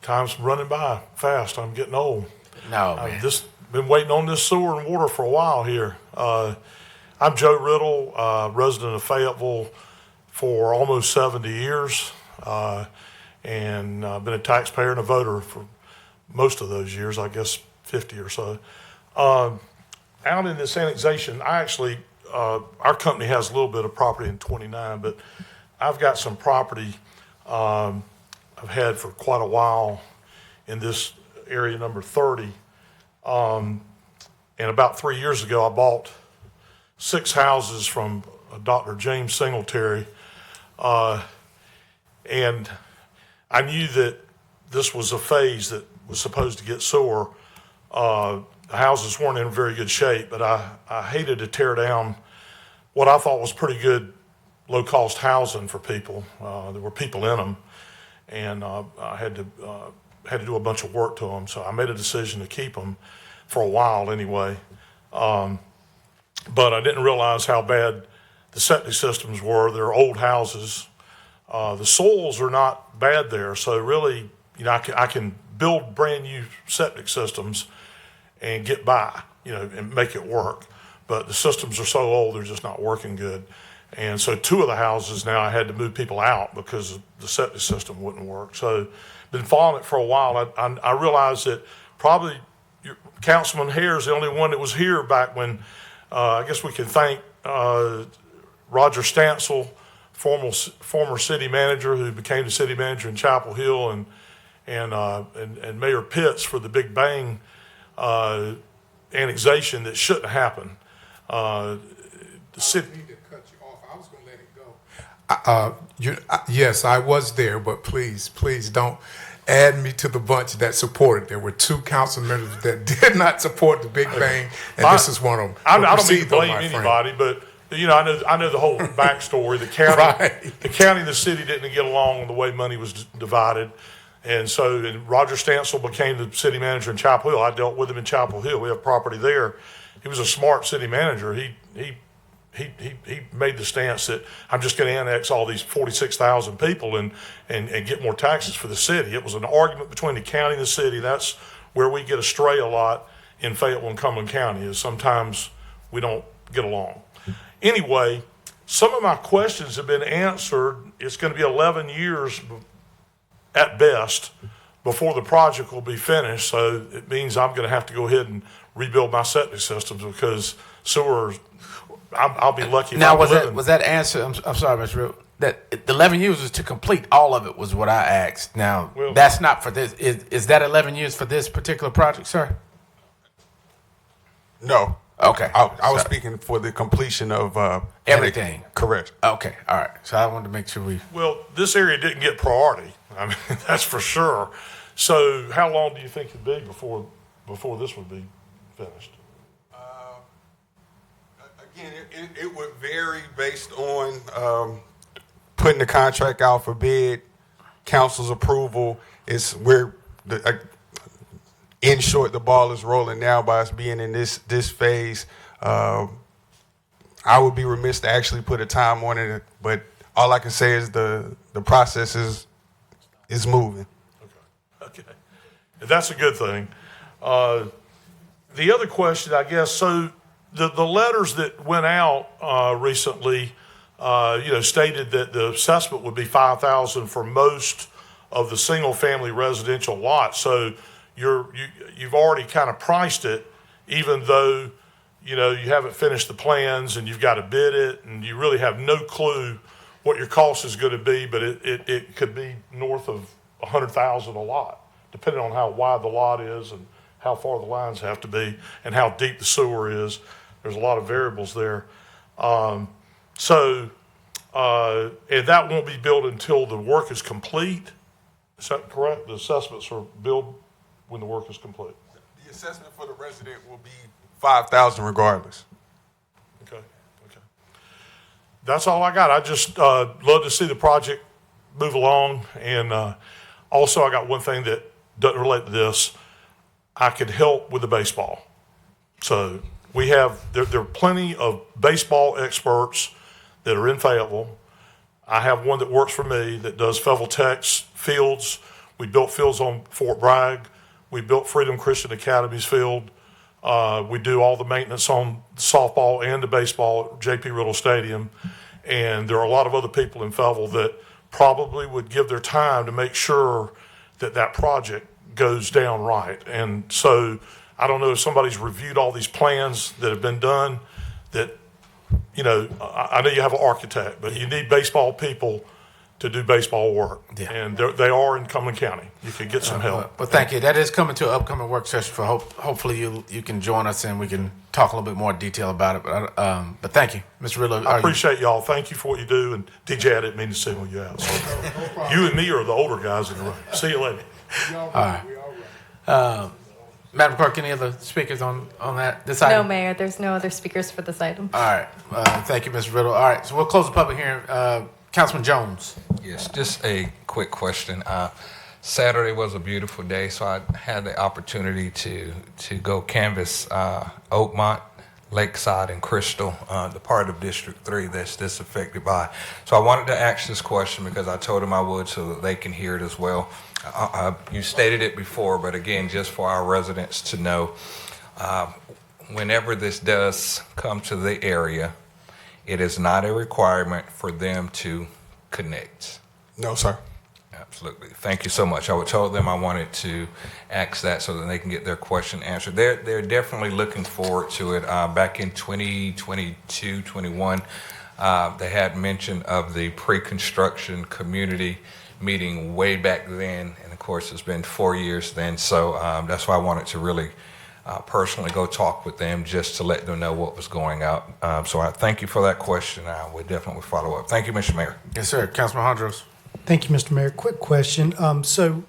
Time's running by fast. I'm getting old. No, man. I've just been waiting on this sewer and water for a while here. I'm Joe Riddle, resident of Fayetteville for almost 70 years, and I've been a taxpayer and a voter for most of those years, I guess 50 or so. Out in this annexation, I actually, our company has a little bit of property in 29, but I've got some property I've had for quite a while in this area number 30. And about 3 years ago, I bought 6 houses from Dr. James Singletary. And I knew that this was a phase that was supposed to get sewer. The houses weren't in very good shape, but I hated to tear down what I thought was pretty good low-cost housing for people. There were people in them, and I had to do a bunch of work to them. So I made a decision to keep them for a while anyway. But I didn't realize how bad the septic systems were. They're old houses. The soils are not bad there, so really, you know, I can build brand new septic systems and get by. and make it work. But the systems are so old, they're just not working good. And so 2 of the houses now I had to move people out because the septic system wouldn't work. So been following it for a while. I realized that probably Councilman Hare is the only one that was here back when, I guess we can thank Roger Stansel, former city manager who became the city manager in Chapel Hill, and Mayor Pitts for the Big Bang annexation that shouldn't happen. The city. Yes, I was there, but please don't add me to the bunch that supported. There were 2 council members that did not support the Big Bang, and this is one of them. I don't mean to blame anybody, but I know the whole backstory. The county, the county and the city didn't get along the way money was divided, and Roger Stansel became the city manager in Chapel Hill. I dealt with him in Chapel Hill. We have property there. He was a smart city manager. He made the stance that I'm just going to annex all these 46,000 people and get more taxes for the city. It was an argument between the county and the city. That's where we get astray a lot in Fayetteville and Cumberland County, is sometimes we don't get along. Anyway, some of my questions have been answered. It's going to be 11 years at best before the project will be finished. So it means I'm going to have to go ahead and rebuild my septic systems because sewer. I'll be lucky. Now, was that answer? I'm sorry, Mr. Real. That the 11 years was to complete all of it was what I asked. Now, that's not for this. Is that 11 years for this particular project, sir? No. Okay. I was speaking for the completion of everything. Correct. Okay. All right. So I wanted to make sure we. Well, this area didn't get priority. I mean, that's for sure. So, how long do you think it'd be before this would be finished? Again, it would vary based on putting the contract out for bid, council's approval. It's where in short, the ball is rolling now by us being in this phase. I would be remiss to actually put a time on it, but all I can say is the process is moving. Okay. That's a good thing. The other question, I guess, so the letters that went out recently, stated that the assessment would be $5,000 for most of the single-family residential lots. So you've already kind of priced it, even though you haven't finished the plans and you've got to bid it, and you really have no clue what your cost is going to be. But it could be north of $100,000 a lot, depending on how wide the lot is and how far the lines have to be and how deep the sewer is. There's a lot of variables there. And that won't be billed until the work is complete. Is that correct? The assessments are billed when the work is complete. The assessment for the resident will be $5,000 regardless. Okay. That's all I got. I just love to see the project move along. And also, I got one thing that doesn't relate to this. I could help with the baseball. So we have, there are plenty of baseball experts that are in Fayetteville. I have one that works for me that does Fayetteville Tech's fields. We built fields on Fort Bragg. We built Freedom Christian Academy's field. We do all the maintenance on softball and the baseball at J.P. Riddle Stadium. And there are a lot of other people in Fayetteville that probably would give their time to make sure that project goes down right. And so I don't know if somebody's reviewed all these plans that have been done that, I know you have an architect, but you need baseball people to do baseball work. Yeah. And they are in Cumberland County. You could get some help. Well, thank you. That is coming to an upcoming work session for hopefully you can join us and we can talk a little bit more detail about it. But thank you, Mr. Ridlow. I appreciate y'all. Thank you for what you do. And DJ, I didn't mean to single you out. So you and me are the older guys in the room. See you later. All right. Madam Clerk, any other speakers on this item? No, Mayor. There's no other speakers for this item. All right. Thank you, Mr. Riddle. All right. So we'll close the public hearing. Councilman Jones. Yes, just a quick question. Saturday was a beautiful day, so I had the opportunity to go canvass Oakmont, Lakeside, and Crystal, the part of District 3 that's disaffected by. So I wanted to ask this question because I told them I would so that they can hear it as well. You stated it before, but again, just for our residents to know, whenever this does come to the area, it is not a requirement for them to connect. No, sir. Absolutely. Thank you so much. I told them I wanted to ask that so that they can get their question answered. They're definitely looking forward to it. Back in 2022, 21, they had mention of the pre-construction community meeting way back then. And of course, it's been 4 years then. So that's why I wanted to really personally go talk with them just to let them know what was going out. So I thank you for that question. I would definitely follow up. Thank you, Mr. Mayor. Yes, sir. Councilman Hondros. Thank you, Mr. Mayor. Quick question. So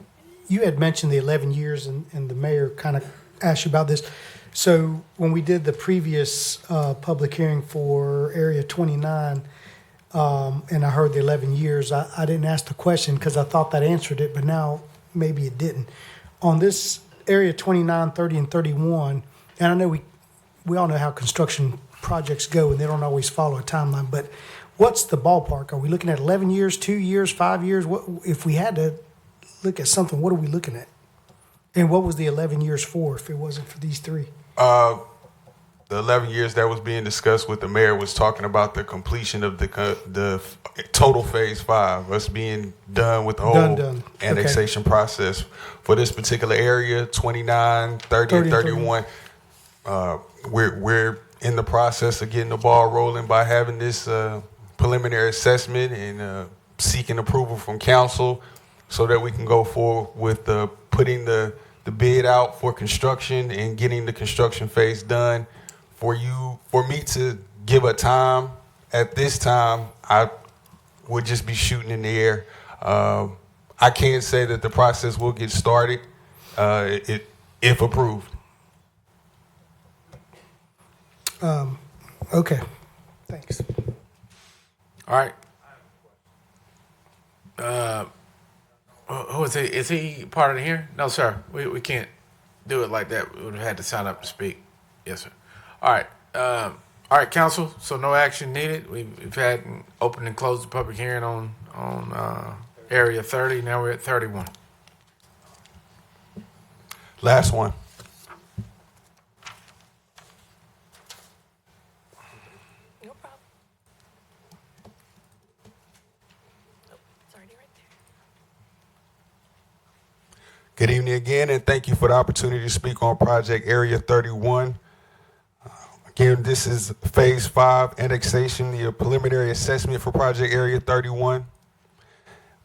you had mentioned the 11 years, and the mayor kind of asked you about this. So when we did the previous public hearing for Area 29, and I heard the 11 years, I didn't ask the question because I thought that answered it, but now maybe it didn't. On this Area 29, 30, and 31, and I know we all know how construction projects go, and they don't always follow a timeline, but what's the ballpark? Are we looking at 11 years, 2 years, 5 years? What if we had to look at something, what are we looking at? And what was the 11 years for if it wasn't for these three? The 11 years that was being discussed with the mayor was talking about the completion of the total phase 5, us being done with the whole annexation process for this particular area, 29, 30, and 31. We're in the process of getting the ball rolling by having this preliminary assessment and seeking approval from council so that we can go forward with putting the bid out for construction and getting the construction phase done. For me to give a time at this time, I would just be shooting in the air. I can't say that the process will get started if approved. Okay, thanks. All right. Who is he? Is he part of the hearing? No, sir. We can't do it like that. We would have had to sign up to speak. Yes, sir. All right. All right, council. So no action needed. We've had opened and closed the public hearing on Area 30. Now we're at 31. Last one. Good evening again, and thank you for the opportunity to speak on Project Area 31. Again, this is Phase 5 annexation, the preliminary assessment for Project Area 31.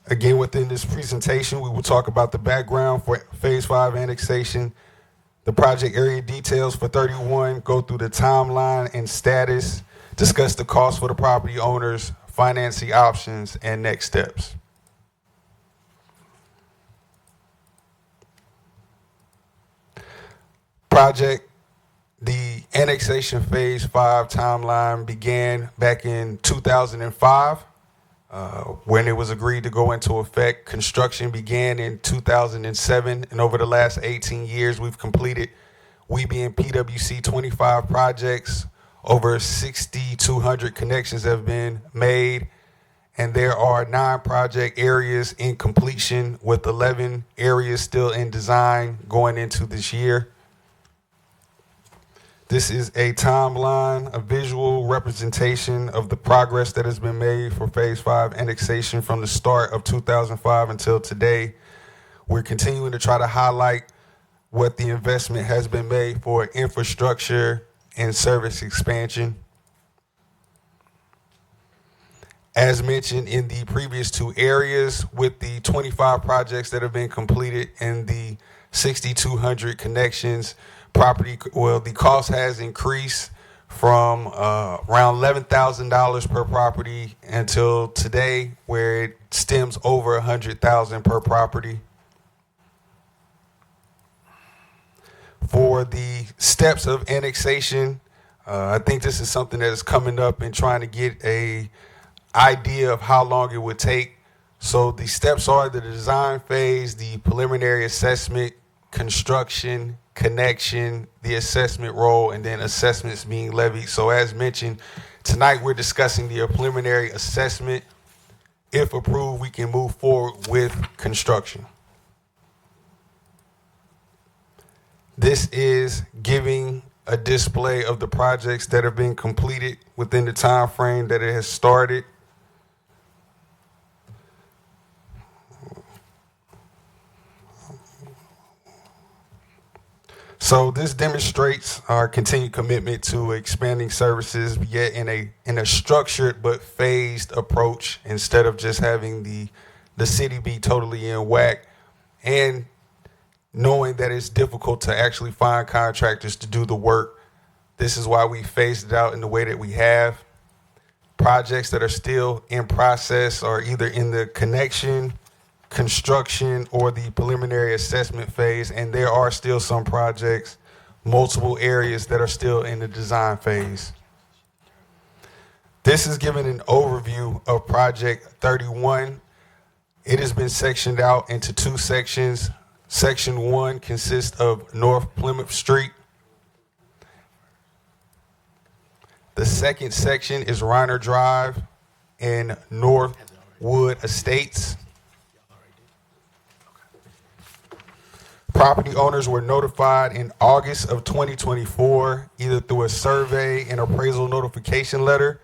Again, within this presentation, we will talk about the background for Phase 5 annexation, the project area details for 31, go through the timeline and status, discuss the cost for the property owners, financing options, and next steps. The annexation phase 5 timeline began back in 2005 when it was agreed to go into effect. Construction began in 2007, and over the last 18 years, we've completed, we being PwC, 25 projects. Over 6,200 connections have been made, and there are 9 project areas in completion with 11 areas still in design going into this year. This is a timeline, a visual representation of the progress that has been made for Phase 5 annexation from the start of 2005 until today. We're continuing to try to highlight what the investment has been made for infrastructure and service expansion. As mentioned in the previous 2 areas, with the 25 projects that have been completed and the 6,200 connections, the cost has increased from around $11,000 per property until today, where it stems over $100,000 per property. For the steps of annexation, I think this is something that is coming up and trying to get a idea of how long it would take. So the steps are the design phase, the preliminary assessment, construction, connection, the assessment role, and then assessments being levied. So as mentioned, tonight we're discussing the preliminary assessment. If approved, we can move forward with construction. This is giving a display of the projects that have been completed within the time frame that it has started. So this demonstrates our continued commitment to expanding services, yet in a structured but phased approach, instead of just having the city be totally in whack, and knowing that it's difficult to actually find contractors to do the work. This is why we phased it out in the way that we have. Projects that are still in process are either in the connection, construction, or the preliminary assessment phase, and there are still some projects, multiple areas that are still in the design phase. This is giving an overview of Project 31. It has been sectioned out into two sections. Section 1 consists of North Plymouth Street. The second section is Reiner Drive and Northwood Estates. Property owners were notified in August of 2024, either through a survey and appraisal notification letter.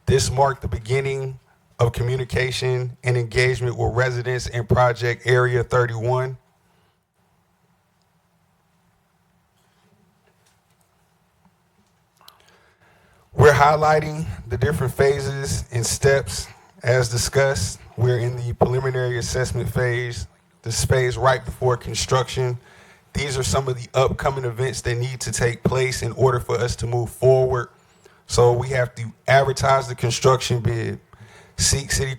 This marked the beginning of communication and engagement with residents in Project Area 31. We're highlighting the different phases and steps as discussed. We're in the preliminary assessment phase, this phase right before construction. These are some of the upcoming events that need to take place in order for us to move forward. So we have to advertise the construction bid, seek city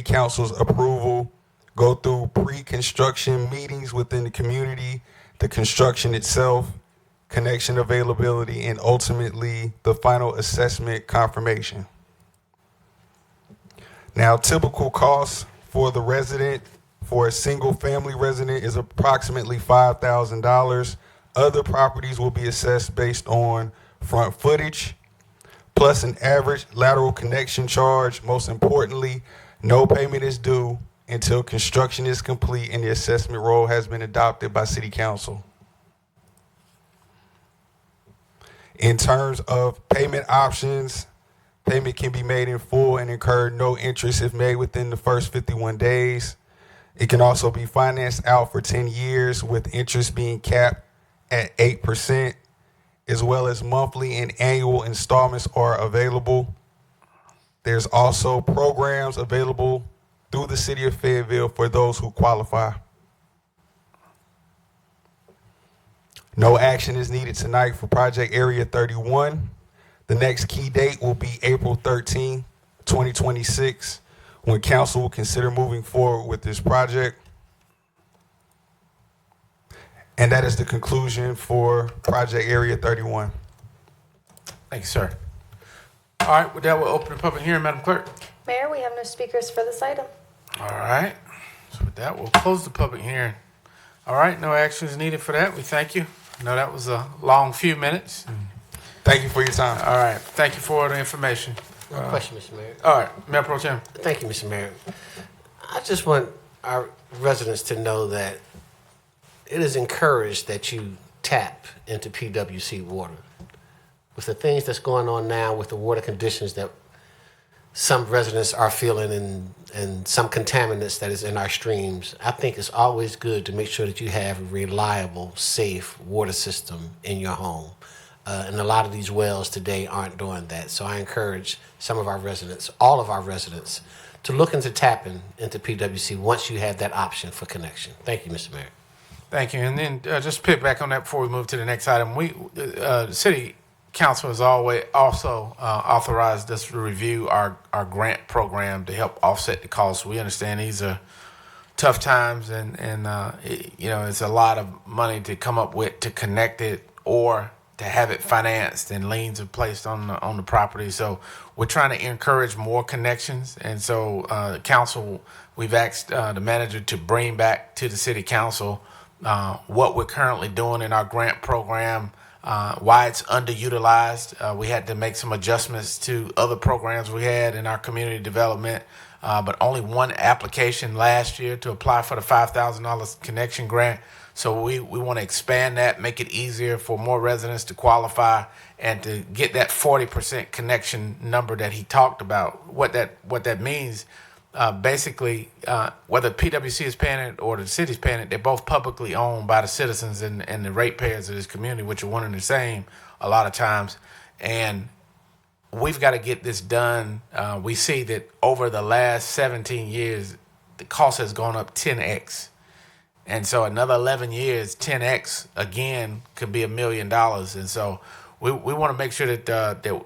council's approval, go through pre-construction meetings within the community, the construction itself, connection availability, and ultimately the final assessment confirmation. Now, typical costs for the resident, for a single family resident, is approximately $5,000. Other properties will be assessed based on front footage, plus an average lateral connection charge. Most importantly, no payment is due until construction is complete and the assessment roll has been adopted by City Council. In terms of payment options, payment can be made in full and incur no interest if made within the first 51 days. It can also be financed out for 10 years with interest being capped at 8%, as well as monthly and annual installments are available. There's also programs available through the City of Fayetteville for those who qualify. No action is needed tonight for Project Area 31. The next key date will be April 13, 2026, when council will consider moving forward with this project. And that is the conclusion for Project Area 31. Thank you, sir. All right, with that, we'll open the public hearing, Madam Clerk. Mayor, we have no speakers for this item. All right, so with that, we'll close the public hearing. All right, no action is needed for that. We thank you. I know that was a long few minutes. Thank you for your time. All right, thank you for the information. One question, Mr. Mayor. All right, Mayor Pro Tem. Thank you, Mr. Mayor. I just want our residents to know that it is encouraged that you tap into PWC water. With the things that's going on now with the water conditions that some residents are feeling and some contaminants that is in our streams, I think it's always good to make sure that you have a reliable, safe water system in your home. And a lot of these wells today aren't doing that. So I encourage some of our residents, all of our residents, to look into tapping into PWC once you have that option for connection. Thank you, Mr. Mayor. Thank you. And then just pick back on that before we move to the next item. The City Council has always also authorized us to review our grant program to help offset the costs. We understand these are tough times, and it's a lot of money to come up with to connect it or to have it financed, and liens are placed on the property. So we're trying to encourage more connections, and so council, we've asked the manager to bring back to the City Council what we're currently doing in our grant program why it's underutilized. We had to make some adjustments to other programs we had in our community development, but only one application last year to apply for the $5,000 connection grant. So we want to expand that, make it easier for more residents to qualify and to get that 40% connection number that he talked about. What that means, basically, whether PwC is paying it or the city's paying it, they're both publicly owned by the citizens and the ratepayers of this community, which are one and the same a lot of times. And we've got to get this done. We see that over the last 17 years, the cost has gone up 10x. And so another 11 years, 10x again could be $1 million. And so we want to make sure that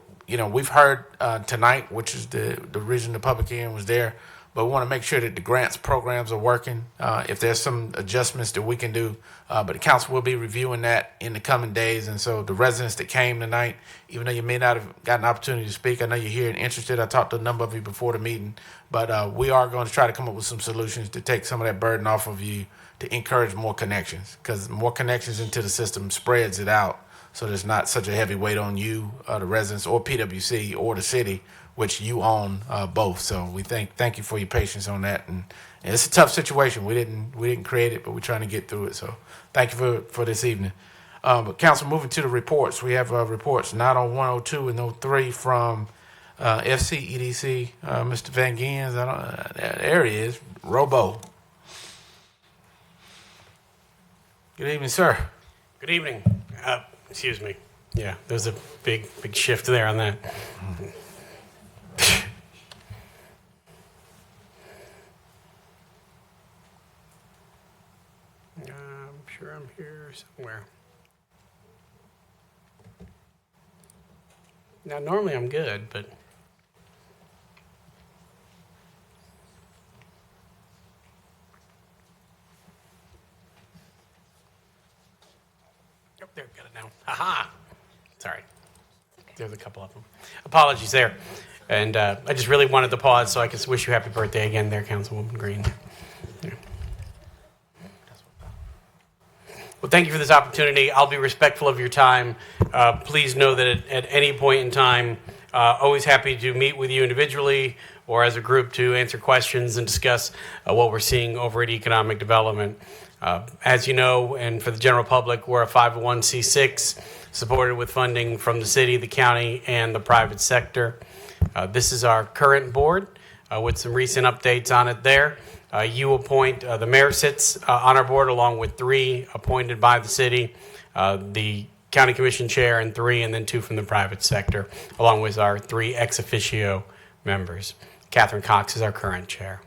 we've heard tonight, which is the reason the public hearing was there, but we want to make sure that the grants programs are working. If there's some adjustments that we can do, but the council will be reviewing that in the coming days. And so the residents that came tonight, even though you may not have gotten an opportunity to speak, I know you're here and interested. I talked to a number of you before the meeting, but we are going to try to come up with some solutions to take some of that burden off of you, to encourage more connections, because more connections into the system spreads it out, so there's not such a heavy weight on you, the residents, or PwC, or the city, which you own both. So we thank you for your patience on that, and it's a tough situation. We didn't create it, but we're trying to get through it. So thank you for this evening. But council, moving to the reports, we have reports not on 102 and 03 from FC EDC, Mr. Van Gens. There he is, Robo. Good evening, sir. Good evening. Excuse me. Yeah, there's a big shift there on that. I'm sure I'm here somewhere. Now, normally I'm good, but... There, got it now. Aha! Sorry. There's a couple of them. Apologies there. And I just really wanted to pause so I could wish you happy birthday again there, Councilwoman Green. Yeah. Well, thank you for this opportunity. I'll be respectful of your time. Please know that at any point in time, always happy to meet with you individually or as a group to answer questions and discuss what we're seeing over at Economic Development. As you know, and for the general public, we're a 501c6 supported with funding from the city, the county, and the private sector. This is our current board with some recent updates on it there. You appoint, the mayor sits on our board along with 3 appointed by the city, the county commission chair and 3, and then 2 from the private sector, along with our 3 ex officio members. Catherine Cox is our current chair.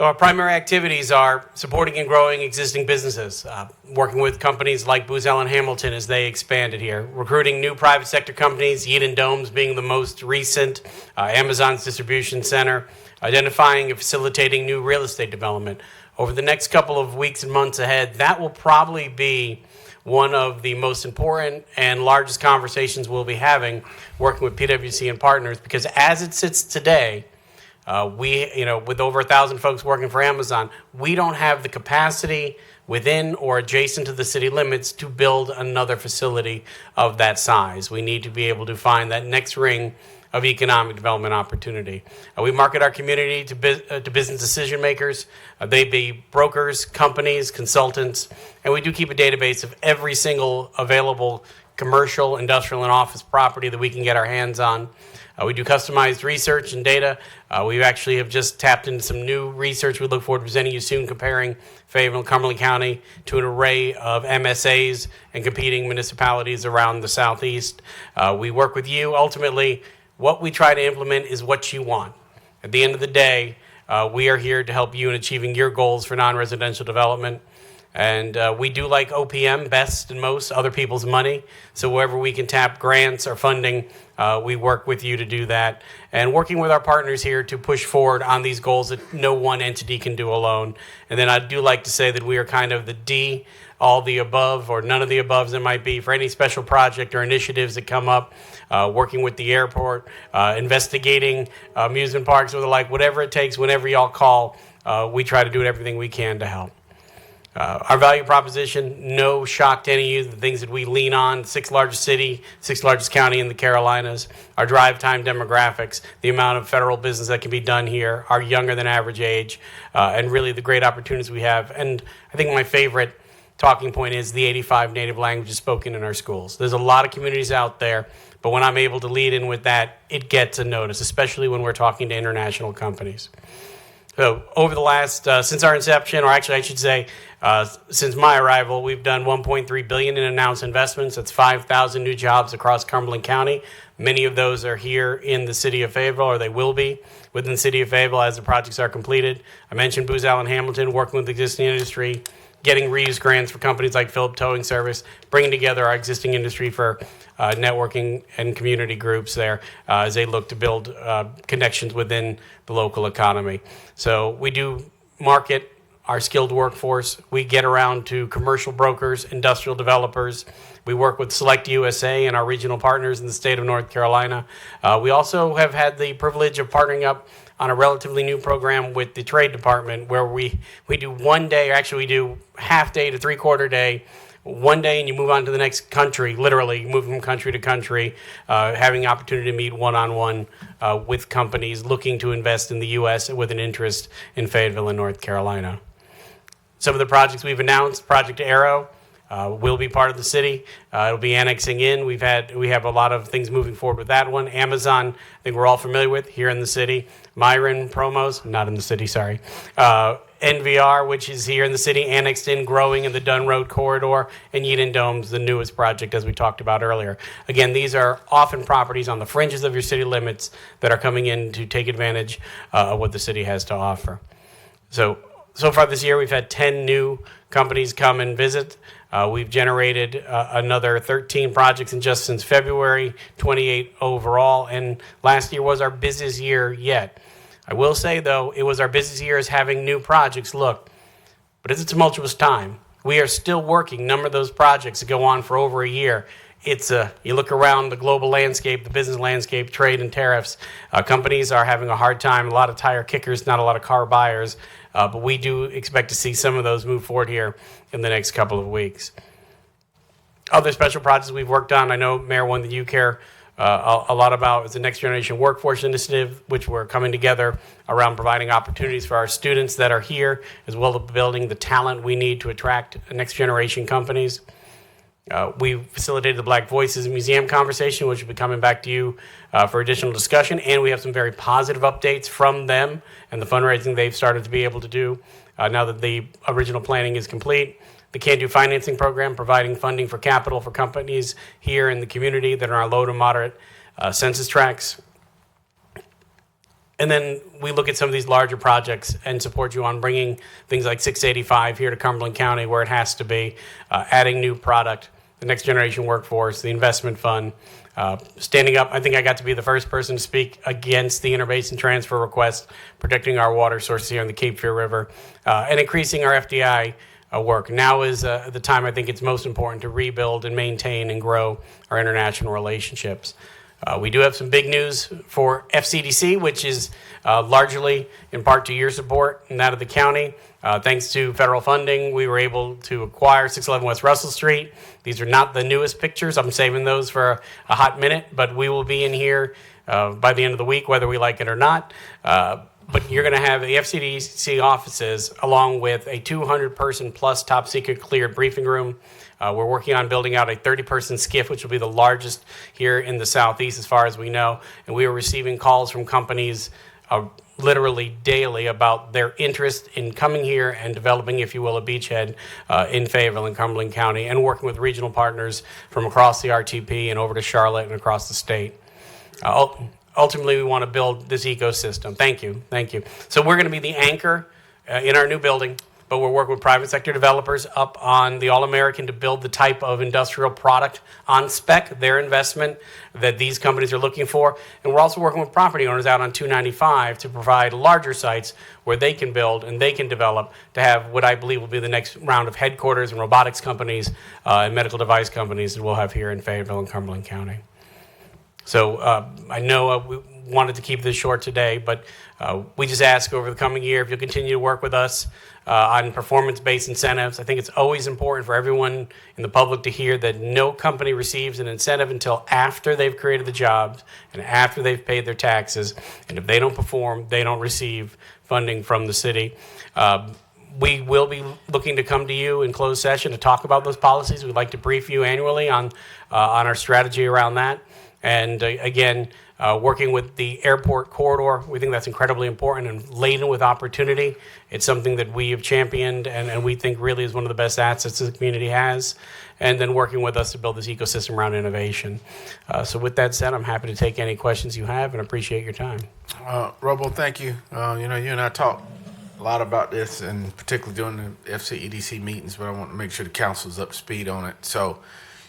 Our primary activities are supporting and growing existing businesses, working with companies like Booz Allen Hamilton as they expanded here, recruiting new private sector companies, Eden Domes being the most recent, Amazon's distribution center, identifying and facilitating new real estate development. Over the next couple of weeks and months ahead, that will probably be one of the most important and largest conversations we'll be having working with PwC and partners, because as it sits today, with over 1,000 folks working for Amazon, we don't have the capacity within or adjacent to the city limits to build another facility of that size. We need to be able to find that next ring of economic development opportunity. We market our community to business decision makers. They be brokers, companies, consultants, and we do keep a database of every single available commercial, industrial, and office property that we can get our hands on. We do customized research and data. We actually have just tapped into some new research we look forward to presenting you soon, comparing Fayetteville and Cumberland County to an array of MSAs and competing municipalities around the southeast. We work with you. Ultimately, what we try to implement is what you want. At the end of the day, we are here to help you in achieving your goals for non-residential development. And we do like OPM best and most, other people's money. So wherever we can tap grants or funding, we work with you to do that. And working with our partners here to push forward on these goals that no one entity can do alone. And then I do like to say that we are kind of the D, all the above, or none of the aboves it might be, for any special project or initiatives that come up, working with the airport, investigating amusement parks or the like, whatever it takes, whenever y'all call, we try to do everything we can to help. Our value proposition, no shock to any of you, the things that we lean on, sixth largest city, sixth largest county in the Carolinas, our drive time demographics, the amount of federal business that can be done here, our younger than average age, and really the great opportunities we have. And I think my favorite talking point is the 85 native languages spoken in our schools. There's a lot of communities out there, but when I'm able to lead in with that, it gets a notice, especially when we're talking to international companies. So over the last, since our inception, or actually I should say, since my arrival, we've done $1.3 billion in announced investments. That's 5,000 new jobs across Cumberland County. Many of those are here in the city of Fayetteville, or they will be within the city of Fayetteville as the projects are completed. I mentioned Booz Allen Hamilton, working with the existing industry, getting reuse grants for companies like Phillip Towing Service, bringing together our existing industry for networking and community groups there as they look to build connections within the local economy. So we do market our skilled workforce. We get around to commercial brokers, industrial developers. We work with Select USA and our regional partners in the state of North Carolina. We also have had the privilege of partnering up on a relatively new program with the Trade Department where we do one day, or actually we do half day to three-quarter day, one day and you move on to the next country, literally you move from country to country, having the opportunity to meet one-on-one with companies looking to invest in the U.S. with an interest in Fayetteville and North Carolina. Some of the projects we've announced, Project Arrow, will be part of the city. It'll be annexing in. We have a lot of things moving forward with that one. Amazon, I think we're all familiar with here in the city. Myron Promos, not in the city, sorry. NVR, which is here in the city, annexed in, growing in the Dunn Road corridor, and Yeadon Dome's the newest project, as we talked about earlier. Again, these are often properties on the fringes of your city limits that are coming in to take advantage of what the city has to offer. So far this year, we've had 10 new companies come and visit. We've generated another 13 projects in just since February, 28 overall, and last year was our busiest year yet. I will say, though, it was our busiest year as having new projects. Look, but it's a tumultuous time. We are still working a number of those projects that go on for over a year. You look around the global landscape, the business landscape, trade and tariffs, companies are having a hard time, a lot of tire kickers, not a lot of car buyers, but we do expect to see some of those move forward here in the next couple of weeks. Other special projects we've worked on, I know, Mayor, one that you care a lot about is the Next Generation Workforce Initiative, which we're coming together around providing opportunities for our students that are here, as well as building the talent we need to attract next generation companies. We facilitated the Black Voices Museum conversation, which will be coming back to you for additional discussion, and we have some very positive updates from them and the fundraising they've started to be able to do now that the original planning is complete. The Can Do Financing Program, providing funding for capital for companies here in the community that are on our low to moderate census tracts. And then we look at some of these larger projects and support you on bringing things like 685 here to Cumberland County where it has to be, adding new product, the Next Generation Workforce, the investment fund, standing up. I think I got to be the first person to speak against the interbasin transfer request, protecting our water sources here in the Cape Fear River, and increasing our FDI work. Now is the time I think it's most important to rebuild and maintain and grow our international relationships. We do have some big news for FCDC, which is largely in part to your support and that of the county. Thanks to federal funding, we were able to acquire 611 West Russell Street. These are not the newest pictures. I'm saving those for a hot minute, but we will be in here by the end of the week, whether we like it or not. But you're going to have the FCDC offices along with a 200-person plus top secret cleared briefing room. We're working on building out a 30-person SCIF, which will be the largest here in the Southeast as far as we know. And we are receiving calls from companies literally daily about their interest in coming here and developing, if you will, a beachhead in Fayetteville and Cumberland County, and working with regional partners from across the RTP and over to Charlotte and across the state. Ultimately, we want to build this ecosystem. Thank you. Thank you. So we're going to be the anchor in our new building, but we're working with private sector developers up on the All-American to build the type of industrial product on spec, their investment that these companies are looking for. And we're also working with property owners out on 295 to provide larger sites where they can build and they can develop to have what I believe will be the next round of headquarters and robotics companies and medical device companies that we'll have here in Fayetteville and Cumberland County. So I know we wanted to keep this short today, but we just ask over the coming year if you'll continue to work with us on performance-based incentives. I think it's always important for everyone in the public to hear that no company receives an incentive until after they've created the jobs and after they've paid their taxes. And if they don't perform, they don't receive funding from the city. We will be looking to come to you in closed session to talk about those policies. We'd like to brief you annually on our strategy around that. And again, working with the airport corridor, we think that's incredibly important and laden with opportunity. It's something that we have championed and we think really is one of the best assets the community has. And then working with us to build this ecosystem around innovation. So with that said, I'm happy to take any questions you have and appreciate your time. Robo, thank you. You and I talked a lot about this, and particularly during the FCEDC meetings, but I want to make sure the council's up to speed on it. So you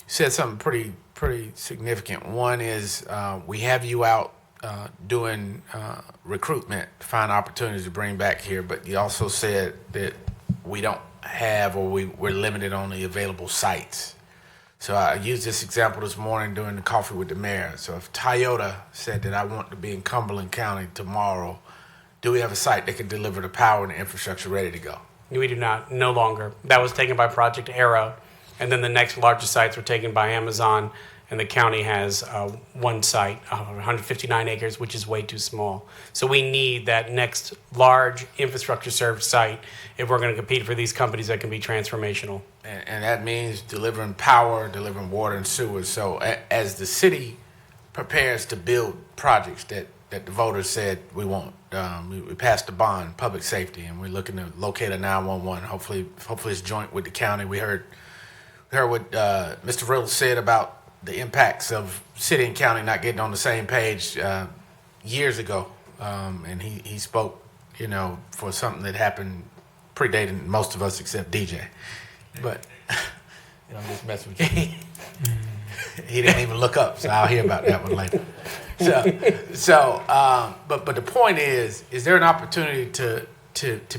said something pretty significant. One is we have you out doing recruitment to find opportunities to bring back here, but you also said that we don't have, or we're limited on the available sites. So I used this example this morning during the coffee with the mayor. So if Toyota said that I want to be in Cumberland County tomorrow, do we have a site that can deliver the power and the infrastructure ready to go? We do not, no longer. That was taken by Project Arrow, and then the next largest sites were taken by Amazon, and the county has one site, 159 acres, which is way too small. So we need that next large infrastructure served site if we're going to compete for these companies that can be transformational. And that means delivering power, delivering water and sewer. So as the city prepares to build projects that the voters said we want, we passed the bond, public safety, and we're looking to locate a 911. Hopefully it's joint with the county. We heard what Mr. Riddle said about the impacts of city and county not getting on the same page years ago, and he spoke, for something that happened predating most of us except DJ. But I'm just messing with you. He didn't even look up, so I'll hear about that one later. But the point is there an opportunity to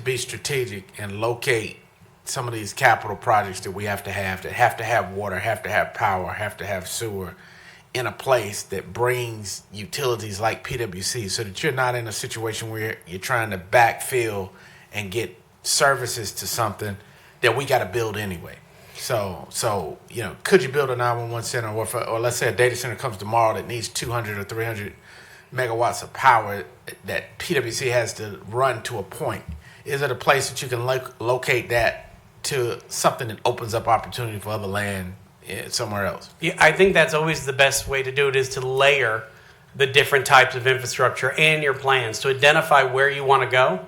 be strategic and locate some of these capital projects that we have to have water, have to have power, have to have sewer in a place that brings utilities like PwC, so that you're not in a situation where you're trying to backfill and get services to something that we got to build anyway. So could you build a 911 center, or let's say a data center comes tomorrow that needs 200 or 300 megawatts of power that PwC has to run to a point? Is it a place that you can locate that to something that opens up opportunity for other land somewhere else? Yeah, I think that's always the best way to do it, is to layer the different types of infrastructure and your plans, to identify where you want to go,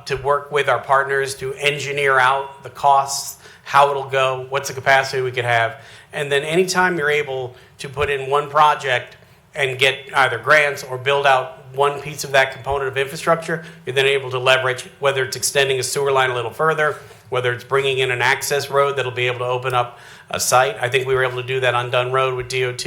to work with our partners to engineer out the costs, how it'll go, what's the capacity we could have. And then anytime you're able to put in one project and get either grants or build out one piece of that component of infrastructure, you're then able to leverage, whether it's extending a sewer line a little further, whether it's bringing in an access road that'll be able to open up a site. I think we were able to do that on Dunn Road with DOT.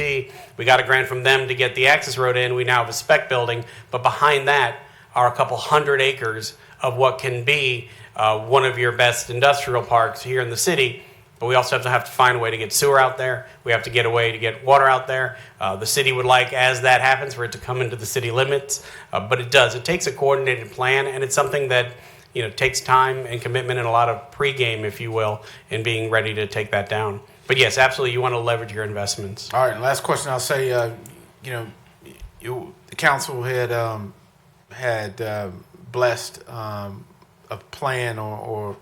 We got a grant from them to get the access road in. We now have a spec building, but behind that are a couple 100 acres of what can be one of your best industrial parks here in the city. But we also have to find a way to get sewer out there. We have to get a way to get water out there. The city would like, as that happens, for it to come into the city limits. But it does. It takes a coordinated plan, and it's something that takes time and commitment and a lot of pregame, if you will, in being ready to take that down. But yes, absolutely, you want to leverage your investments. All right, and last question I'll say, the council had blessed a plan or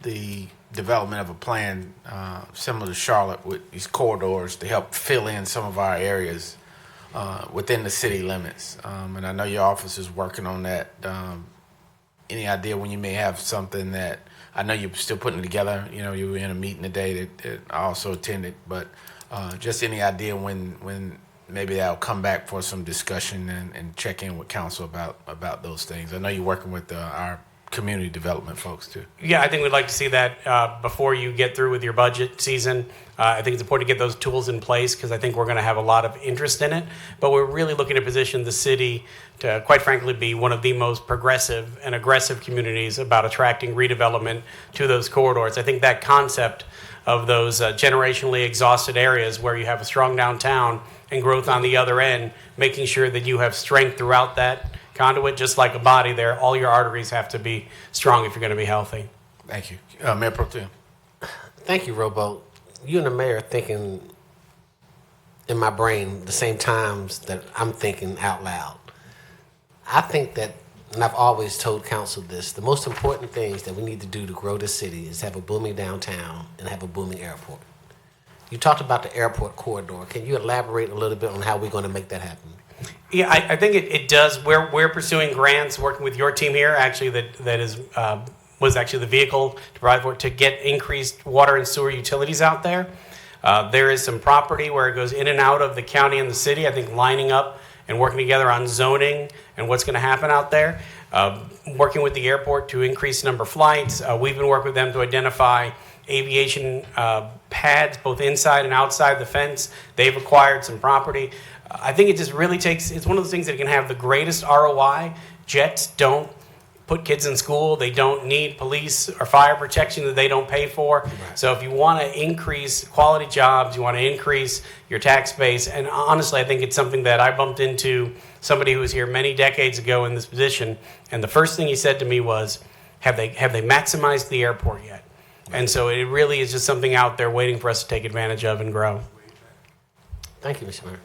the development of a plan similar to Charlotte with these corridors to help fill in some of our areas within the city limits. And I know your office is working on that. Any idea when you may have something that, I know you're still putting it together, you were in a meeting today that I also attended, but just any idea when maybe that'll come back for some discussion and check in with council about those things. I know you're working with our community development folks too. Yeah, I think we'd like to see that before you get through with your budget season. I think it's important to get those tools in place because I think we're going to have a lot of interest in it. But we're really looking to position the city to, quite frankly, be one of the most progressive and aggressive communities about attracting redevelopment to those corridors. I think that concept of those generationally exhausted areas where you have a strong downtown and growth on the other end, making sure that you have strength throughout that conduit, just like a body there. All your arteries have to be strong if you're going to be healthy. Thank you. Mayor Pro Tem. Thank you, Robo. You and the mayor are thinking in my brain the same times that I'm thinking out loud. I think that, and I've always told council this, the most important things that we need to do to grow the city is have a booming downtown and have a booming airport. You talked about the airport corridor. Can you elaborate a little bit on how we're going to make that happen? Yeah, I think it does. We're pursuing grants, working with your team here, actually, that is was actually the vehicle to provide for it, to get increased water and sewer utilities out there. There is some property where it goes in and out of the county and the city, I think lining up and working together on zoning and what's going to happen out there. Working with the airport to increase the number of flights. We've been working with them to identify aviation pads, both inside and outside the fence. They've acquired some property. I think it just really takes, it's one of those things that can have the greatest ROI. Jets don't put kids in school. They don't need police or fire protection that they don't pay for. Right. So if you want to increase quality jobs, you want to increase your tax base, and honestly, I think it's something that I bumped into somebody who was here many decades ago in this position, and the first thing he said to me was, have they maximized the airport yet? And so it really is just something out there waiting for us to take advantage of and grow. Thank you, Mr. Mayor.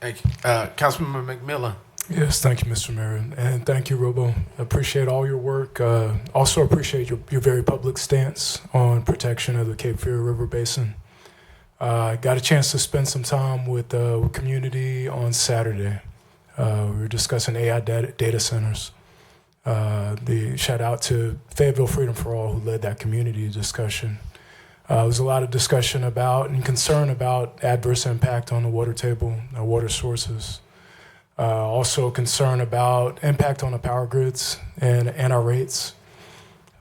Thank you. Councilmember McMillan. Yes, thank you, Mr. Mayor, and thank you, Robo. I appreciate all your work. Also appreciate your very public stance on protection of the Cape Fear River Basin. Got a chance to spend some time with community on Saturday. We were discussing AI data centers. The shout out to Fayetteville Freedom for All, who led that community discussion. There was a lot of discussion about and concern about adverse impact on the water table, our water sources. Also concern about impact on the power grids and our rates.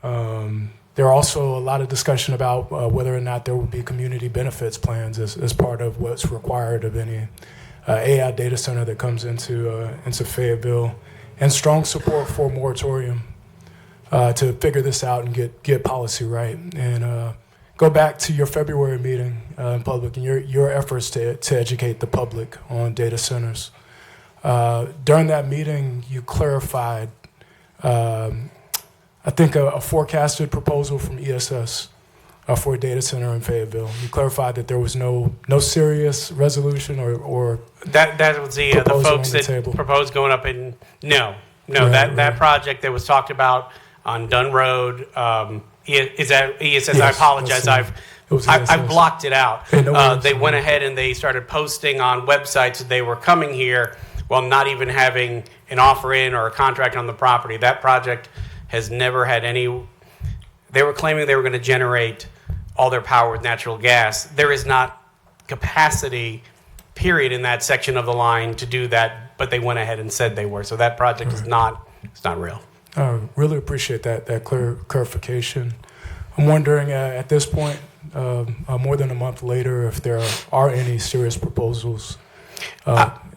There are also a lot of discussion about whether or not there will be community benefits plans as part of what's required of any AI data center that comes into Fayetteville, and strong support for a moratorium to figure this out and get policy right. And go back to your February meeting in public and your efforts to educate the public on data centers. During that meeting, you clarified, I think, a forecasted proposal from ESS for a data center in Fayetteville. You clarified that there was no serious resolution or that was the folks that proposed going up in that project that was talked about on Dunn Road. Is that ESS? Yes, I apologize. I've blocked it out. They went ahead and they started posting on websites that they were coming here while not even having an offer in or a contract on the property. That project has never had any. They were claiming they were going to generate all their power with natural gas. There is not capacity, period, in that section of the line to do that, but they went ahead and said they were. So that project is not real. I really appreciate that clarification. I'm wondering at this point, more than a month later, if there are any serious proposals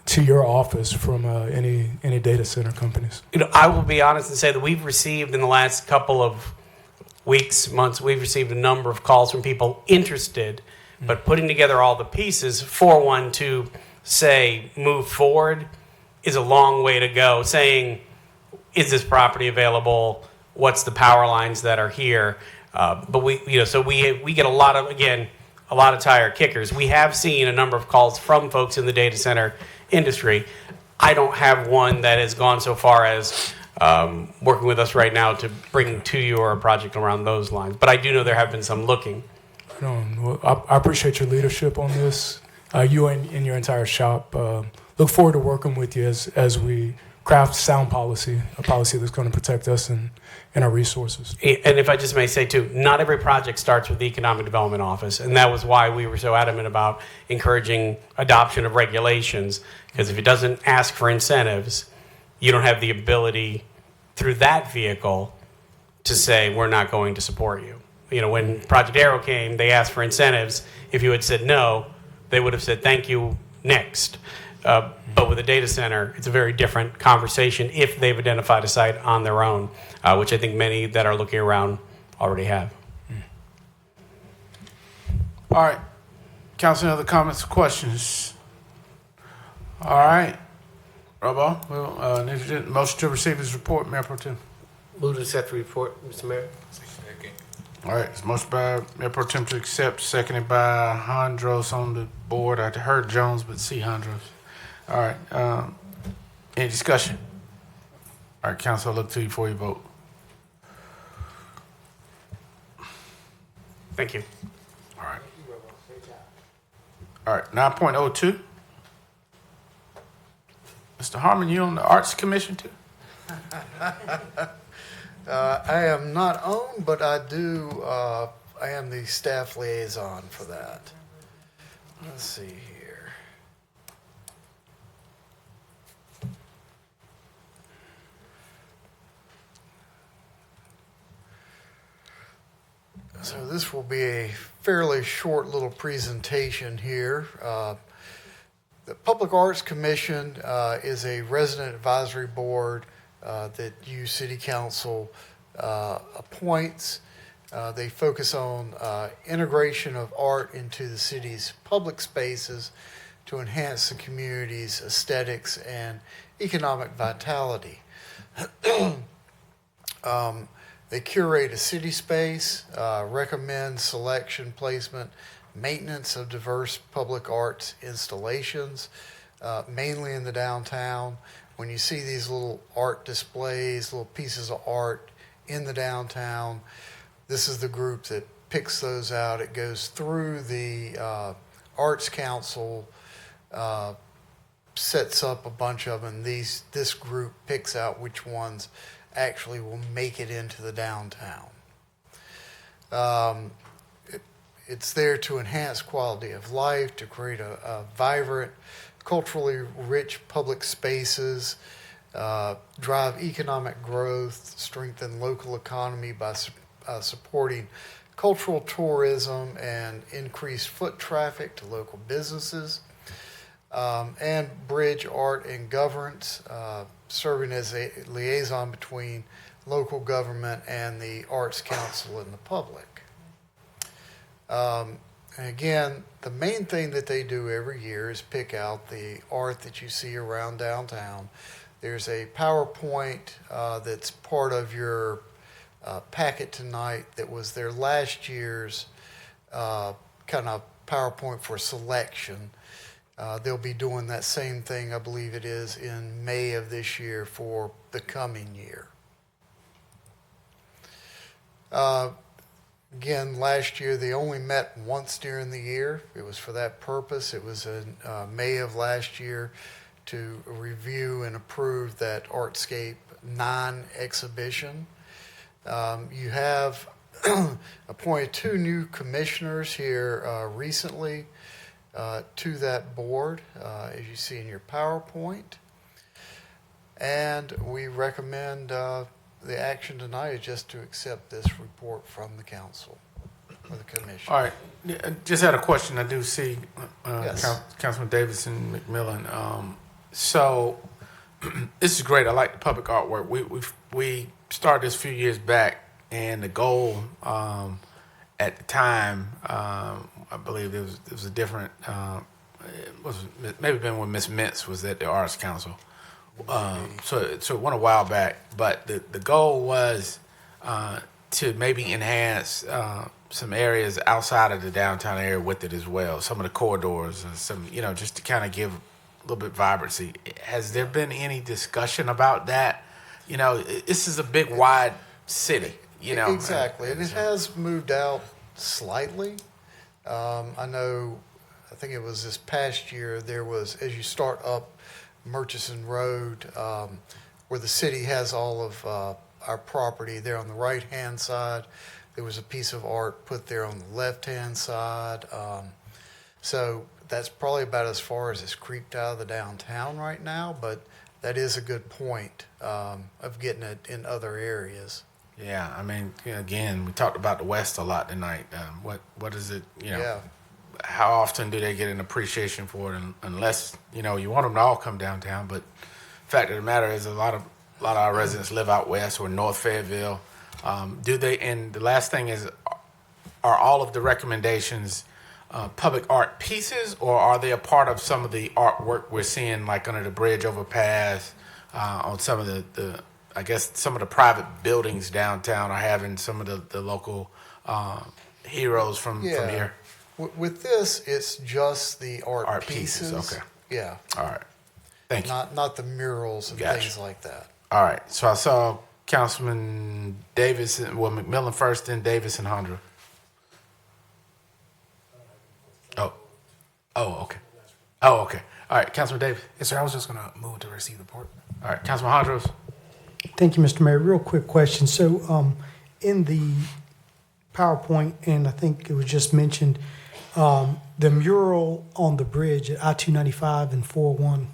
to your office from any data center companies. I will be honest and say that we've received in the last couple of weeks, months, we've received a number of calls from people interested, but putting together all the pieces for one to say move forward is a long way to go. Saying, is this property available? What's the power lines that are here? But we get a lot of tire kickers. We have seen a number of calls from folks in the data center industry. I don't have one that has gone so far as working with us right now to bring to you a project around those lines. But I do know there have been some looking. Well, I appreciate your leadership on this. You and your entire shop. Look forward to working with you as we craft sound policy, a policy that's going to protect us and our resources. And if I just may say, too, not every project starts with the Economic Development Office, and that was why we were so adamant about encouraging adoption of regulations, because if it doesn't ask for incentives, you don't have the ability through that vehicle to say, we're not going to support you. When Project Arrow came, they asked for incentives. If you had said no, they would have said, thank you, next. But with a data center, it's a very different conversation if they've identified a site on their own, which I think many that are looking around already have. All right. Council, any other comments or questions? All right. Robo, well, motion to receive his report, Mayor Pro Tem. Move to accept the report, Mr. Mayor. All right, it's motion by Mayor Pro Tem to accept, seconded by Hondros on the board. I heard Jones, but see Hondros. All right, any discussion? All right, council, I'll look to you before you vote. Thank you. All right. All right, 9.02. Mr. Harmon, you on the Arts Commission too? I am not on, but I am the staff liaison for that. Let's see here. So this will be a fairly short little presentation here. The Public Arts Commission is a resident advisory board that you City Council appoints. They focus on integration of art into the city's public spaces to enhance the community's aesthetics and economic vitality. They curate a city space, recommend selection, placement, maintenance of diverse public arts installations, mainly in the downtown. When you see these little art displays, little pieces of art in the downtown, this is the group that picks those out. It goes through the Arts Council, sets up a bunch of them. This group picks out which ones actually will make it into the downtown. It's there to enhance quality of life, to create a vibrant, culturally rich public spaces, drive economic growth, strengthen local economy by supporting cultural tourism and increase foot traffic to local businesses, and bridge art and governance, serving as a liaison between local government and the Arts Council and the public. And again, the main thing that they do every year is pick out the art that you see around downtown. There's a PowerPoint that's part of your packet tonight that was their last year's kind of PowerPoint for selection. They'll be doing that same thing, I believe it is, in May of this year for the coming year. Again, last year they only met once during the year. It was for that purpose. It was in May of last year to review and approve that Artscape 9 exhibition. You have appointed 2 new commissioners here recently to that board, as you see in your PowerPoint. And we recommend the action tonight is just to accept this report from the council or the commission. All right, just had a question. I do see Yes. Councilman Davis and McMillan. So this is great. I like the public artwork. We started this a few years back, and the goal at the time, I believe there was a different. It was maybe been when Miss Mintz was at the Arts Council. So it went a while back, but the goal was to maybe enhance some areas outside of the downtown area with it as well. Some of the corridors, and some, just to kind of give a little bit vibrancy. Has there been any discussion about that? This is a big, wide city. Exactly, and it has moved out slightly. I think it was this past year. There was, as you start up Murchison Road, where the city has all of our property there on the right-hand side. There was a piece of art put there on the left-hand side. So that's probably about as far as it's creeped out of the downtown right now, but that is a good point of getting it in other areas. Yeah, I mean, again, we talked about the West a lot tonight. What is it, Yeah. How often do they get an appreciation for it? Unless, you want them to all come downtown, but the fact of the matter is a lot of our residents live out west or North Fayetteville. And the last thing is, are all of the recommendations public art pieces, or are they a part of some of the artwork we're seeing, like under the bridge overpass, on some of the I guess some of the private buildings downtown are having some of the local heroes from here? With this, it's just the art pieces. Okay. Yeah. All right. Thank you. Not the murals and Gotcha. things like that. All right. So I saw Councilman Davis, McMillan first, then Davis and Hondra. Oh, okay. Oh, okay. All right, Councilman Davis. Yes, sir. I was just going to move to receive the report. All right, Councilman Hondros. Thank you, Mr. Mayor. Real quick question. So in the PowerPoint, and I think it was just mentioned, the mural on the bridge at I-295 and 401,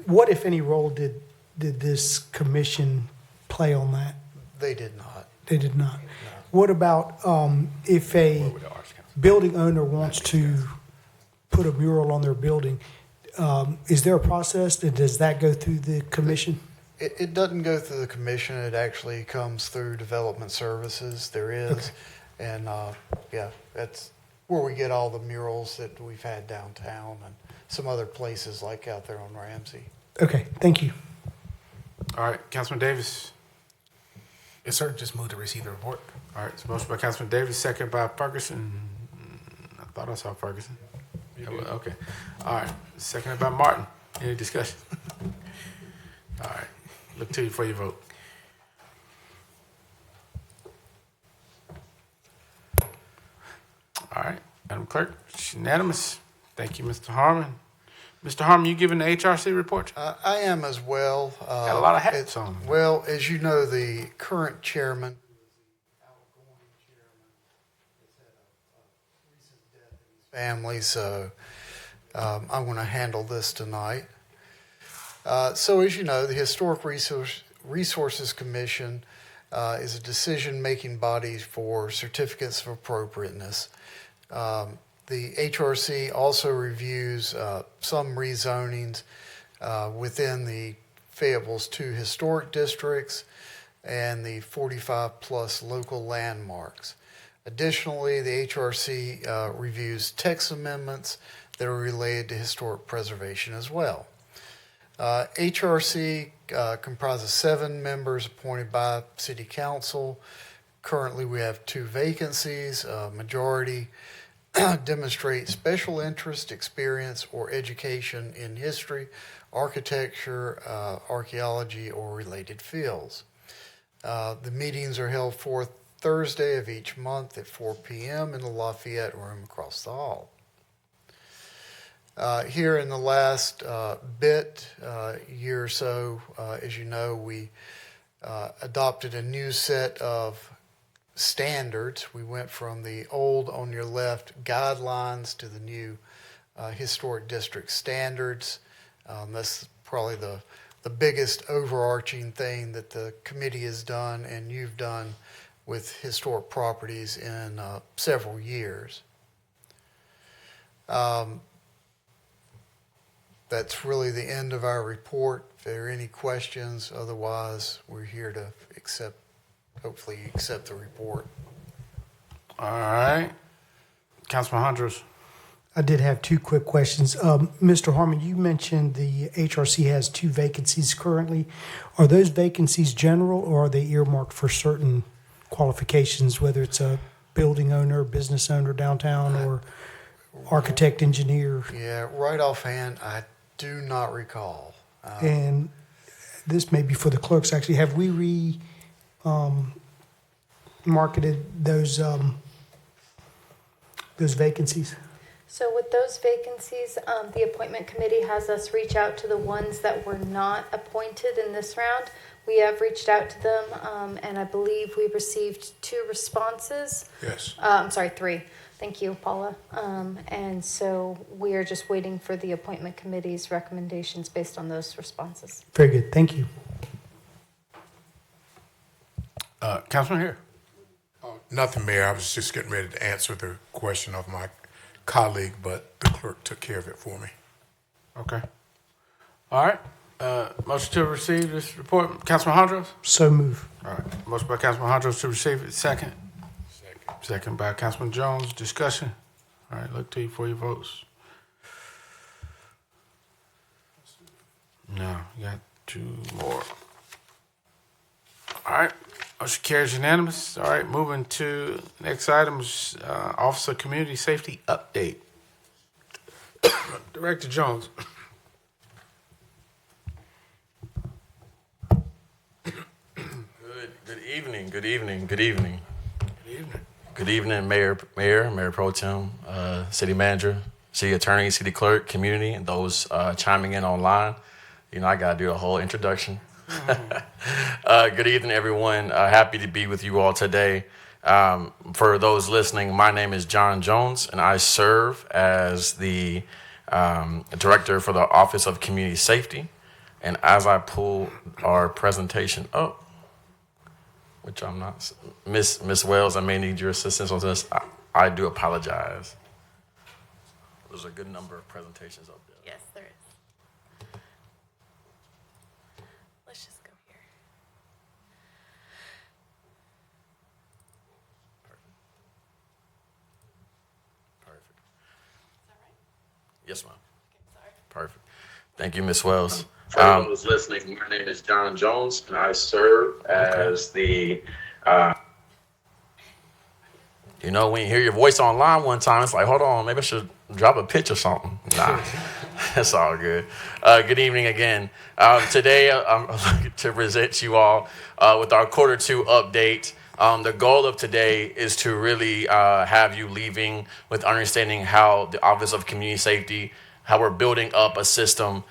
what, if any, role did this commission play on that? They did not. They did not. What about if a building owner wants to put a mural on their building? Is there a process? Does that go through the commission? It doesn't go through the commission. It actually comes through development services. There is. Okay. And that's where we get all the murals that we've had downtown and some other places like out there on Ramsey. Okay, thank you. All right, Councilman Davis. Yes, sir. Just move to receive the report. All right, it's motion by Councilman Davis, second by Ferguson. I thought I saw Ferguson. Okay. All right, seconded by Martin. Any discussion? All right, look to you for your vote. All right, Madam Clerk, it's unanimous. Thank you, Mr. Harmon. Mr. Harmon, you giving the HRC report? I am as well. Got a lot of hats on. Well, as you know, the current chairman, family, so I'm going to handle this tonight. So as you know, the Historic Resources Commission is a decision-making body for certificates of appropriateness. The HRC also reviews some rezonings within the Fayetteville's 2 historic districts and the 45-plus local landmarks. Additionally, the HRC reviews text amendments that are related to historic preservation as well. HRC comprises 7 members appointed by City Council. Currently, we have 2 vacancies. Majority demonstrate special interest, experience, or education in history, architecture, archaeology, or related fields. The meetings are held 4th Thursday of each month at 4 p.m. in the Lafayette Room across the hall. Here in the last year or so, as you know, we adopted a new set of standards. We went from the old, on your left, guidelines to the new historic district standards. That's probably the biggest overarching thing that the committee has done and you've done with historic properties in several years. That's really the end of our report. If there are any questions, otherwise we're here to hopefully accept the report. All right. Councilman Hondros. I did have 2 quick questions. Mr. Harmon, you mentioned the HRC has 2 vacancies currently. Are those vacancies general, or are they earmarked for certain qualifications, whether it's a building owner, business owner downtown, or architect, engineer? Yeah, right offhand, I do not recall. And this may be for the clerks, actually. Have we marketed those vacancies? So with those vacancies, the appointment committee has us reach out to the ones that were not appointed in this round. We have reached out to them, and I believe we received 2 responses. Yes. I'm sorry, 3. Thank you, Paula. And so we are just waiting for the appointment committee's recommendations based on those responses. Very good. Thank you. Councilman here. Nothing, Mayor. I was just getting ready to answer the question of my colleague, but the clerk took care of it for me. Okay. All right. Motion to receive this report. Councilman Hondros? So move. All right. Motion by Councilman Hondros to receive it. Second. Second by Councilman Jones. Discussion. All right, look to you for your votes. No, you got 2 more. All right, motion carries unanimous. All right, moving to next item is Officer Community Safety Update. Director Jones. Good evening, good evening, good evening. Good evening, Mayor Pro Tem, City Manager, City Attorney, City Clerk, community, and those chiming in online. You know, I gotta do a whole introduction. Good evening, everyone. Happy to be with you all today. For those listening, my name is John Jones, and I serve as the Director for the Office of Community Safety. And as I pull our presentation up, which I'm not, Miss Wells, I may need your assistance on this. I do apologize. There's a good number of presentations up there. Yes, there is. Let's just go here. Perfect. Is that right? Yes, ma'am. Okay, sorry. Perfect. Thank you, Miss Wells. For those listening, my name is John Jones, and I serve as the. You know, when you hear your voice online one time, it's like, hold on, maybe I should drop a pitch or something. Nah, that's all good. Good evening again. Today, I'm looking to present you all with our Q2 update. The goal of today is to really have you leaving with understanding how the Office of Community Safety, how we're building up a system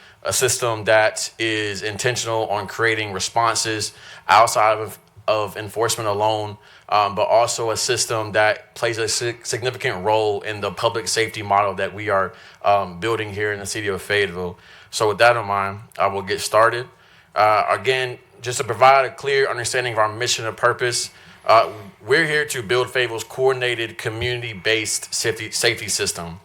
that is intentional on creating responses outside of enforcement alone, but also a system that plays a significant role in the public safety model that we are building here in the city of Fayetteville. So with that in mind, I will get started. Again, just to provide a clear understanding of our mission and purpose, we're here to build Fayetteville's coordinated community-based safety system.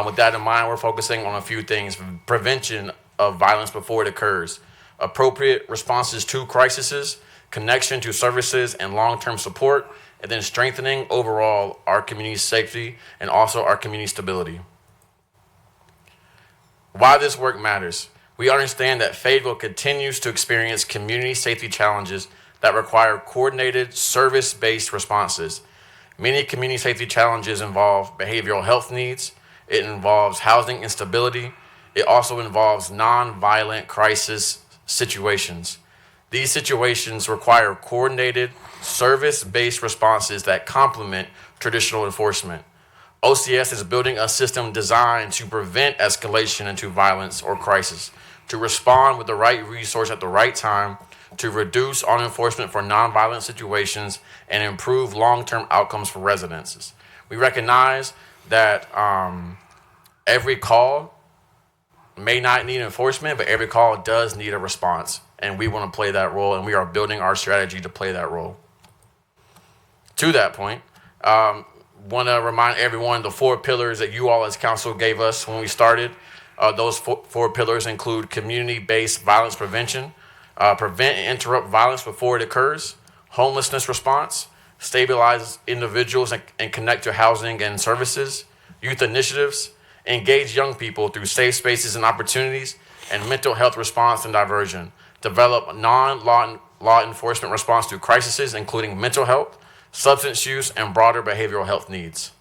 With that in mind, we're focusing on a few things: prevention of violence before it occurs, appropriate responses to crises, connection to services and long-term support, and then strengthening overall our community safety and also our community stability. Why this work matters. We understand that Fayetteville continues to experience community safety challenges that require coordinated, service-based responses. Many community safety challenges involve behavioral health needs. It involves housing instability. It also involves non-violent crisis situations. These situations require coordinated, service-based responses that complement traditional enforcement. OCS is building a system designed to prevent escalation into violence or crisis, to respond with the right resource at the right time, to reduce on enforcement for nonviolent situations, and improve long-term outcomes for residents. We recognize that every call may not need enforcement, but every call does need a response, and we want to play that role, and we are building our strategy to play that role. To that point, want to remind everyone the 4 pillars that you all as council gave us when we started. Those four pillars include community-based violence prevention, prevent and interrupt violence before it occurs, homelessness response, stabilize individuals and connect to housing and services, youth initiatives, engage young people through safe spaces and opportunities, and mental health response and diversion, develop non-law enforcement response to crises, including mental health, substance use, and broader behavioral health needs.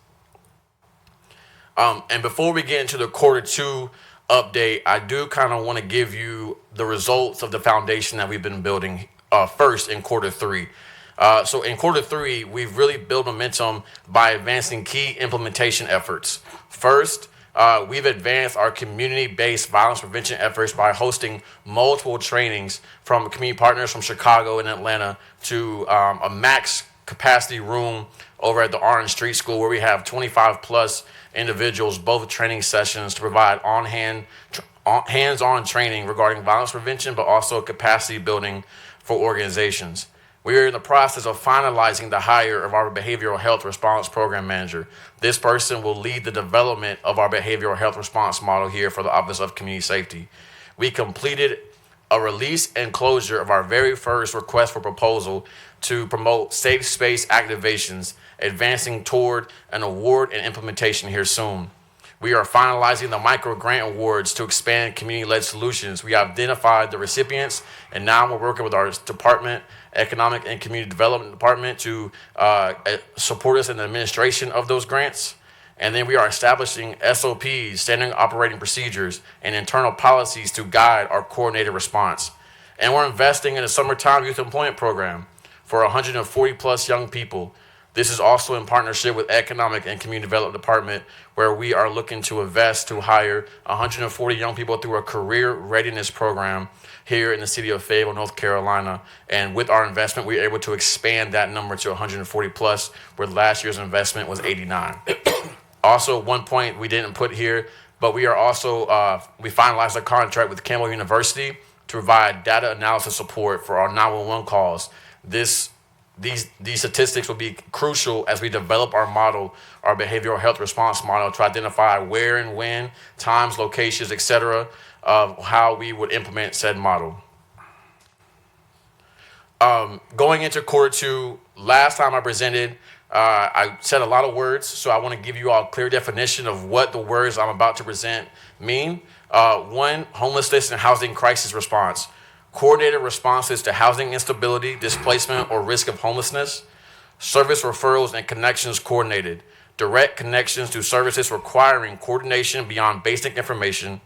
And before we get into the Q2 update, I do kind of want to give you the results of the foundation that we've been building first in Q3. So in Q3, we've really built momentum by advancing key implementation efforts. First, we've advanced our community-based violence prevention efforts by hosting multiple trainings from community partners from Chicago and Atlanta to a max capacity room over at the Orange Street School, where we have 25 plus individuals, both training sessions to provide hands-on training regarding violence prevention, but also capacity building for organizations. We are in the process of finalizing the hire of our behavioral health response program manager. This person will lead the development of our behavioral health response model here for the Office of Community Safety. We completed a release and closure of our very first request for proposal to promote safe space activations, advancing toward an award and implementation here soon. We are finalizing the micro grant awards to expand community-led solutions. We identified the recipients, and now we're working with our department, Economic and Community Development Department, to support us in the administration of those grants. And then we are establishing SOPs, standard operating procedures, and internal policies to guide our coordinated response. And we're investing in a summertime youth employment program for 140 plus young people. This is also in partnership with Economic and Community Development Department, where we are looking to invest to hire 140 young people through a career readiness program here in the city of Fayetteville, North Carolina. And with our investment, we were able to expand that number to 140 plus, where last year's investment was 89. Also, one point we didn't put here, but we are also, we finalized a contract with Campbell University to provide data analysis support for our 911 calls. These statistics will be crucial as we develop our model, our behavioral health response model, to identify where and when, times, locations, etc., of how we would implement said model. Going into Q2, last time I presented, I said a lot of words, so I want to give you all a clear definition of what the words I'm about to present mean. One, homelessness and housing crisis response. Coordinated responses to housing instability, displacement, or risk of homelessness. Service referrals and connections coordinated. Direct connections to services requiring coordination beyond basic information.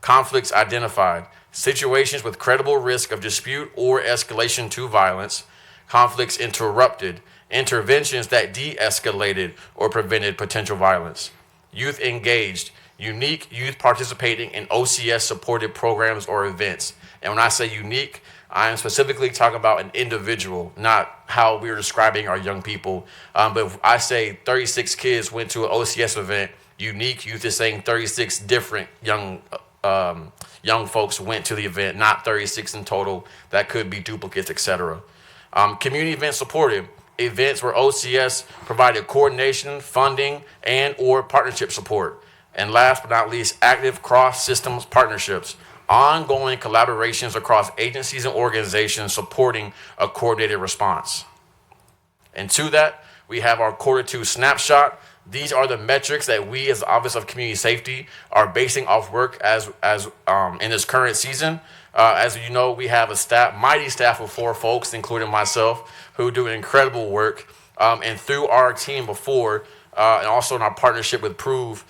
Conflicts identified. Situations with credible risk of dispute or escalation to violence. Conflicts interrupted. Interventions that de-escalated or prevented potential violence. Youth engaged. Unique youth participating in OCS-supported programs or events. And when I say unique, I am specifically talking about an individual, not how we're describing our young people. But if I say 36 kids went to an OCS event, unique youth is saying 36 different young folks went to the event, not 36 in total. That could be duplicates, etc. Community event supported. Events where OCS provided coordination, funding, and or partnership support. And last but not least, active cross-systems partnerships. Ongoing collaborations across agencies and organizations supporting a coordinated response. And to that, we have our Q2 snapshot. These are the metrics that we as the Office of Community Safety are basing off work as in this current season. As you know, we have a mighty staff of 4 folks, including myself, who do incredible work. And through our team before, and also in our partnership with Prove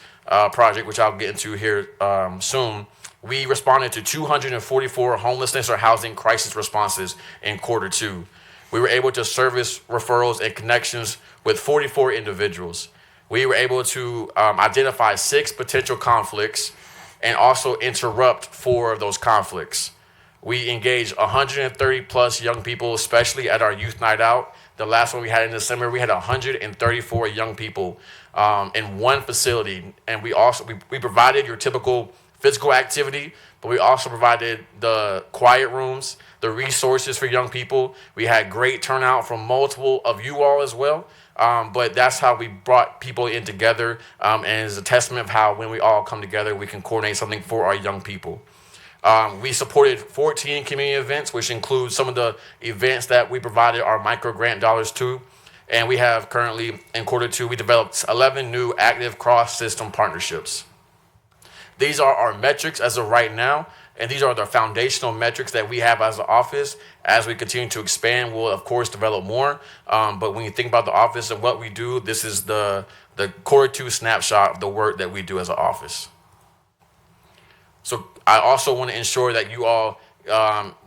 project, which I'll get into here soon, we responded to 244 homelessness or housing crisis responses in Q2. We were able to service referrals and connections with 44 individuals. We were able to identify 6 potential conflicts and also interrupt 4 of those conflicts. We engaged 130 plus young people, especially at our youth night out. The last one we had in December, we had 134 young people in one facility. And we provided your typical physical activity, but we also provided the quiet rooms, the resources for young people. We had great turnout from multiple of you all as well. But that's how we brought people in together, and it's a testament of how when we all come together, we can coordinate something for our young people. We supported 14 community events, which includes some of the events that we provided our micro grant dollars to. And we have currently, in Q2, we developed 11 new active cross-system partnerships. These are our metrics as of right now, and these are the foundational metrics that we have as an office. As we continue to expand, we'll, of course, develop more. But when you think about the office and what we do, this is the Q2 snapshot of the work that we do as an office. So I also want to ensure that you all,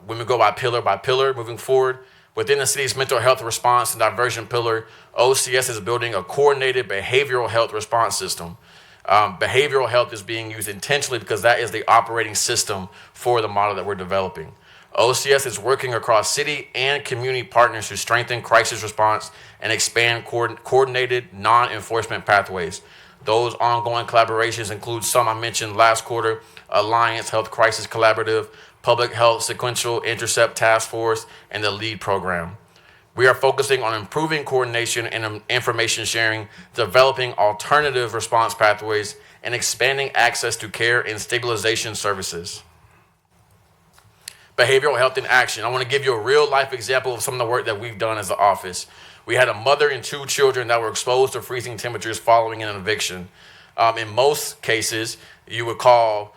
when we go by pillar moving forward, within the city's mental health response and diversion pillar, OCS is building a coordinated behavioral health response system. Behavioral health is being used intentionally because that is the operating system for the model that we're developing. OCS is working across city and community partners to strengthen crisis response and expand coordinated non-enforcement pathways. Those ongoing collaborations include some I mentioned last quarter: Alliance Health Crisis Collaborative, Public Health Sequential Intercept Task Force, and the LEAD program. We are focusing on improving coordination and information sharing, developing alternative response pathways, and expanding access to care and stabilization services. Behavioral health in action. I want to give you a real life example of some of the work that we've done as an office. We had a mother and 2 children that were exposed to freezing temperatures following an eviction. In most cases, you would call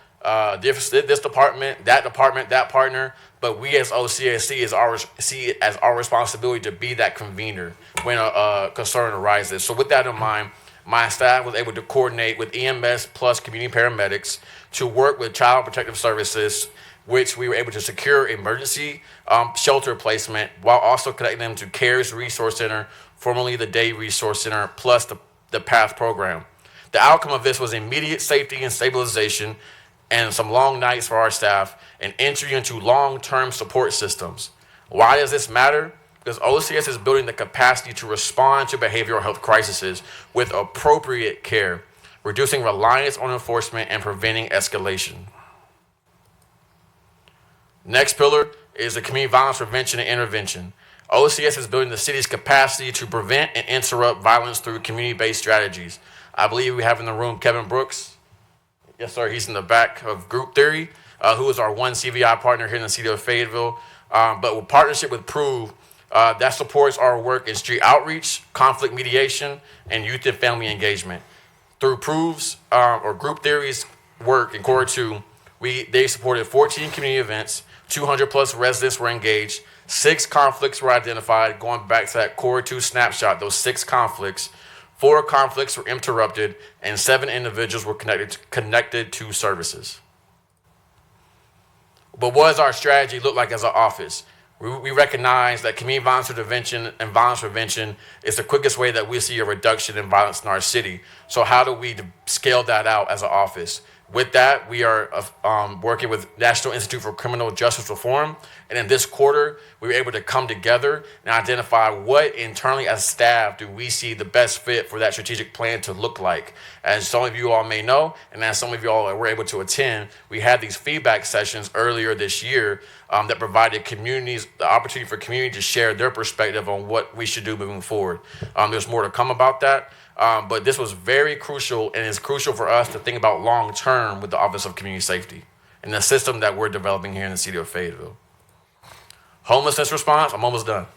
this department, that partner, but we as OCSC see it as our responsibility to be that convener when a concern arises. So with that in mind, my staff was able to coordinate with EMS plus community paramedics to work with Child Protective Services, which we were able to secure emergency shelter placement while also connecting them to CARES Resource Center, formerly the Day Resource Center, plus the PATH program. The outcome of this was immediate safety and stabilization and some long nights for our staff and entry into long-term support systems. Why does this matter? Because OCS is building the capacity to respond to behavioral health crises with appropriate care, reducing reliance on enforcement and preventing escalation. Next pillar is the community violence prevention and intervention. OCS is building the city's capacity to prevent and interrupt violence through community-based strategies. I believe we have in the room Kevin Brooks. Yes, sir. He's in the back of Group Theory, who is our one CVI partner here in the city of Fayetteville. But with partnership with Prove, that supports our work in street outreach, conflict mediation, and youth and family engagement. Through Prove's or Group Theory's work in Core 2, they supported 14 community events, 200 plus residents were engaged, 6 conflicts were identified, going back to that Core 2 snapshot, those 6 conflicts. 4 conflicts were interrupted, and 7 individuals were connected to services. But what does our strategy look like as an office? We recognize that community violence intervention and violence prevention is the quickest way that we see a reduction in violence in our city. So how do we scale that out as an office? With that, we are working with National Institute for Criminal Justice Reform. And in this quarter, we were able to come together and identify what internally as staff do we see the best fit for that strategic plan to look like. As some of you all may know, and as some of you all were able to attend, we had these feedback sessions earlier this year that provided communities the opportunity for community to share their perspective on what we should do moving forward. There's more to come about that. But this was very crucial, and it's crucial for us to think about long-term with the Office of Community Safety and the system that we're developing here in the city of Fayetteville. Homelessness response, I'm almost done.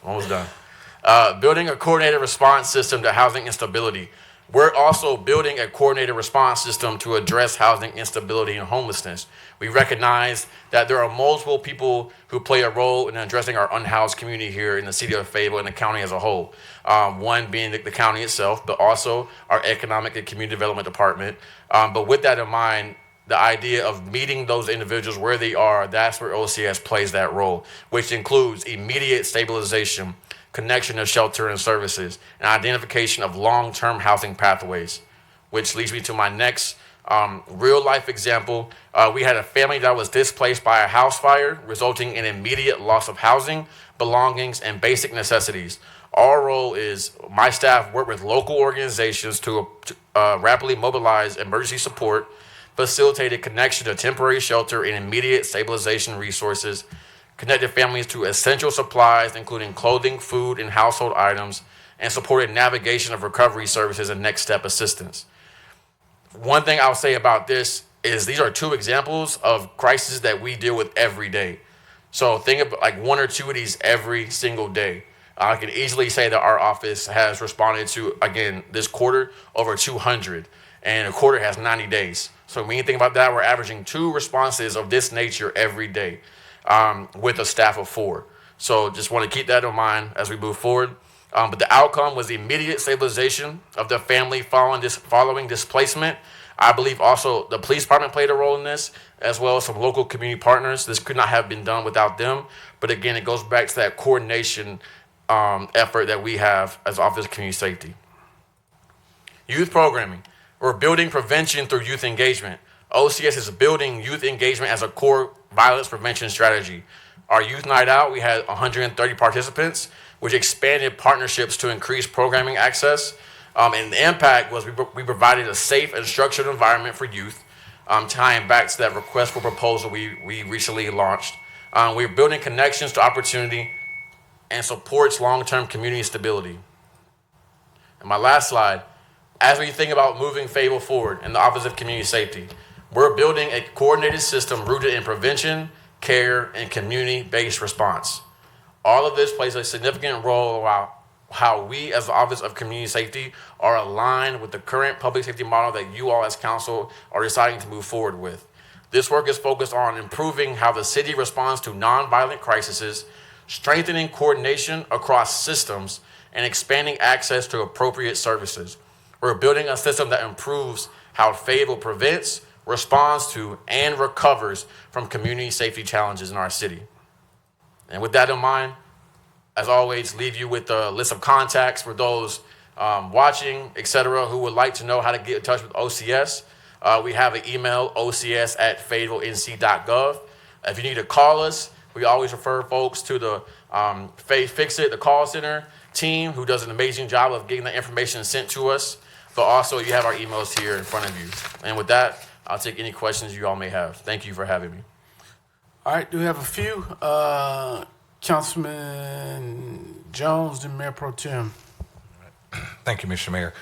Building a coordinated response system to housing instability. We're also building a coordinated response system to address housing instability and homelessness. We recognize that there are multiple people who play a role in addressing our unhoused community here in the city of Fayetteville and the county as a whole. One being the county itself, but also our economic and community development department. But with that in mind, the idea of meeting those individuals where they are, that's where OCS plays that role, which includes immediate stabilization, connection to shelter and services, and identification of long-term housing pathways, which leads me to my next real-life example. We had a family that was displaced by a house fire, resulting in immediate loss of housing, belongings, and basic necessities. Our role is my staff work with local organizations to rapidly mobilize emergency support, facilitated connection to temporary shelter and immediate stabilization resources, connected families to essential supplies, including clothing, food, and household items, and supported navigation of recovery services and next step assistance. One thing I'll say about this is these are 2 examples of crises that we deal with every day. So think of like 1 or 2 of these every single day. I can easily say that our office has responded to, again, this quarter, over 200, and a quarter has 90 days. So when you think about that, we're averaging 2 responses of this nature every day with a staff of 4. So just want to keep that in mind as we move forward. But the outcome was the immediate stabilization of the family following displacement. I believe also the police department played a role in this, as well as some local community partners. This could not have been done without them. But again, it goes back to that coordination effort that we have as Office of Community Safety. Youth programming. We're building prevention through youth engagement. OCS is building youth engagement as a core violence prevention strategy. Our youth night out, we had 130 participants, which expanded partnerships to increase programming access. And the impact was we provided a safe and structured environment for youth, tying back to that request for proposal we recently launched. We're building connections to opportunity and supports long-term community stability. And my last slide, as we think about moving Fayetteville forward in the Office of Community Safety, we're building a coordinated system rooted in prevention, care, and community-based response. All of this plays a significant role about how we as the Office of Community Safety are aligned with the current public safety model that you all as council are deciding to move forward with. This work is focused on improving how the city responds to nonviolent crises, strengthening coordination across systems, and expanding access to appropriate services. We're building a system that improves how Fayetteville prevents, responds to, and recovers from community safety challenges in our city. And with that in mind, as always, leave you with a list of contacts for those watching, etc., who would like to know how to get in touch with OCS. We have an email, ocs@fayetteville.nc.gov. If you need to call us, we always refer folks to the Fix-It, the call center team, who does an amazing job of getting the information sent to us. But also, you have our emails here in front of you. And with that, I'll take any questions you all may have. Thank you for having me. All right, do we have a few? Councilman Jones, then Mayor Pro Tem. Thank you, Mr. Mayor.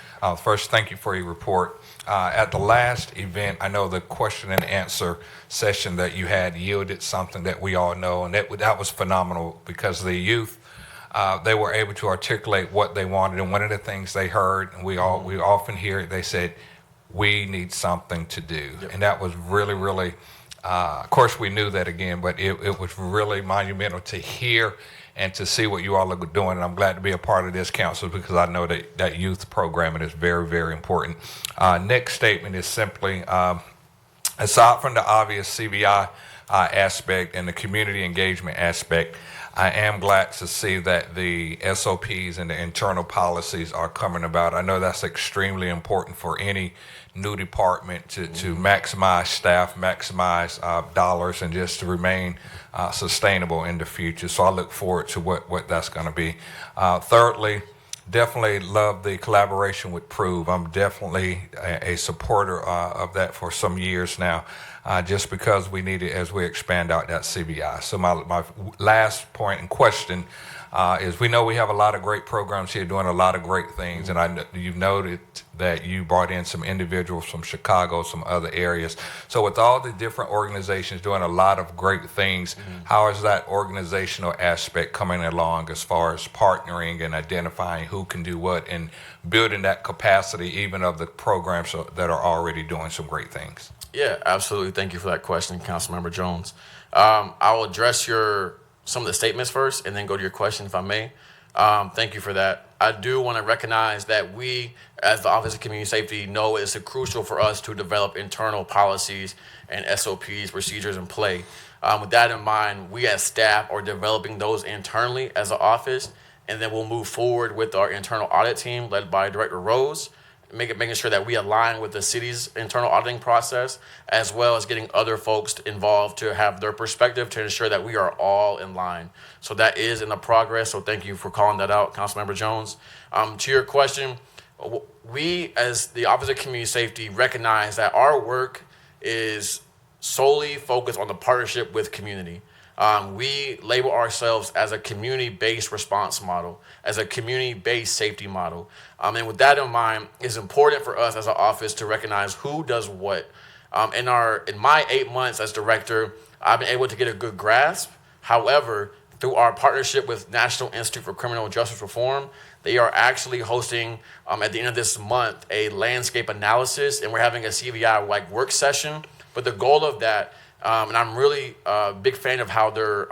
First, thank you for your report. At the last event, I know the question and answer session that you had yielded something that we all know, and that was phenomenal because the youth, they were able to articulate what they wanted, and one of the things they heard, and we often hear it, they said, we need something to do. Yep. And that was really, really, of course we knew that again, but it was really monumental to hear and to see what you all are doing. And I'm glad to be a part of this council because I know that youth programming is very, very important. Next statement is simply, aside from the obvious CBI aspect and the community engagement aspect, I am glad to see that the SOPs and the internal policies are coming about. I know that's extremely important for any new department to maximize staff, maximize dollars, and just to remain sustainable in the future. So I look forward to what that's going to be. Thirdly, definitely love the collaboration with Prove. I'm definitely a supporter of that for some years now. Just because we need it as we expand out that CBI. So my last point and question is we know we have a lot of great programs here doing a lot of great things, and you've noted that you brought in some individuals from Chicago, some other areas. So with all the different organizations doing a lot of great things, how is that organizational aspect coming along as far as partnering and identifying who can do what and building that capacity even of the programs that are already doing some great things? Yeah, absolutely. Thank you for that question, Councilmember Jones. I will address some of the statements first and then go to your question, if I may. Thank you for that. I do want to recognize that we, as the Office of Community Safety, know it's crucial for us to develop internal policies and SOPs, procedures in play. With that in mind, we as staff are developing those internally as an office, and then we'll move forward with our internal audit team led by Director Rose, making sure that we align with the city's internal auditing process, as well as getting other folks involved to have their perspective to ensure that we are all in line. So that is in the progress. So thank you for calling that out, Councilmember Jones. To your question, we as the Office of Community Safety recognize that our work is solely focused on the partnership with community. We label ourselves as a community-based response model, as a community-based safety model. And with that in mind, it's important for us as an office to recognize who does what. In my 8 months as director, I've been able to get a good grasp. However, through our partnership with National Institute for Criminal Justice Reform, they are actually hosting, at the end of this month, a landscape analysis, and we're having a CVI work session. But the goal of that, and I'm really a big fan of how they're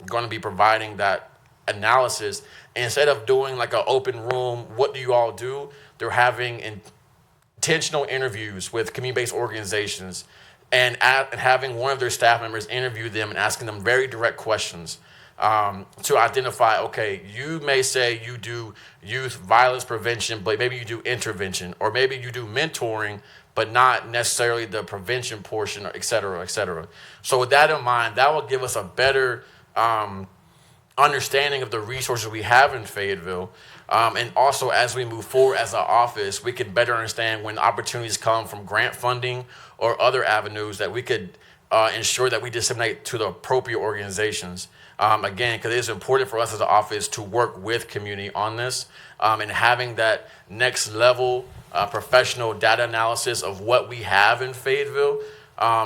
going to be providing that analysis. Instead of doing like an open room, what do you all do? They're having intentional interviews with community-based organizations and having one of their staff members interview them and asking them very direct questions to identify, okay, you may say you do youth violence prevention, but maybe you do intervention, or maybe you do mentoring, but not necessarily the prevention portion, et cetera, et cetera. So with that in mind, that will give us a better understanding of the resources we have in Fayetteville. And also, as we move forward as an office, we can better understand when opportunities come from grant funding or other avenues that we could ensure that we disseminate to the appropriate organizations. Again, because it is important for us as an office to work with community on this, and having that next level professional data analysis of what we have in Fayetteville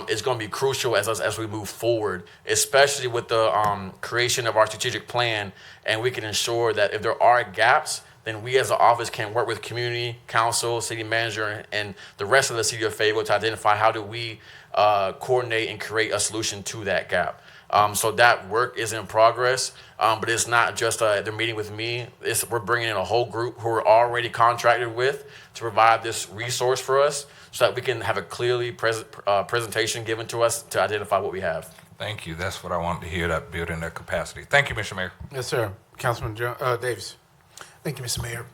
is going to be crucial as we move forward, especially with the creation of our strategic plan. And we can ensure that if there are gaps, then we as an office can work with community council, city manager, and the rest of the city of Fayetteville to identify how do we coordinate and create a solution to that gap. So that work is in progress, but it's not just they're meeting with me. We're bringing in a whole group who we're already contracted with to provide this resource for us so that we can have a clearly presentation given to us to identify what we have. Thank you. That's what I wanted to hear, that building their capacity. Thank you, Mr. Mayor. Yes, sir. Councilman Davis. Thank you, Mr. Mayor.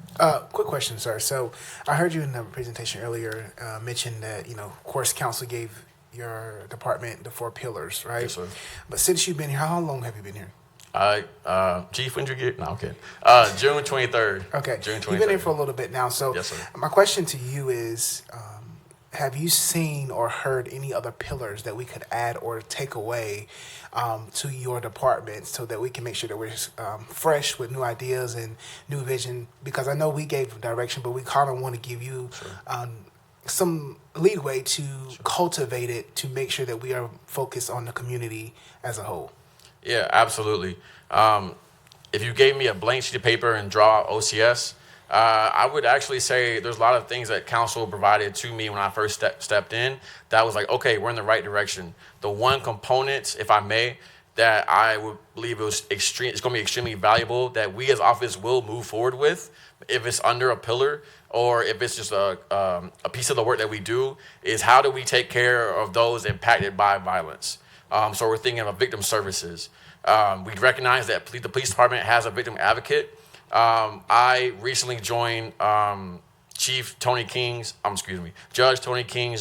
Quick question, sir. So I heard you in the presentation earlier mention that, of course, council gave your department the 4 pillars, right? Yes, sir. But since you've been here, how long have you been here? Chief, when did you get? No, I'm kidding. June 23rd. Okay. June 23rd. You've been here for a little bit now. So yes, sir. My question to you is, have you seen or heard any other pillars that we could add or take away to your department so that we can make sure that we're fresh with new ideas and new vision? Because I know we gave direction, but we kind of want to give you some leeway to cultivate it to make sure that we are focused on the community as a whole. Yeah, absolutely. If you gave me a blank sheet of paper and draw OCS, I would actually say there's a lot of things that council provided to me when I first stepped in that was like, okay, we're in the right direction. The one component, if I may, that I would believe it's going to be extremely valuable that we as office will move forward with, if it's under a pillar or if it's just a piece of the work that we do, is how do we take care of those impacted by violence? So we're thinking of victim services. We recognize that the police department has a victim advocate. I recently joined Judge Tony King's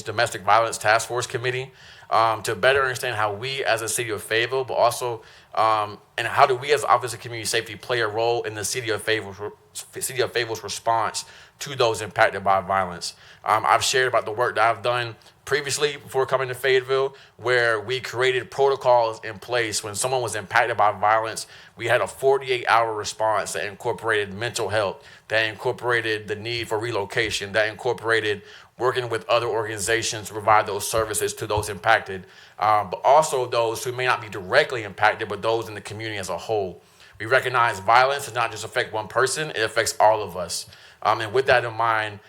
Domestic Violence Task Force Committee to better understand how we as a city of Fayetteville, but also and how do we as Office of Community Safety play a role in the city of Fayetteville's response to those impacted by violence. I've shared about the work that I've done previously before coming to Fayetteville, where we created protocols in place when someone was impacted by violence. We had a 48-hour response that incorporated mental health, that incorporated the need for relocation, that incorporated working with other organizations to provide those services to those impacted, but also those who may not be directly impacted, but those in the community as a whole. We recognize violence does not just affect one person, it affects all of us. And with that in mind,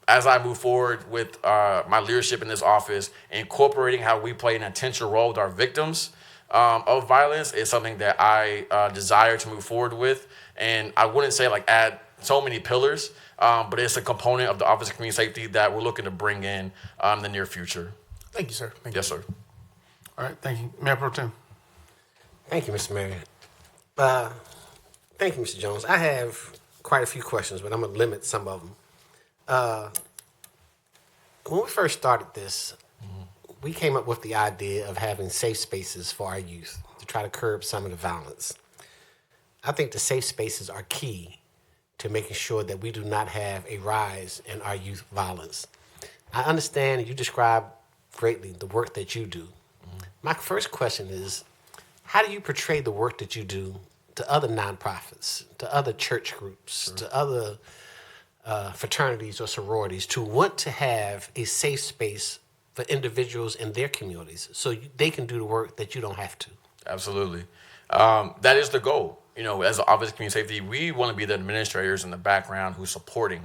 as I move forward with my leadership in this office, incorporating how we play an intentional role with our victims of violence is something that I desire to move forward with. And I wouldn't say like add so many pillars, but it's a component of the Office of Community Safety that we're looking to bring in the near future. Thank you, sir. Thank yes, you. sir. All right, thank you. Mayor Pro Tem. Thank you, Mr. Mayor. Thank you, Mr. Jones. I have quite a few questions, but I'm going to limit some of them. When we first started this, we came up with the idea of having safe spaces for our youth to try to curb some of the violence. I think the safe spaces are key to making sure that we do not have a rise in our youth violence. I understand you describe greatly the work that you do. My first question is, how do you portray the work that you do to other nonprofits, to other church groups, to other fraternities or sororities to want to have a safe space for individuals in their communities so they can do the work that you don't have to? Absolutely. That is the goal. As an Office of Community Safety, we want to be the administrators in the background who's supporting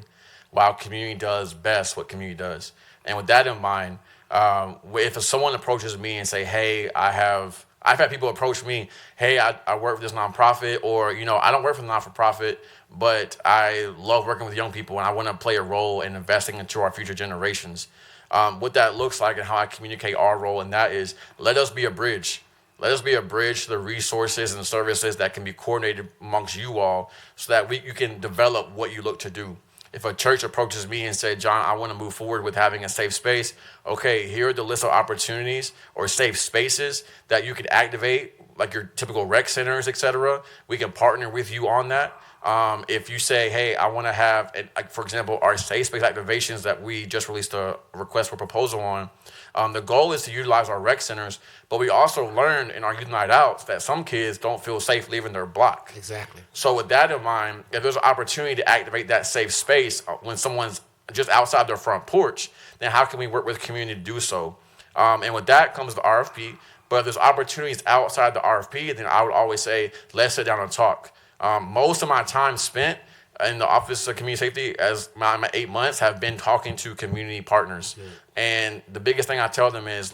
while community does best what community does. And with that in mind, if someone approaches me and say, hey, I've had people approach me, hey, I work with this nonprofit, or, I don't work for the not-for-profit, but I love working with young people and I want to play a role in investing into our future generations. What that looks like and how I communicate our role, and that is, let us be a bridge. Let us be a bridge to the resources and services that can be coordinated amongst you all so that you can develop what you look to do. If a church approaches me and said, John, I want to move forward with having a safe space, okay, here are the list of opportunities or safe spaces that you could activate, like your typical rec centers, et cetera. We can partner with you on that. If you say, hey, I want to have, for example, our safe space activations that we just released a request for proposal on, the goal is to utilize our rec centers, but we also learned in our youth night outs that some kids don't feel safe leaving their block. Exactly. So with that in mind, if there's an opportunity to activate that safe space when someone's just outside their front porch, then how can we work with the community to do so? And with that comes the RFP. But if there's opportunities outside the RFP, then I would always say, let's sit down and talk. Most of my time spent in the Office of Community Safety, as my 8 months, have been talking to community partners. And the biggest thing I tell them is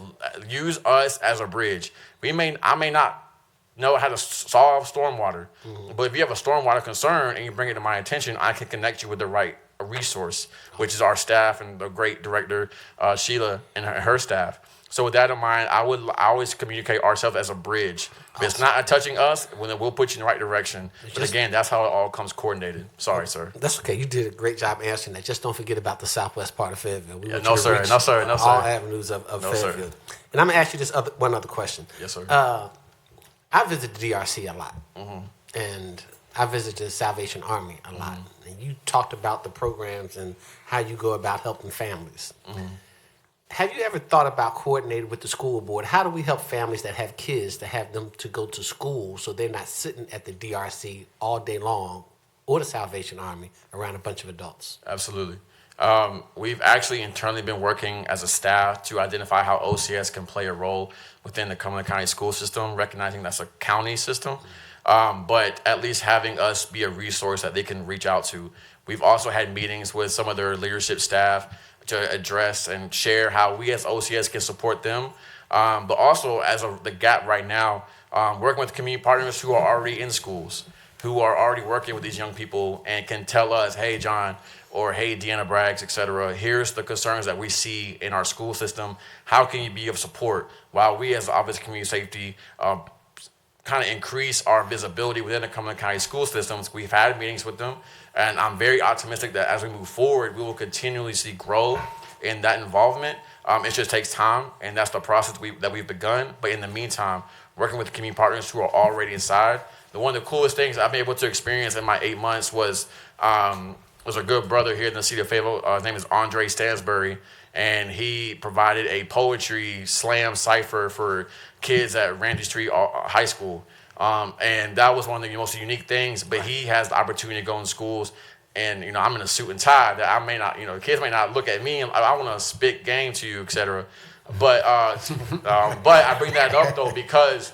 use us as a bridge. I may not know how to solve stormwater, but if you have a stormwater concern and you bring it to my attention, I can connect you with the right resource, which is our staff and the great director, Sheila, and her staff. So with that in mind, I always communicate ourselves as a bridge. If it's not touching us, well, then we'll put you in the right direction. But again, that's how it all comes coordinated. Sorry, sir. That's okay. You did a great job answering that. Just don't forget about the southwest part of Fayetteville. We want No, you to sir. reach No, sir. No, sir. all avenues of No, Fayetteville. sir. And I'm going to ask you this one other question. Yes, sir. I visit the DRC a lot. And I visited the Salvation Army a lot. And you talked about the programs and how you go about helping families. Have you ever thought about coordinating with the school board? How do we help families that have kids to have them to go to school so they're not sitting at the DRC all day long or the Salvation Army around a bunch of adults? Absolutely. We've actually internally been working as a staff to identify how OCS can play a role within the Cumberland County school system, recognizing that's a county system, but at least having us be a resource that they can reach out to. We've also had meetings with some of their leadership staff to address and share how we as OCS can support them, but also as the gap right now, working with community partners who are already in schools, who are already working with these young people and can tell us, hey, John, or hey, Deanna Braggs, et cetera, here's the concerns that we see in our school system. How can you be of support? While we as the Office of Community Safety kind of increase our visibility within the Cumberland County school systems, we've had meetings with them, and I'm very optimistic that as we move forward, we will continually see growth in that involvement. It just takes time, and that's the process that we've begun. But in the meantime, working with community partners who are already inside, one of the coolest things I've been able to experience in my 8 months was a good brother here in the city of Fayetteville. His name is Andre Stansbury, and he provided a poetry slam cipher for kids at Randy Street High School. And that was one of the most unique things, but he has the opportunity to go in schools, and I'm in a suit and tie that I may not, kids may not look at me and I want to spit game to you, et cetera. But I bring that up though because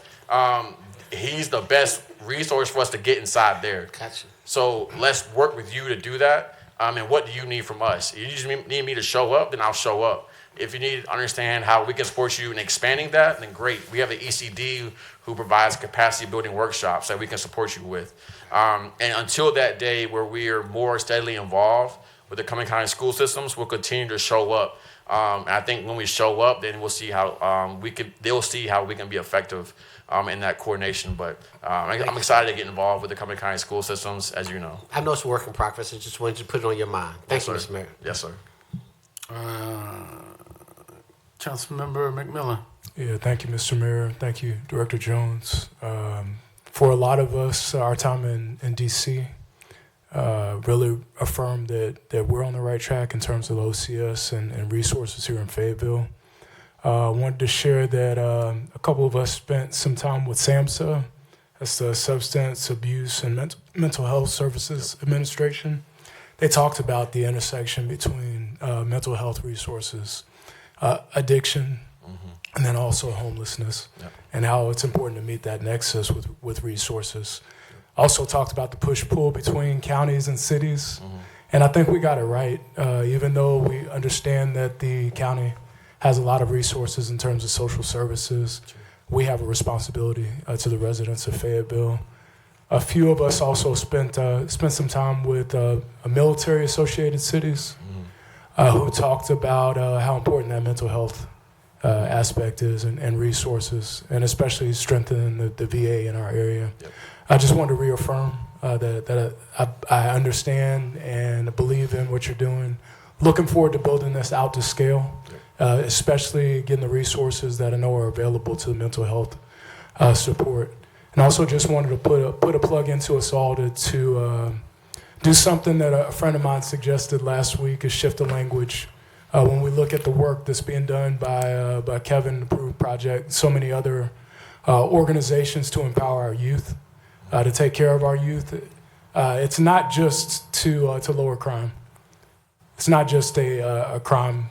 he's the best resource for us to get inside there. Gotcha. So let's work with you to do that. And what do you need from us? If you just need me to show up, then I'll show up. If you need to understand how we can support you in expanding that, then great. We have an ECD who provides capacity building workshops that we can support you with. And until that day where we are more steadily involved with the Cumberland County school systems, we'll continue to show up. And I think when we show up, then we'll see how they'll see how we can be effective in that coordination. But I'm excited to get involved with the Cumberland County school systems, as you know. I know it's a work in progress. I just wanted you to put it on your mind. Thank you, Mr. Mayor. Yes, sir. Councilmember McMillan. Yeah, thank you, Mr. Mayor. Thank you, Director Jones. For a lot of us, our time in D.C. Really affirmed that we're on the right track in terms of OCS and resources here in Fayetteville. I wanted to share that a couple of us spent some time with SAMHSA, that's the Substance Abuse and Mental Health Services Administration. They talked about the intersection between mental health resources, addiction, and then also homelessness, and how it's important to meet that nexus with resources. Also talked about the push-pull between counties and cities, and I think we got it right, even though we understand that the county has a lot of resources in terms of social services. We have a responsibility to the residents of Fayetteville. A few of us also spent some time with military-associated cities who talked about how important that mental health aspect is and resources, and especially strengthening the VA in our area. I just wanted to reaffirm that I understand and believe in what you're doing. Looking forward to building this out to scale. Especially getting the resources that I know are available to the mental health support. And also just wanted to put a plug into us all to do something that a friend of mine suggested last week, is shift the language. When we look at the work that's being done by Kevin, the Proof Project, so many other organizations to empower our youth, to take care of our youth, it's not just to lower crime. it's not just a crime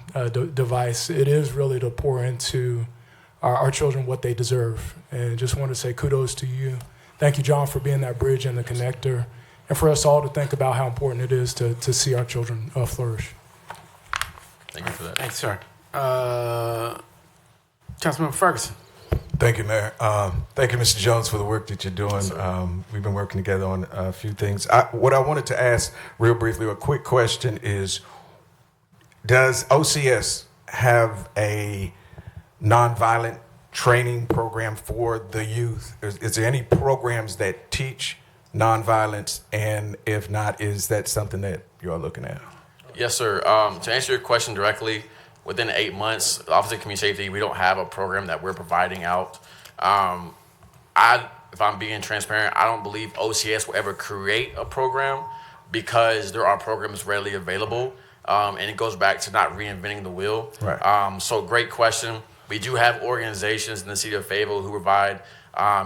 device. It is really to pour into our children what they deserve. And just want to say kudos to you. Thank you, John, for being that bridge and the connector, and for us all to think about how important it is to see our children flourish. Thank you for that. Thanks, sir. Councilmember Ferguson. Thank you, Mayor. Thank you, Mr. Jones, for the work that you're doing. We've been working together on a few things. What I wanted to ask real briefly, a quick question is, does OCS have a nonviolent training program for the youth? Is there any programs that teach nonviolence? And if not, is that something that you are looking at? Yes, sir. To answer your question directly, within 8 months, the Office of Community Safety, we don't have a program that we're providing out. If I'm being transparent, I don't believe OCS will ever create a program because there are programs readily available. And it goes back to not reinventing the wheel. Right. So great question. We do have organizations in the city of Fayetteville who provide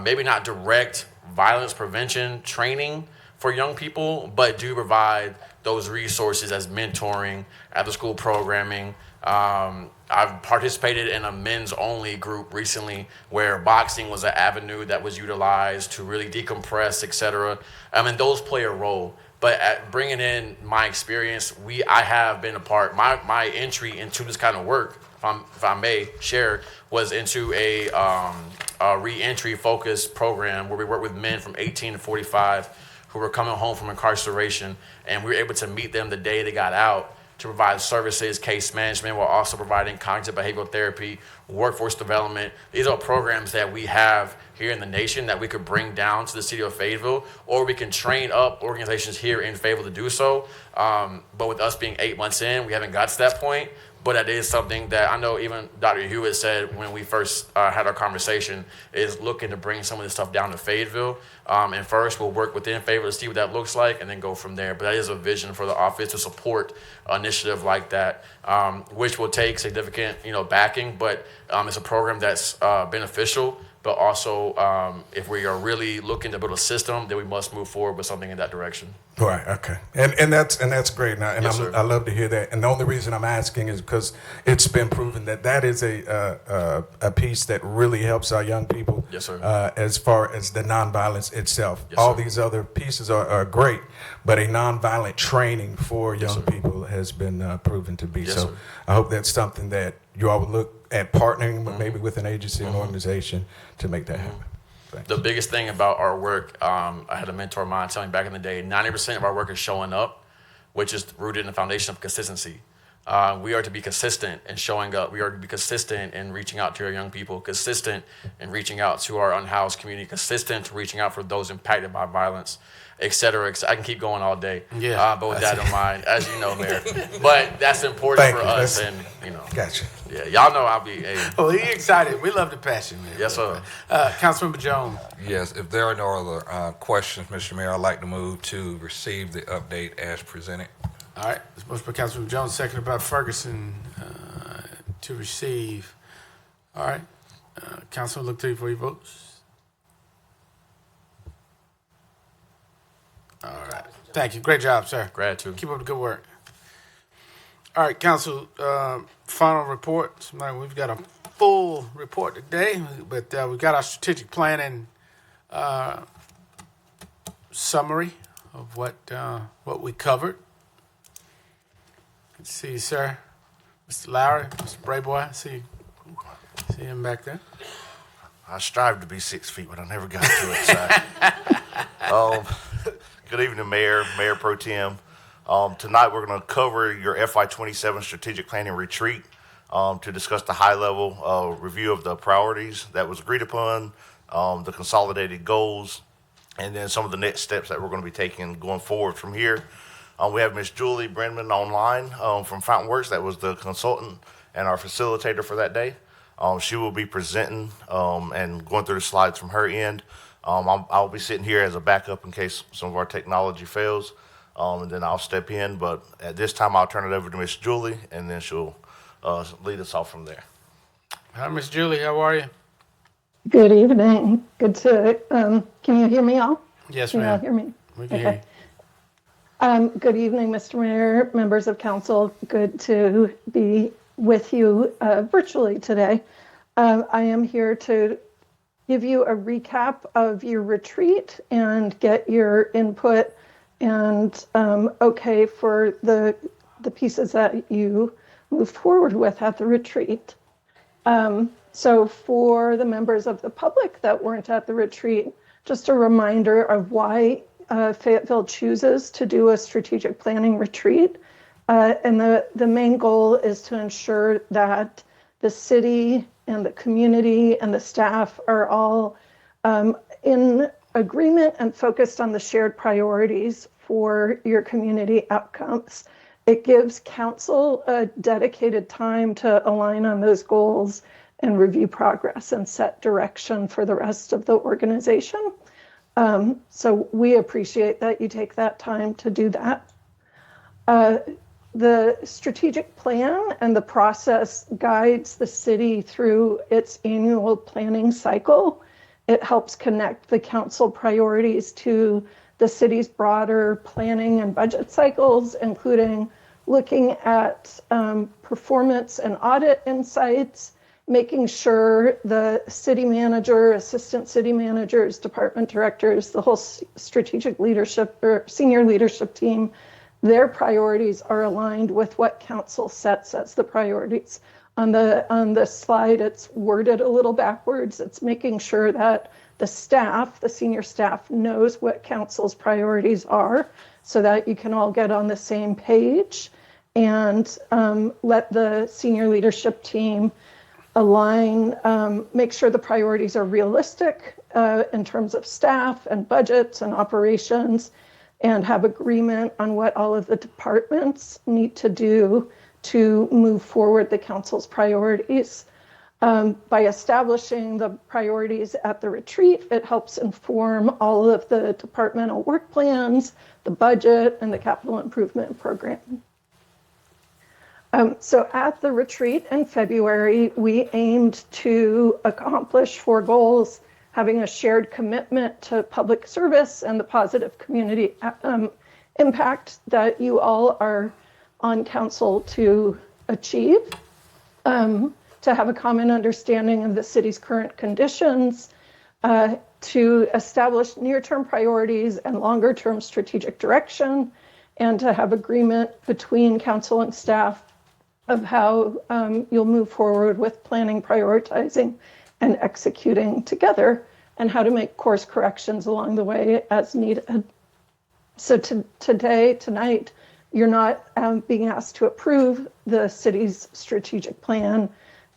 maybe not direct violence prevention training for young people, but do provide those resources as mentoring, after school programming. I've participated in a men's only group recently where boxing was an avenue that was utilized to really decompress, etc. And those play a role. But at bringing in my experience, I have been a part. My entry into this kind of work, if I may share, was into a re-entry focused program where we work with men from 18 to 45 who were coming home from incarceration, and we were able to meet them the day they got out to provide services, case management, while also providing cognitive behavioral therapy, workforce development. These are programs that we have here in the nation that we could bring down to the city of Fayetteville, or we can train up organizations here in Fayetteville to do so. But with us being 8 months in, we haven't got to that point. But that is something that I know even Dr. Hewitt said when we first had our conversation, is looking to bring some of this stuff down to Fayetteville. And first, we'll work within Fayetteville to see what that looks like and then go from there. But that is a vision for the office to support an initiative like that, which will take significant backing. But it's a program that's beneficial. But also, if we are really looking to build a system, then we must move forward with something in that direction. Right. Okay. And that's great. Now, and Yes, sir. I love to hear that. And the only reason I'm asking is because it's been proven that is a piece that really helps our young people. Yes, sir. As far as the nonviolence itself. Yes, all sir. these other pieces are great, but a nonviolent training for young people has been proven to be. Yes, So sir. I hope that's something that you all would look at partnering with, maybe with an agency and organization to make that happen. The biggest thing about our work, I had a mentor of mine tell me back in the day, 90% of our work is showing up, which is rooted in the foundation of consistency. We are to be consistent in showing up. We are to be consistent in reaching out to our young people, consistent in reaching out to our unhoused community, consistent to reaching out for those impacted by violence, et cetera. I can keep going all day. Yeah. But with that in mind, as you know, Mayor. But that's important for us. And, Gotcha. Yeah, y'all know I'll be Oh, he excited. We love the passion, man. Yes, sir. Councilmember Jones. Yes, if there are no other questions, Mr. Mayor, I'd like to move to receive the update as presented. All right. It's motion by Councilmember Jones, seconded by Ferguson to receive. All right. Councilman, look to you for your votes. All right. Thank you. Great job, sir. Gratitude. Keep up the good work. All right, Council, final report. We've got a full report today, but we've got our strategic planning summary of what we covered. Good to see you, sir. Mr. Lowry, Mr. Brayboy, see him back there. I strive to be 6 feet, but I never got to it. So, good evening, Mayor Pro Tem. Tonight we're going to cover your FY27 strategic planning retreat to discuss the high-level review of the priorities that was agreed upon, the consolidated goals, and then some of the next steps that we're going to be taking going forward from here. We have Ms. Julie Brenman online from Fountain Works. That was the consultant and our facilitator for that day. She will be presenting and going through the slides from her end. I'll be sitting here as a backup in case some of our technology fails, and then I'll step in. But at this time, I'll turn it over to Ms. Julie, and then she'll lead us off from there. Hi, Ms. Julie. How are you? Good evening. Good to, can you hear me all? Yes, can ma'am. you all hear me? We can hear you. Good evening, Mr. Mayor, members of council. Good to be with you virtually today. I am here to give you a recap of your retreat and get your input and okay for the pieces that you moved forward with at the retreat. So for the members of the public that weren't at the retreat, just a reminder of why Fayetteville chooses to do a strategic planning retreat. And the main goal is to ensure that the city and the community and the staff are all in agreement and focused on the shared priorities for your community outcomes. It gives council a dedicated time to align on those goals and review progress and set direction for the rest of the organization. So we appreciate that you take that time to do that. The strategic plan and the process guides the city through its annual planning cycle. It helps connect the council priorities to the city's broader planning and budget cycles, including looking at performance and audit insights, making sure the city manager, assistant city managers, department directors, the whole strategic leadership or senior leadership team, their priorities are aligned with what council sets as the priorities. On the slide, it's worded a little backwards. It's making sure that the staff, the senior staff, knows what council's priorities are so that you can all get on the same page and let the senior leadership team align, make sure the priorities are realistic in terms of staff and budgets and operations, and have agreement on what all of the departments need to do to move forward the council's priorities. By establishing the priorities at the retreat, it helps inform all of the departmental work plans, the budget, and the capital improvement program. So at the retreat in February, we aimed to accomplish 4 goals: having a shared commitment to public service and the positive community impact that you all are on council to achieve, to have a common understanding of the city's current conditions, to establish near-term priorities and longer-term strategic direction, and to have agreement between council and staff of how you'll move forward with planning, prioritizing, and executing together, and how to make course corrections along the way as needed. So tonight, you're not being asked to approve the city's strategic plan.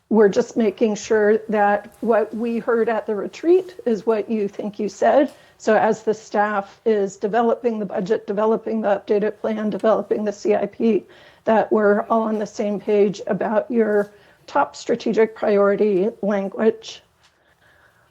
We're just making sure that what we heard at the retreat is what you think you said. So as the staff is developing the budget, developing the updated plan, developing the CIP, that we're all on the same page about your top strategic priority language.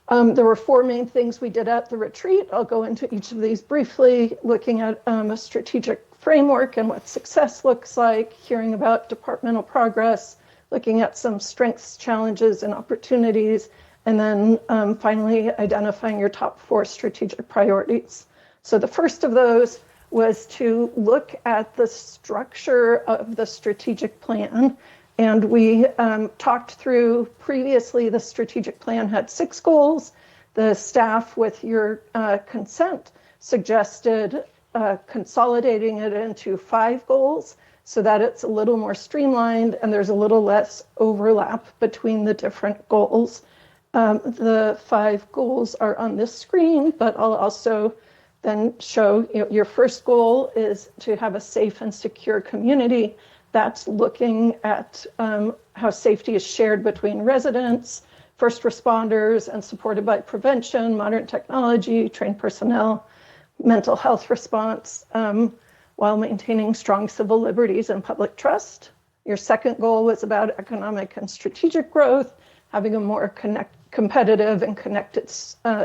There were 4 main things we did at the retreat. I'll go into each of these briefly, looking at a strategic framework and what success looks like, hearing about departmental progress, looking at some strengths, challenges, and opportunities, and then finally identifying your top 4 strategic priorities. So the first of those was to look at the structure of the strategic plan. And we talked through previously, the strategic plan had 6 goals. The staff, with your consent, suggested consolidating it into 5 goals so that it's a little more streamlined and there's a little less overlap between the different goals. The 5 goals are on this screen, but I'll also then show your first goal is to have a safe and secure community. That's looking at how safety is shared between residents, first responders, and supported by prevention, modern technology, trained personnel, mental health response, while maintaining strong civil liberties and public trust. Your second goal was about economic and strategic growth, having a more competitive and connected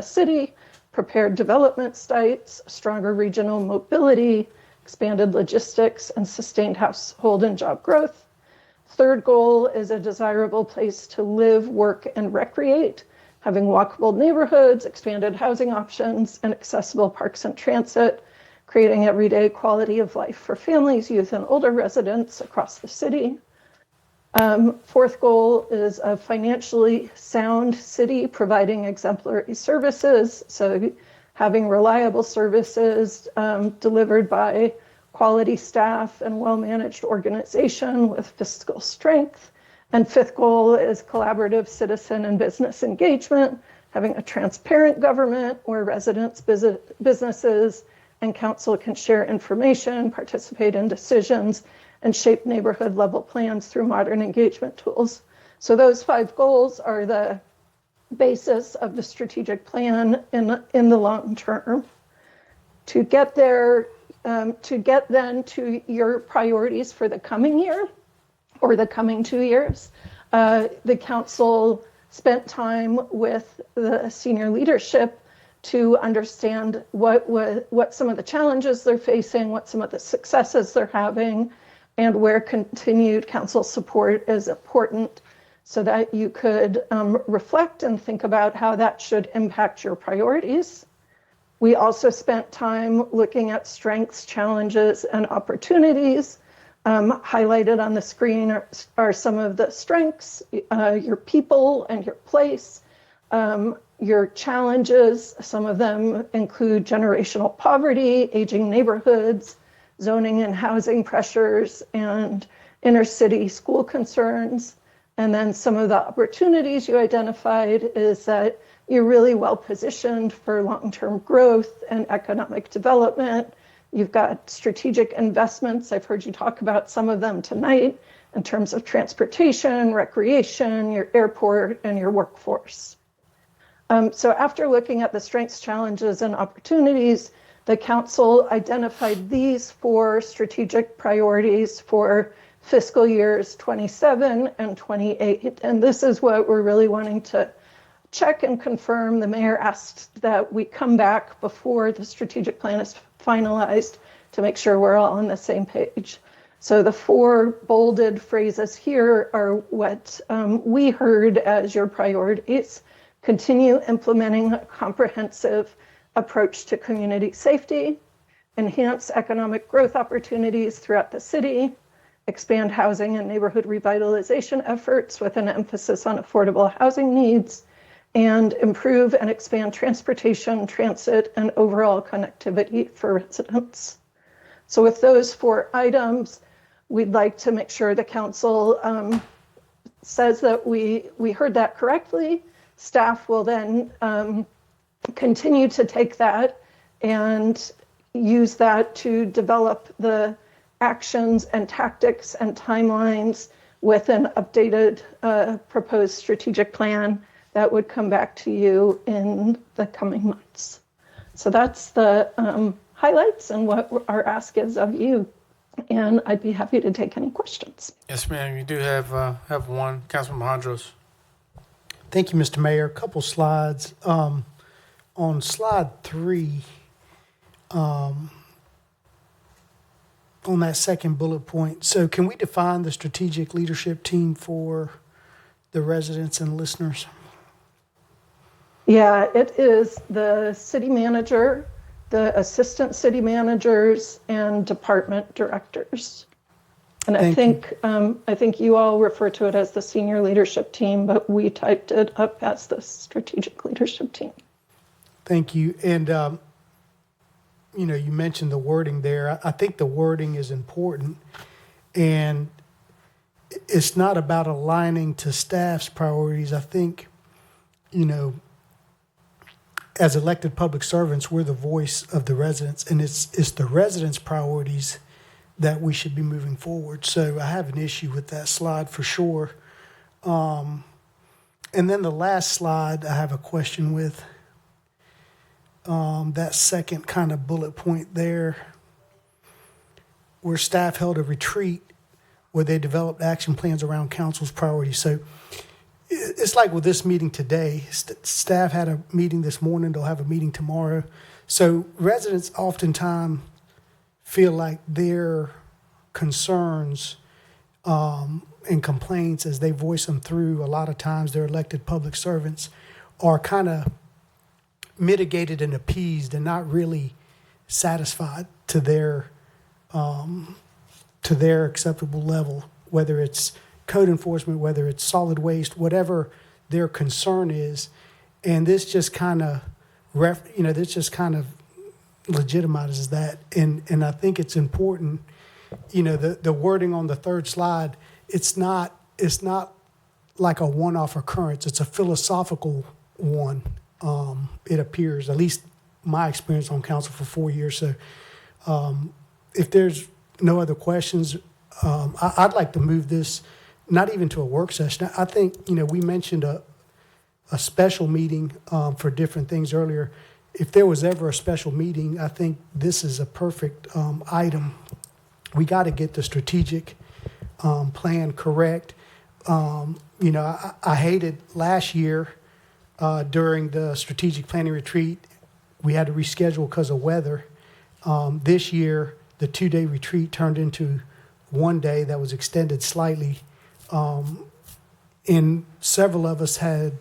city, prepared development sites, stronger regional mobility, expanded logistics, and sustained household and job growth. Third goal is a desirable place to live, work, and recreate, having walkable neighborhoods, expanded housing options, and accessible parks and transit, creating everyday quality of life for families, youth, and older residents across the city. Fourth goal is a financially sound city providing exemplary services. So having reliable services delivered by quality staff and well-managed organization with fiscal strength. And fifth goal is collaborative citizen and business engagement, having a transparent government where residents, businesses, and council can share information, participate in decisions, and shape neighborhood level plans through modern engagement tools. So those 5 goals are the basis of the strategic plan in the long term. To get there, to get then to your priorities for the coming year or the coming 2 years, the council spent time with the senior leadership to understand what some of the challenges they're facing, what some of the successes they're having, and where continued council support is important so that you could reflect and think about how that should impact your priorities. We also spent time looking at strengths, challenges, and opportunities. Highlighted on the screen are some of the strengths, your people and your place, your challenges. Some of them include generational poverty, aging neighborhoods, zoning and housing pressures, and inner city school concerns. And then some of the opportunities you identified is that you're really well positioned for long-term growth and economic development. You've got strategic investments. I've heard you talk about some of them tonight in terms of transportation, recreation, your airport, and your workforce. So after looking at the strengths, challenges, and opportunities, the council identified these 4 strategic priorities for fiscal years 27 and 28. And this is what we're really wanting to check and confirm. The mayor asked that we come back before the strategic plan is finalized to make sure we're all on the same page. So the 4 bolded phrases here are what we heard as your priorities. Continue implementing a comprehensive approach to community safety, enhance economic growth opportunities throughout the city, expand housing and neighborhood revitalization efforts with an emphasis on affordable housing needs, and improve and expand transportation, transit, and overall connectivity for residents. So with those 4 items, we'd like to make sure the council says that we heard that correctly. Staff will then continue to take that and use that to develop the actions and tactics and timelines with an updated proposed strategic plan that would come back to you in the coming months. So that's the highlights and what our ask is of you. And I'd be happy to take any questions. Yes, ma'am. You do have one. Councilman Hondros. Thank you, Mr. Mayor. A couple slides. On slide 3, on that second bullet point, so can we define the strategic leadership team for the residents and listeners? Yeah, it is the city manager, the assistant city managers, and department directors. And I think you all refer to it as the senior leadership team, but we typed it up as the strategic leadership team. Thank you. And, you mentioned the wording there. I think the wording is important. And it's not about aligning to staff's priorities. I think, as elected public servants, we're the voice of the residents, and it's the residents' priorities that we should be moving forward. So I have an issue with that slide for sure. And then the last slide I have a question with. That second kind of bullet point there, where staff held a retreat where they developed action plans around council's priorities. So it's like with this meeting today, staff had a meeting this morning, they'll have a meeting tomorrow. So residents oftentimes feel like their concerns and complaints, as they voice them through, a lot of times their elected public servants, are kind of mitigated and appeased and not really satisfied to their acceptable level, whether it's code enforcement, whether it's solid waste, whatever their concern is. And this just kind of, this just kind of legitimizes that. And I think it's important, the wording on the third slide, it's not like a one-off occurrence. It's a philosophical one. It appears, at least my experience on council for 4 years. So if there's no other questions, I'd like to move this, not even to a work session. I think, we mentioned a special meeting for different things earlier. If there was ever a special meeting, I think this is a perfect item. We got to get the strategic plan correct. I hated last year during the strategic planning retreat, we had to reschedule because of weather. This year, the 2-day retreat turned into 1 day that was extended slightly. And several of us had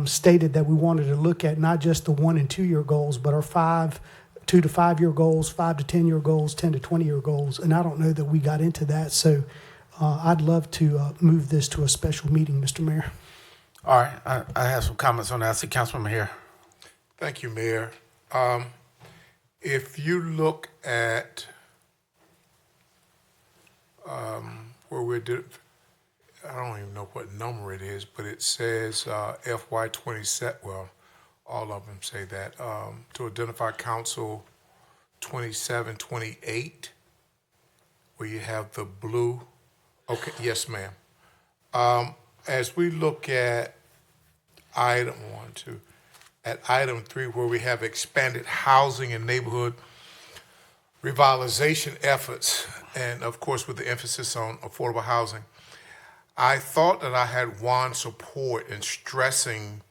stated that we wanted to look at not just the 1 and 2 year goals, but our 2 to 5 year goals, 5 to 10 year goals, 10 to 20 year goals. And I don't know that we got into that. So I'd love to move this to a special meeting, Mr. Mayor. All right, I have some comments on that. I see Councilman here. Thank you, Mayor. If you look at where we're, I don't even know what number it is, but it says FY 27, well, all of them say that, to identify council 27, 28, where you have the blue. Okay, yes, ma'am. As we look at item 3, where we have expanded housing and neighborhood revitalization efforts, and of course with the emphasis on affordable housing, I thought that I had Juan's support in stressing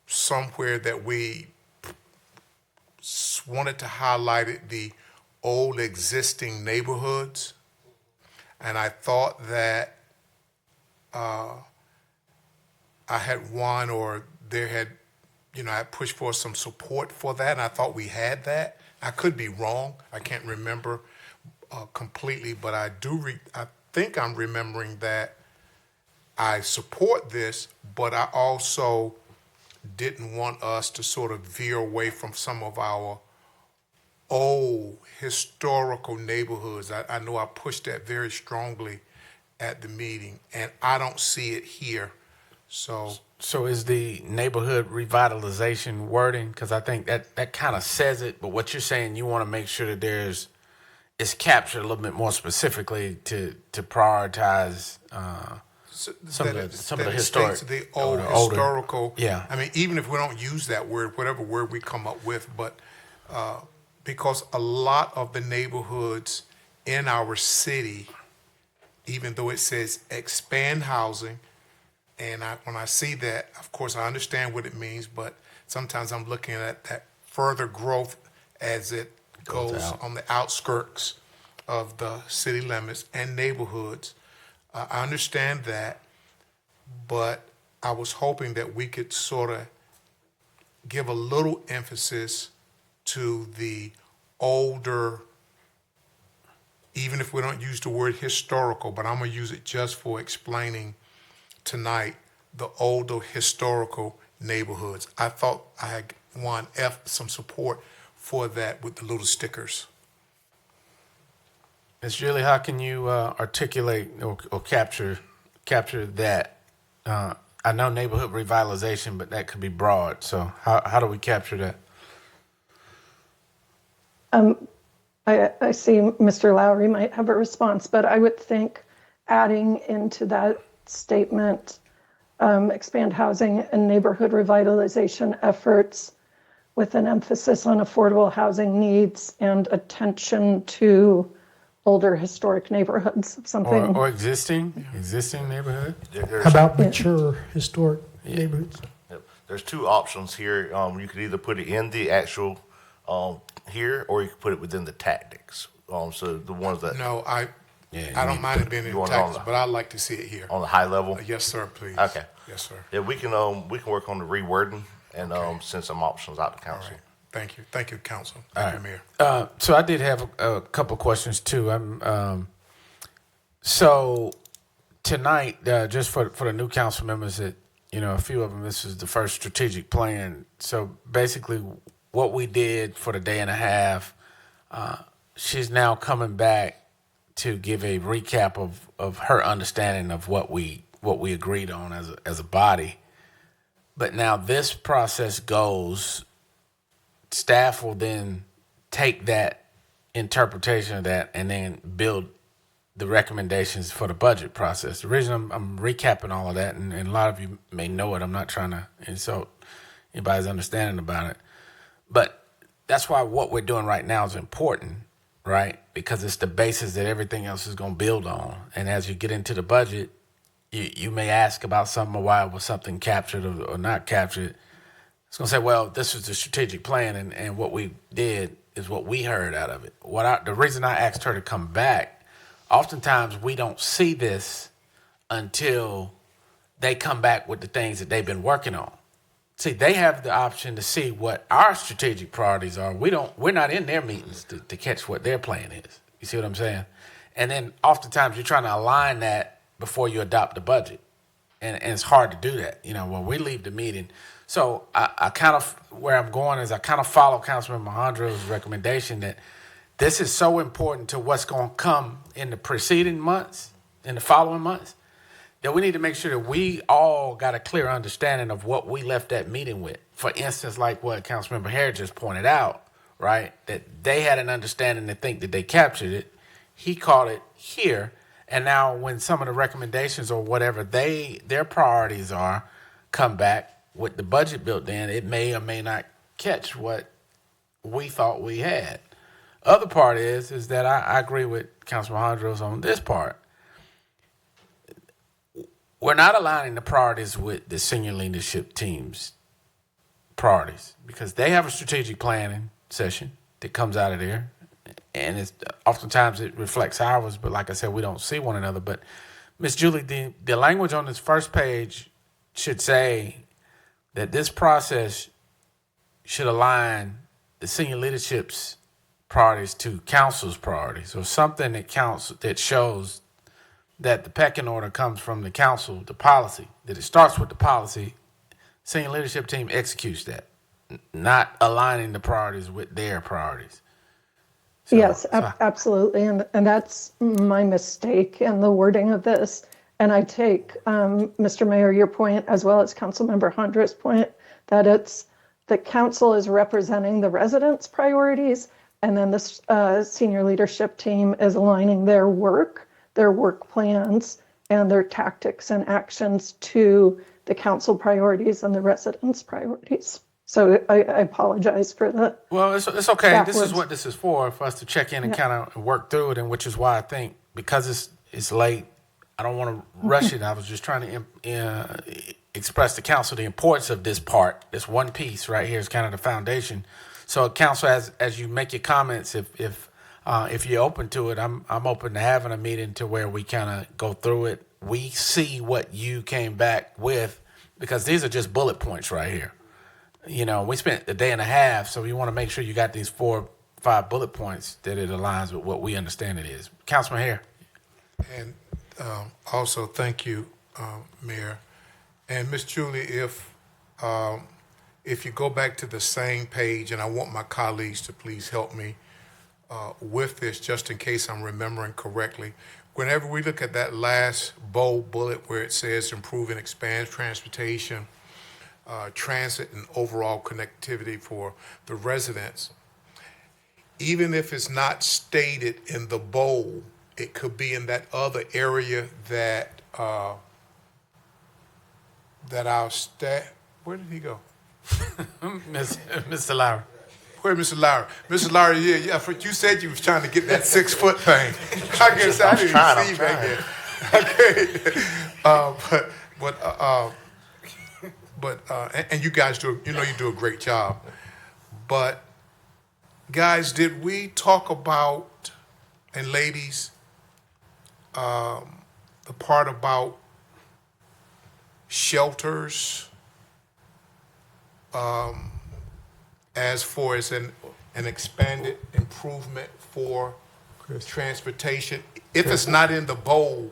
somewhere that we wanted to highlight the old existing neighborhoods. And I thought that I had Juan, or there had, I pushed for some support for that, and I thought we had that. I could be wrong. I can't remember completely, but I think I'm remembering that I support this, but I also didn't want us to sort of veer away from some of our old historical neighborhoods. I know I pushed that very strongly at the meeting, and I don't see it here. So is the neighborhood revitalization wording? Because I think that kind of says it, but what you're saying, you want to make sure that it's captured a little bit more specifically to prioritize some of the historic, the old historical. Yeah. I mean, even if we don't use that word, whatever word we come up with, but because a lot of the neighborhoods in our city, even though it says expand housing, and when I see that, of course, I understand what it means, but sometimes I'm looking at that further growth as it goes on the outskirts of the city limits and neighborhoods. I understand that, but I was hoping that we could sort of give a little emphasis to the older, even if we don't use the word historical, but I'm going to use it just for explaining tonight, the older historical neighborhoods. I thought I had some support for that with the little stickers. Ms. Julie, how can you articulate or capture that? I know neighborhood revitalization, but that could be broad. So how do we capture that? I see Mr. Lowry might have a response, but I would think adding into that statement, expand housing and neighborhood revitalization efforts with an emphasis on affordable housing needs and attention to older historic neighborhoods, something. Or existing neighborhood? How about mature historic neighborhoods? There's two options here. You could either put it in the actual here, or you could put it within the tactics. So the ones that I don't mind it being in the tactics, but I'd like to see it here on the high level. Yes, sir. Please. Okay. Yes, sir. Yeah, we can work on the rewording and send some options out to council. Right. Thank you. Thank you, Council. All Thank you, right. Mayor. So I did have a couple questions too. So tonight, just for the new council members that, a few of them, this is the first strategic plan. So basically what we did for the day and a half, she's now coming back to give a recap of her understanding of what we agreed on as a body. But now this process goes, staff will then take that interpretation of that and then build the recommendations for the budget process. The reason I'm recapping all of that, and a lot of you may know it, I'm not trying to insult anybody's understanding about it, but that's why what we're doing right now is important, right? Because it's the basis that everything else is going to build on. And as you get into the budget, you may ask about something, why was something captured or not captured. It's going to say, well, this was the strategic plan, and what we did is what we heard out of it. The reason I asked her to come back, oftentimes we don't see this until they come back with the things that they've been working on. See, they have the option to see what our strategic priorities are. We're not in their meetings to catch what their plan is. You see what I'm saying? And then oftentimes you're trying to align that before you adopt the budget. And it's hard to do that, when we leave the meeting. So I kind of, where I'm going is I kind of follow Councilman Mahondro's recommendation that this is so important to what's going to come in the preceding months, in the following months, that we need to make sure that we all got a clear understanding of what we left that meeting with. For instance, like what Councilmember Harris just pointed out, right? That they had an understanding to think that they captured it. He caught it here. And now when some of the recommendations or whatever their priorities are come back with the budget built in, it may or may not catch what we thought we had. Other part is that I agree with Councilman Hondros on this part. We're not aligning the priorities with the senior leadership team's priorities because they have a strategic planning session that comes out of there. And it's oftentimes it reflects ours, but like I said, we don't see one another. But Ms. Julie, the language on this first page should say that this process should align the senior leadership's priorities to council's priorities, or something that shows that the pecking order comes from the council, the policy, that it starts with the policy, senior leadership team executes that, not aligning the priorities with their priorities. Yes, absolutely. And that's my mistake in the wording of this. And I take, Mr. Mayor, your point, as well as Councilmember Hondra's point, that it's the council is representing the residents' priorities, and then the senior leadership team is aligning their work plans, and their tactics and actions to the council priorities and the residents' priorities. So I apologize for the. Well, it's okay. Backwards. This is what this is for us to check in and kind of work through it, and which is why I think because it's late, I don't want to rush it. I was just trying to express to council the importance of this part. This one piece right here is kind of the foundation. So, council, as you make your comments, if you're open to it, I'm open to having a meeting to where we kind of go through it. We see what you came back with because these are just bullet points right here. We spent a day and a half, so you want to make sure you got these 4 or 5 bullet points that it aligns with what we understand it is. Councilman Hare. And also, thank you, Mayor. And Ms. Julie, if you go back to the same page, and I want my colleagues to please help me with this, just in case I'm remembering correctly. Whenever we look at that last bold bullet where it says improve and expand transportation, transit and overall connectivity for the residents, even if it's not stated in the bold, it could be in that other area that our staff. Where did he go? Mr. Lowry. Where, Mr. Lowry? Mr. Lowry, yeah. You said you was trying to get that 6 foot thing. I guess I didn't see back there. Okay, but and you guys do. You do a great job. But guys, did we talk about, and ladies, the part about shelters, as far as an expanded improvement for transportation? If it's not in the bold,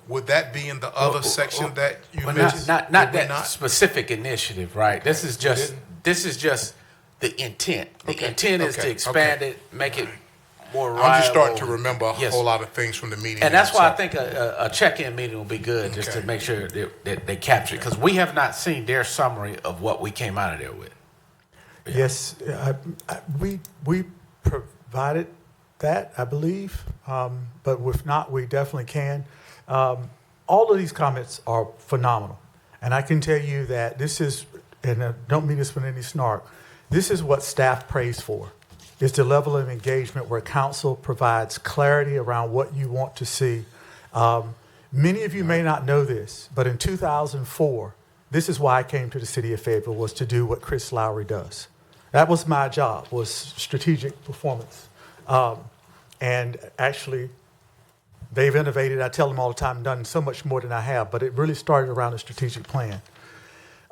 would that be in the other section that you Well, mentioned? not Would we that specific initiative, right? This is just the intent. The intent is to expand it, make it more reliable. I'm just starting to remember a Yes. whole lot of things from the meeting. And that's why I so- think a check-in meeting will be good, just to Okay. make sure that they capture it, because we have not seen their summary of what we came out of there with. Yes, we provided that, I believe, but if not, we definitely can. All of these comments are phenomenal, and I can tell you that this is, and I don't mean this with any snark, this is what staff prays for. It's the level of engagement where council provides clarity around what you want to see. Many of you may not know this, but in 2004, this is why I came to the city of Fayetteville, was to do what Chris Lowry does. That was my job, was strategic performance. And actually, they've innovated, I tell them all the time, done so much more than I have, but it really started around a strategic plan.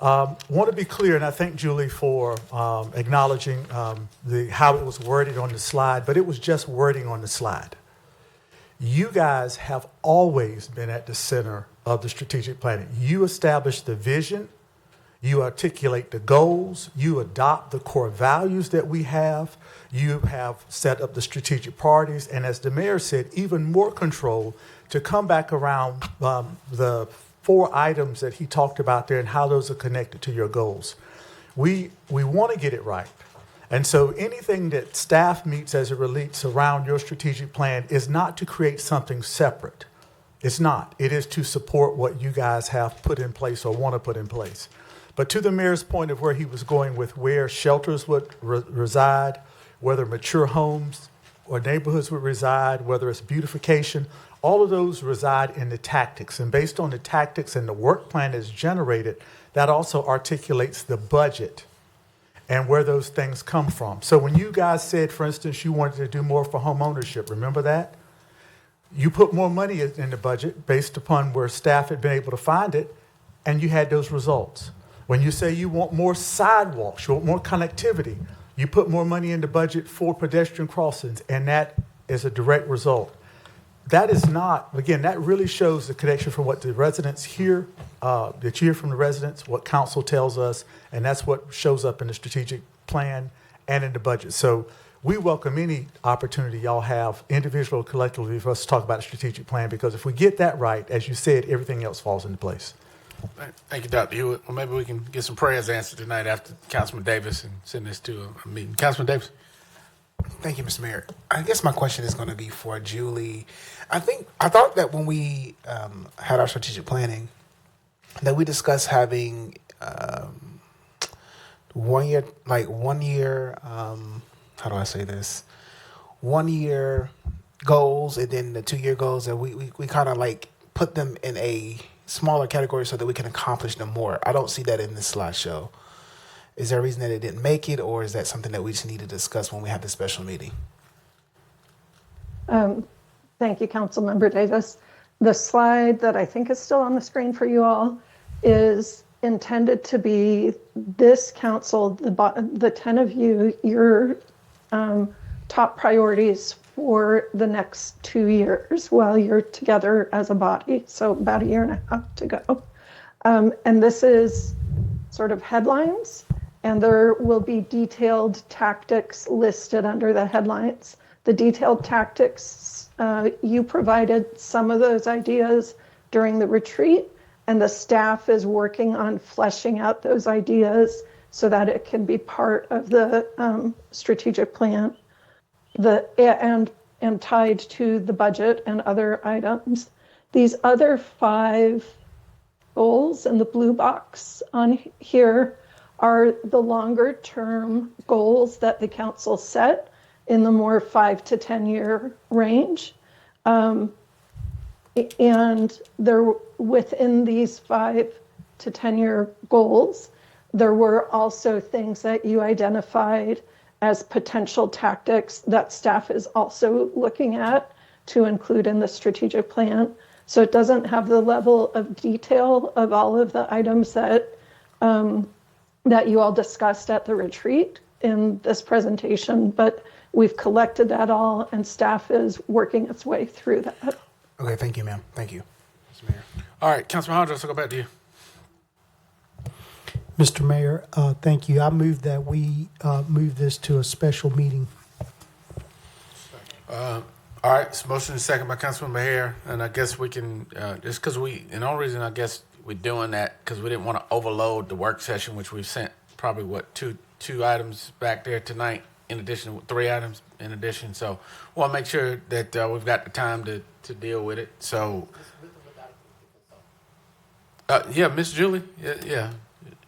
Want to be clear, and I thank Julie for acknowledging how it was worded on the slide, but it was just wording on the slide. You guys have always been at the center of the strategic planning. You establish the vision, you articulate the goals, you adopt the core values that we have, you have set up the strategic priorities, and as the mayor said, even more control to come back around the 4 items that he talked about there and how those are connected to your goals. We want to get it right. And so anything that staff meets as it relates around your strategic plan is not to create something separate. It's not. It is to support what you guys have put in place or want to put in place. But to the mayor's point of where he was going with where shelters would reside, whether mature homes or neighborhoods would reside, whether it's beautification, all of those reside in the tactics. And based on the tactics and the work plan that's generated, that also articulates the budget and where those things come from. So when you guys said, for instance, you wanted to do more for home ownership, remember that? You put more money in the budget based upon where staff had been able to find it, and you had those results. When you say you want more sidewalks, you want more connectivity, you put more money in the budget for pedestrian crossings, and that is a direct result. That is not, again, that really shows the connection from what the residents hear, that you hear from the residents, what council tells us, and that's what shows up in the strategic plan and in the budget. So we welcome any opportunity y'all have, individual or collectively, for us to talk about the strategic plan, because if we get that right, as you said, everything else falls into place. Thank you, Dr. Hewitt. Well, maybe we can get some prayers answered tonight after Councilman Davis and send this to a meeting. Councilman Davis. Thank you, Mr. Mayor. I guess my question is going to be for Julie. I thought that when we had our strategic planning, that we discussed having 1 year, how do I say this? 1 year goals, and then the 2 year goals, and we kind of like put them in a smaller category so that we can accomplish them more. I don't see that in this slideshow. Is there a reason that it didn't make it, or is that something that we just need to discuss when we have the special meeting? Thank you, Councilmember Davis. The slide that I think is still on the screen for you all is intended to be this council, the 10 of you, your top priorities for the next 2 years while you're together as a body. So about 1.5 years to go. And this is sort of headlines, and there will be detailed tactics listed under the headlines. The detailed tactics, you provided some of those ideas during the retreat, and the staff is working on fleshing out those ideas so that it can be part of the strategic plan and tied to the budget and other items. These other 5 goals in the blue box on here are the longer term goals that the council set in the more 5 to 10 year range. And there, within these 5 to 10 year goals, there were also things that you identified as potential tactics that staff is also looking at to include in the strategic plan. So it doesn't have the level of detail of all of the items that that you all discussed at the retreat, in this presentation, but we've collected that all, and staff is working its way through that. Okay, thank you, ma'am. Thank you. All right, Councilman Hodges, I'll go back to you. Mr. Mayor, thank you. I move that we move this to a special meeting. All right, it's motion and second by Councilman Maher, and I guess we can, just because and the only reason I guess we're doing that, because we didn't want to overload the work session, which we've sent probably, two items back there tonight, in addition, 3 items in addition, so we'll make sure that we've got the time to deal with it, so. Yeah, Miss Julie, yeah,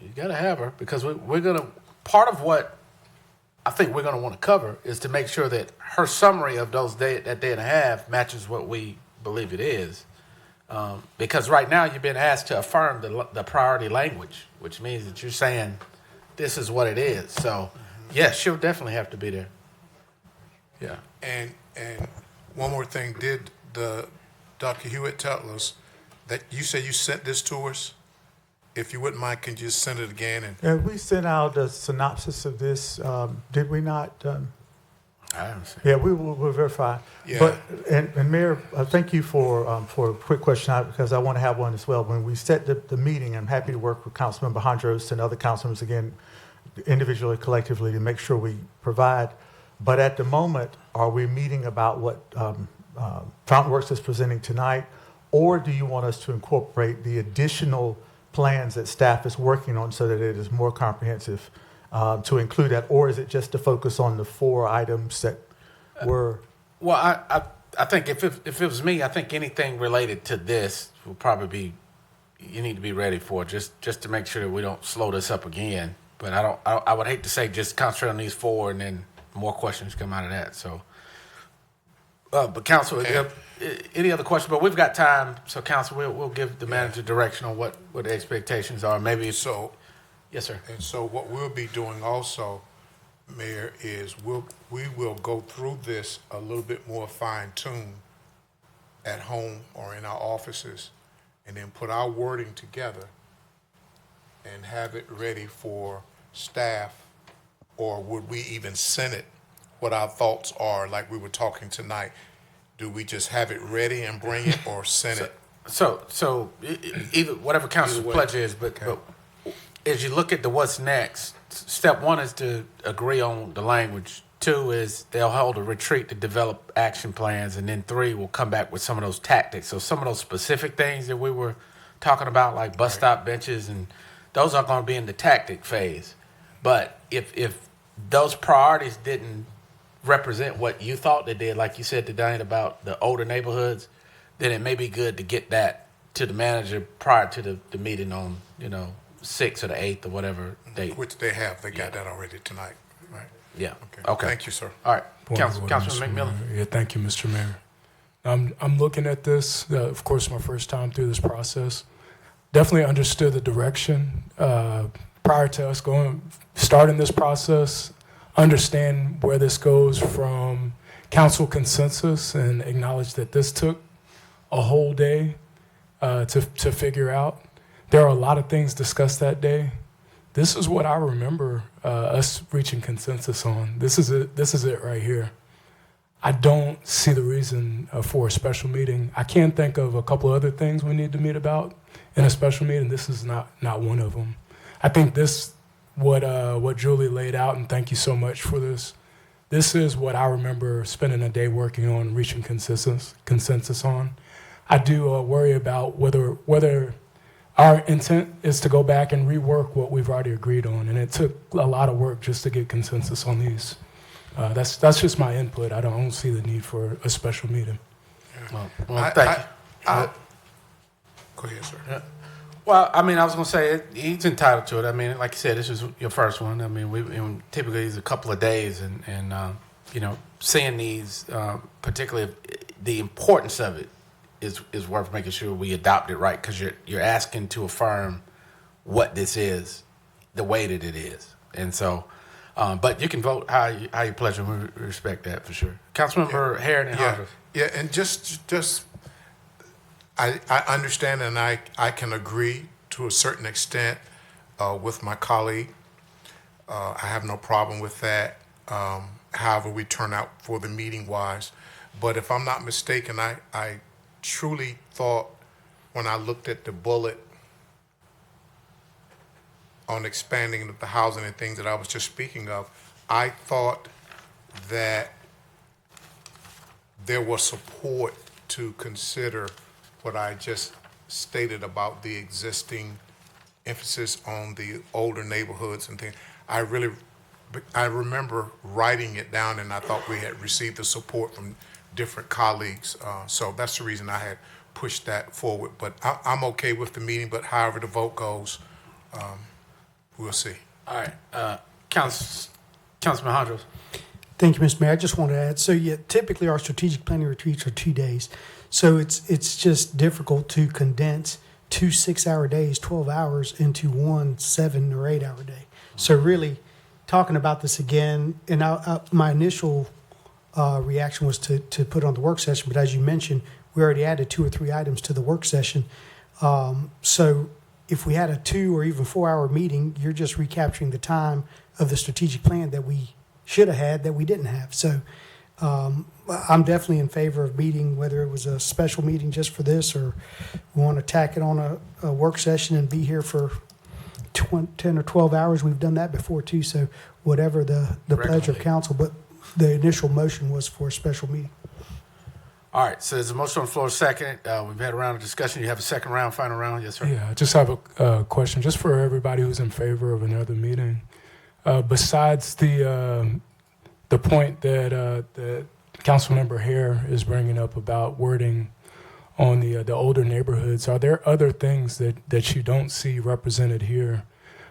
you got to have her, because we're going to, part of what I think we're going to want to cover is to make sure that her summary of that day and a half matches what we believe it is. Because right now you've been asked to affirm the priority language, which means that you're saying this is what it is. So, yes, she'll definitely have to be there. Yeah. And one more thing, did Dr. Hewitt tell us that you said you sent this to us? If you wouldn't mind, can you just send it again? And We sent out a synopsis of this, did we not? I haven't seen. Yeah, we'll verify. Yeah. But, and Mayor, thank you for a quick question, because I want to have one as well. When we set the meeting, I'm happy to work with Councilman Hondros and other councilmen, again, individually, collectively, to make sure we provide. But at the moment, are we meeting about what Fountain Works is presenting tonight, or do you want us to incorporate the additional plans that staff is working on so that it is more comprehensive to include that, or is it just to focus on the 4 items that were? Well, I think if it was me, I think anything related to this will probably be, you need to be ready for, just to make sure that we don't slow this up again. But I would hate to say just concentrate on these 4 and then more questions come out of that. So, but council, any other questions? But we've got time, so council, we'll give the manager direction on what the expectations are. Maybe so. Yes, sir. And so what we'll be doing also, Mayor, is we will go through this a little bit more fine-tuned at home or in our offices, and then put our wording together and have it ready for staff, or would we even send it, what our thoughts are, like we were talking tonight? Do we just have it ready and bring it, or send it? So either whatever council's pledge is, but as you look at the what's next, step 1 is to agree on the language. 2 is they'll hold a retreat to develop action plans, and then 3 will come back with some of those tactics. So some of those specific things that we were talking about, like bus stop benches, and those are going to be in the tactic phase. But if those priorities didn't represent what you thought they did, like you said today about the older neighborhoods, then it may be good to get that to the manager prior to the meeting on, 6th or the 8th or whatever date. Which they have. They got that already tonight, right? Yeah. Okay. Thank you, sir. All right. Councilman McMillan. Yeah, thank you, Mr. Mayor. I'm looking at this, of course, my first time through this process. Definitely understood the direction prior to us starting this process, understand where this goes from council consensus, and acknowledge that this took a whole day to figure out. There are a lot of things discussed that day. This is what I remember us reaching consensus on. This is it right here. I don't see the reason for a special meeting. I can think of a couple other things we need to meet about in a special meeting. This is not one of them. I think what Julie laid out, and thank you so much for this. This is what I remember spending a day working on, reaching consensus on. I do worry about whether our intent is to go back and rework what we've already agreed on, and it took a lot of work just to get consensus on these. That's just my input. I don't see the need for a special meeting. Well, thank you. Go ahead, sir. Yeah. Well, I was going to say, he's entitled to it. Like you said, this is your first one. Typically it's a couple of days, and seeing these, particularly the importance of it, is worth making sure we adopt it right, because you're asking to affirm what this is, the way that it is, and so. But you can vote how you pleasure. We respect that for sure. Councilmember Harron and Hodges. Yeah, and just I understand, and I can agree to a certain extent with my colleague. I have no problem with that. However we turn out for the meeting wise. But if I'm not mistaken, I truly thought when I looked at the bullet on expanding the housing and things that I was just speaking of, I thought that there was support to consider what I just stated about the existing emphasis on the older neighborhoods and things. I remember writing it down, and I thought we had received the support from different colleagues. So that's the reason I had pushed that forward. But I'm okay with the meeting, but however the vote goes, we'll see. All right. Councilman Hondros. Thank you, Mr. Mayor. I just want to add, so yeah, typically our strategic planning retreats are 2 days. So it's just difficult to condense 2 6-hour days, 12 hours, into 1 7 or 8 hour day. So really talking about this again, and my initial reaction was to put it on the work session, but as you mentioned, we already added 2 or 3 items to the work session. So if we had a 2 or even 4 hour meeting, you're just recapturing the time of the strategic plan that we should have had that we didn't have. So I'm definitely in favor of meeting, whether it was a special meeting just for this, or we want to tack it on a work session and be here for 10 or 12 hours. We've done that before too. So whatever the pleasure of council, but the initial motion was for a special meeting. All right, so there's a motion on the floor, second. We've had a round of discussion. You have a second round, final round? Yes, sir. Yeah, I just have a question, just for everybody who's in favor of another meeting. Besides the point that Councilmember Hare is bringing up about wording on the older neighborhoods, are there other things that you don't see represented here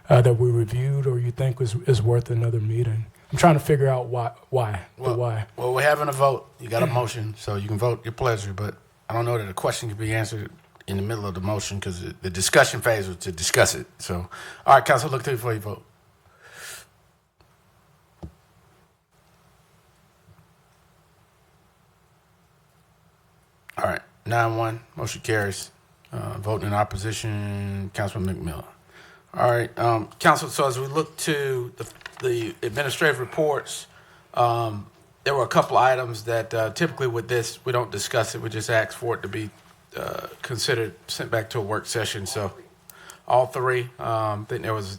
that we reviewed or you think is worth another meeting? I'm trying to figure out why. Well, we're having a vote. You got a motion, so you can vote your pleasure, but I don't know that a question can be answered in the middle of the motion because the discussion phase was to discuss it. So, all right, Council, look to you before you vote. All right, 9-1, motion carries. Voting in opposition, Councilman McMillan. All right, Council, so as we look to the administrative reports, there were a couple items that typically with this, we don't discuss it, we just ask for it to be considered, sent back to a work session. So all three, I think there was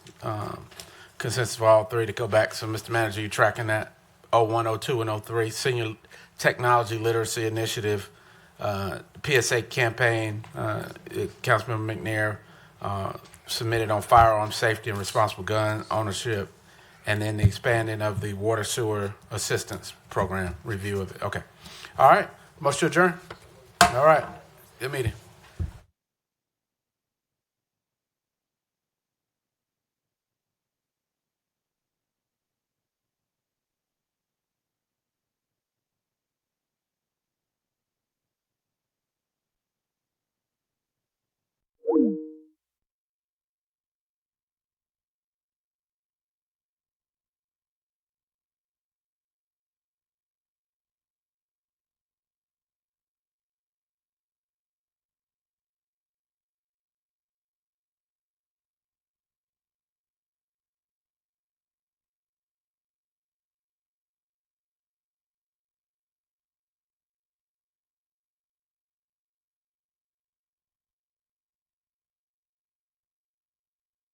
consensus for all three to go back. So Mr. Manager, you tracking that? 01, 02, and 03, Senior Technology Literacy Initiative, PSA campaign, Councilmember McNair submitted on firearm safety and responsible gun ownership, and then the expanding of the water sewer assistance program, review of it. Okay. All right. Motion to adjourn. All right. Good meeting.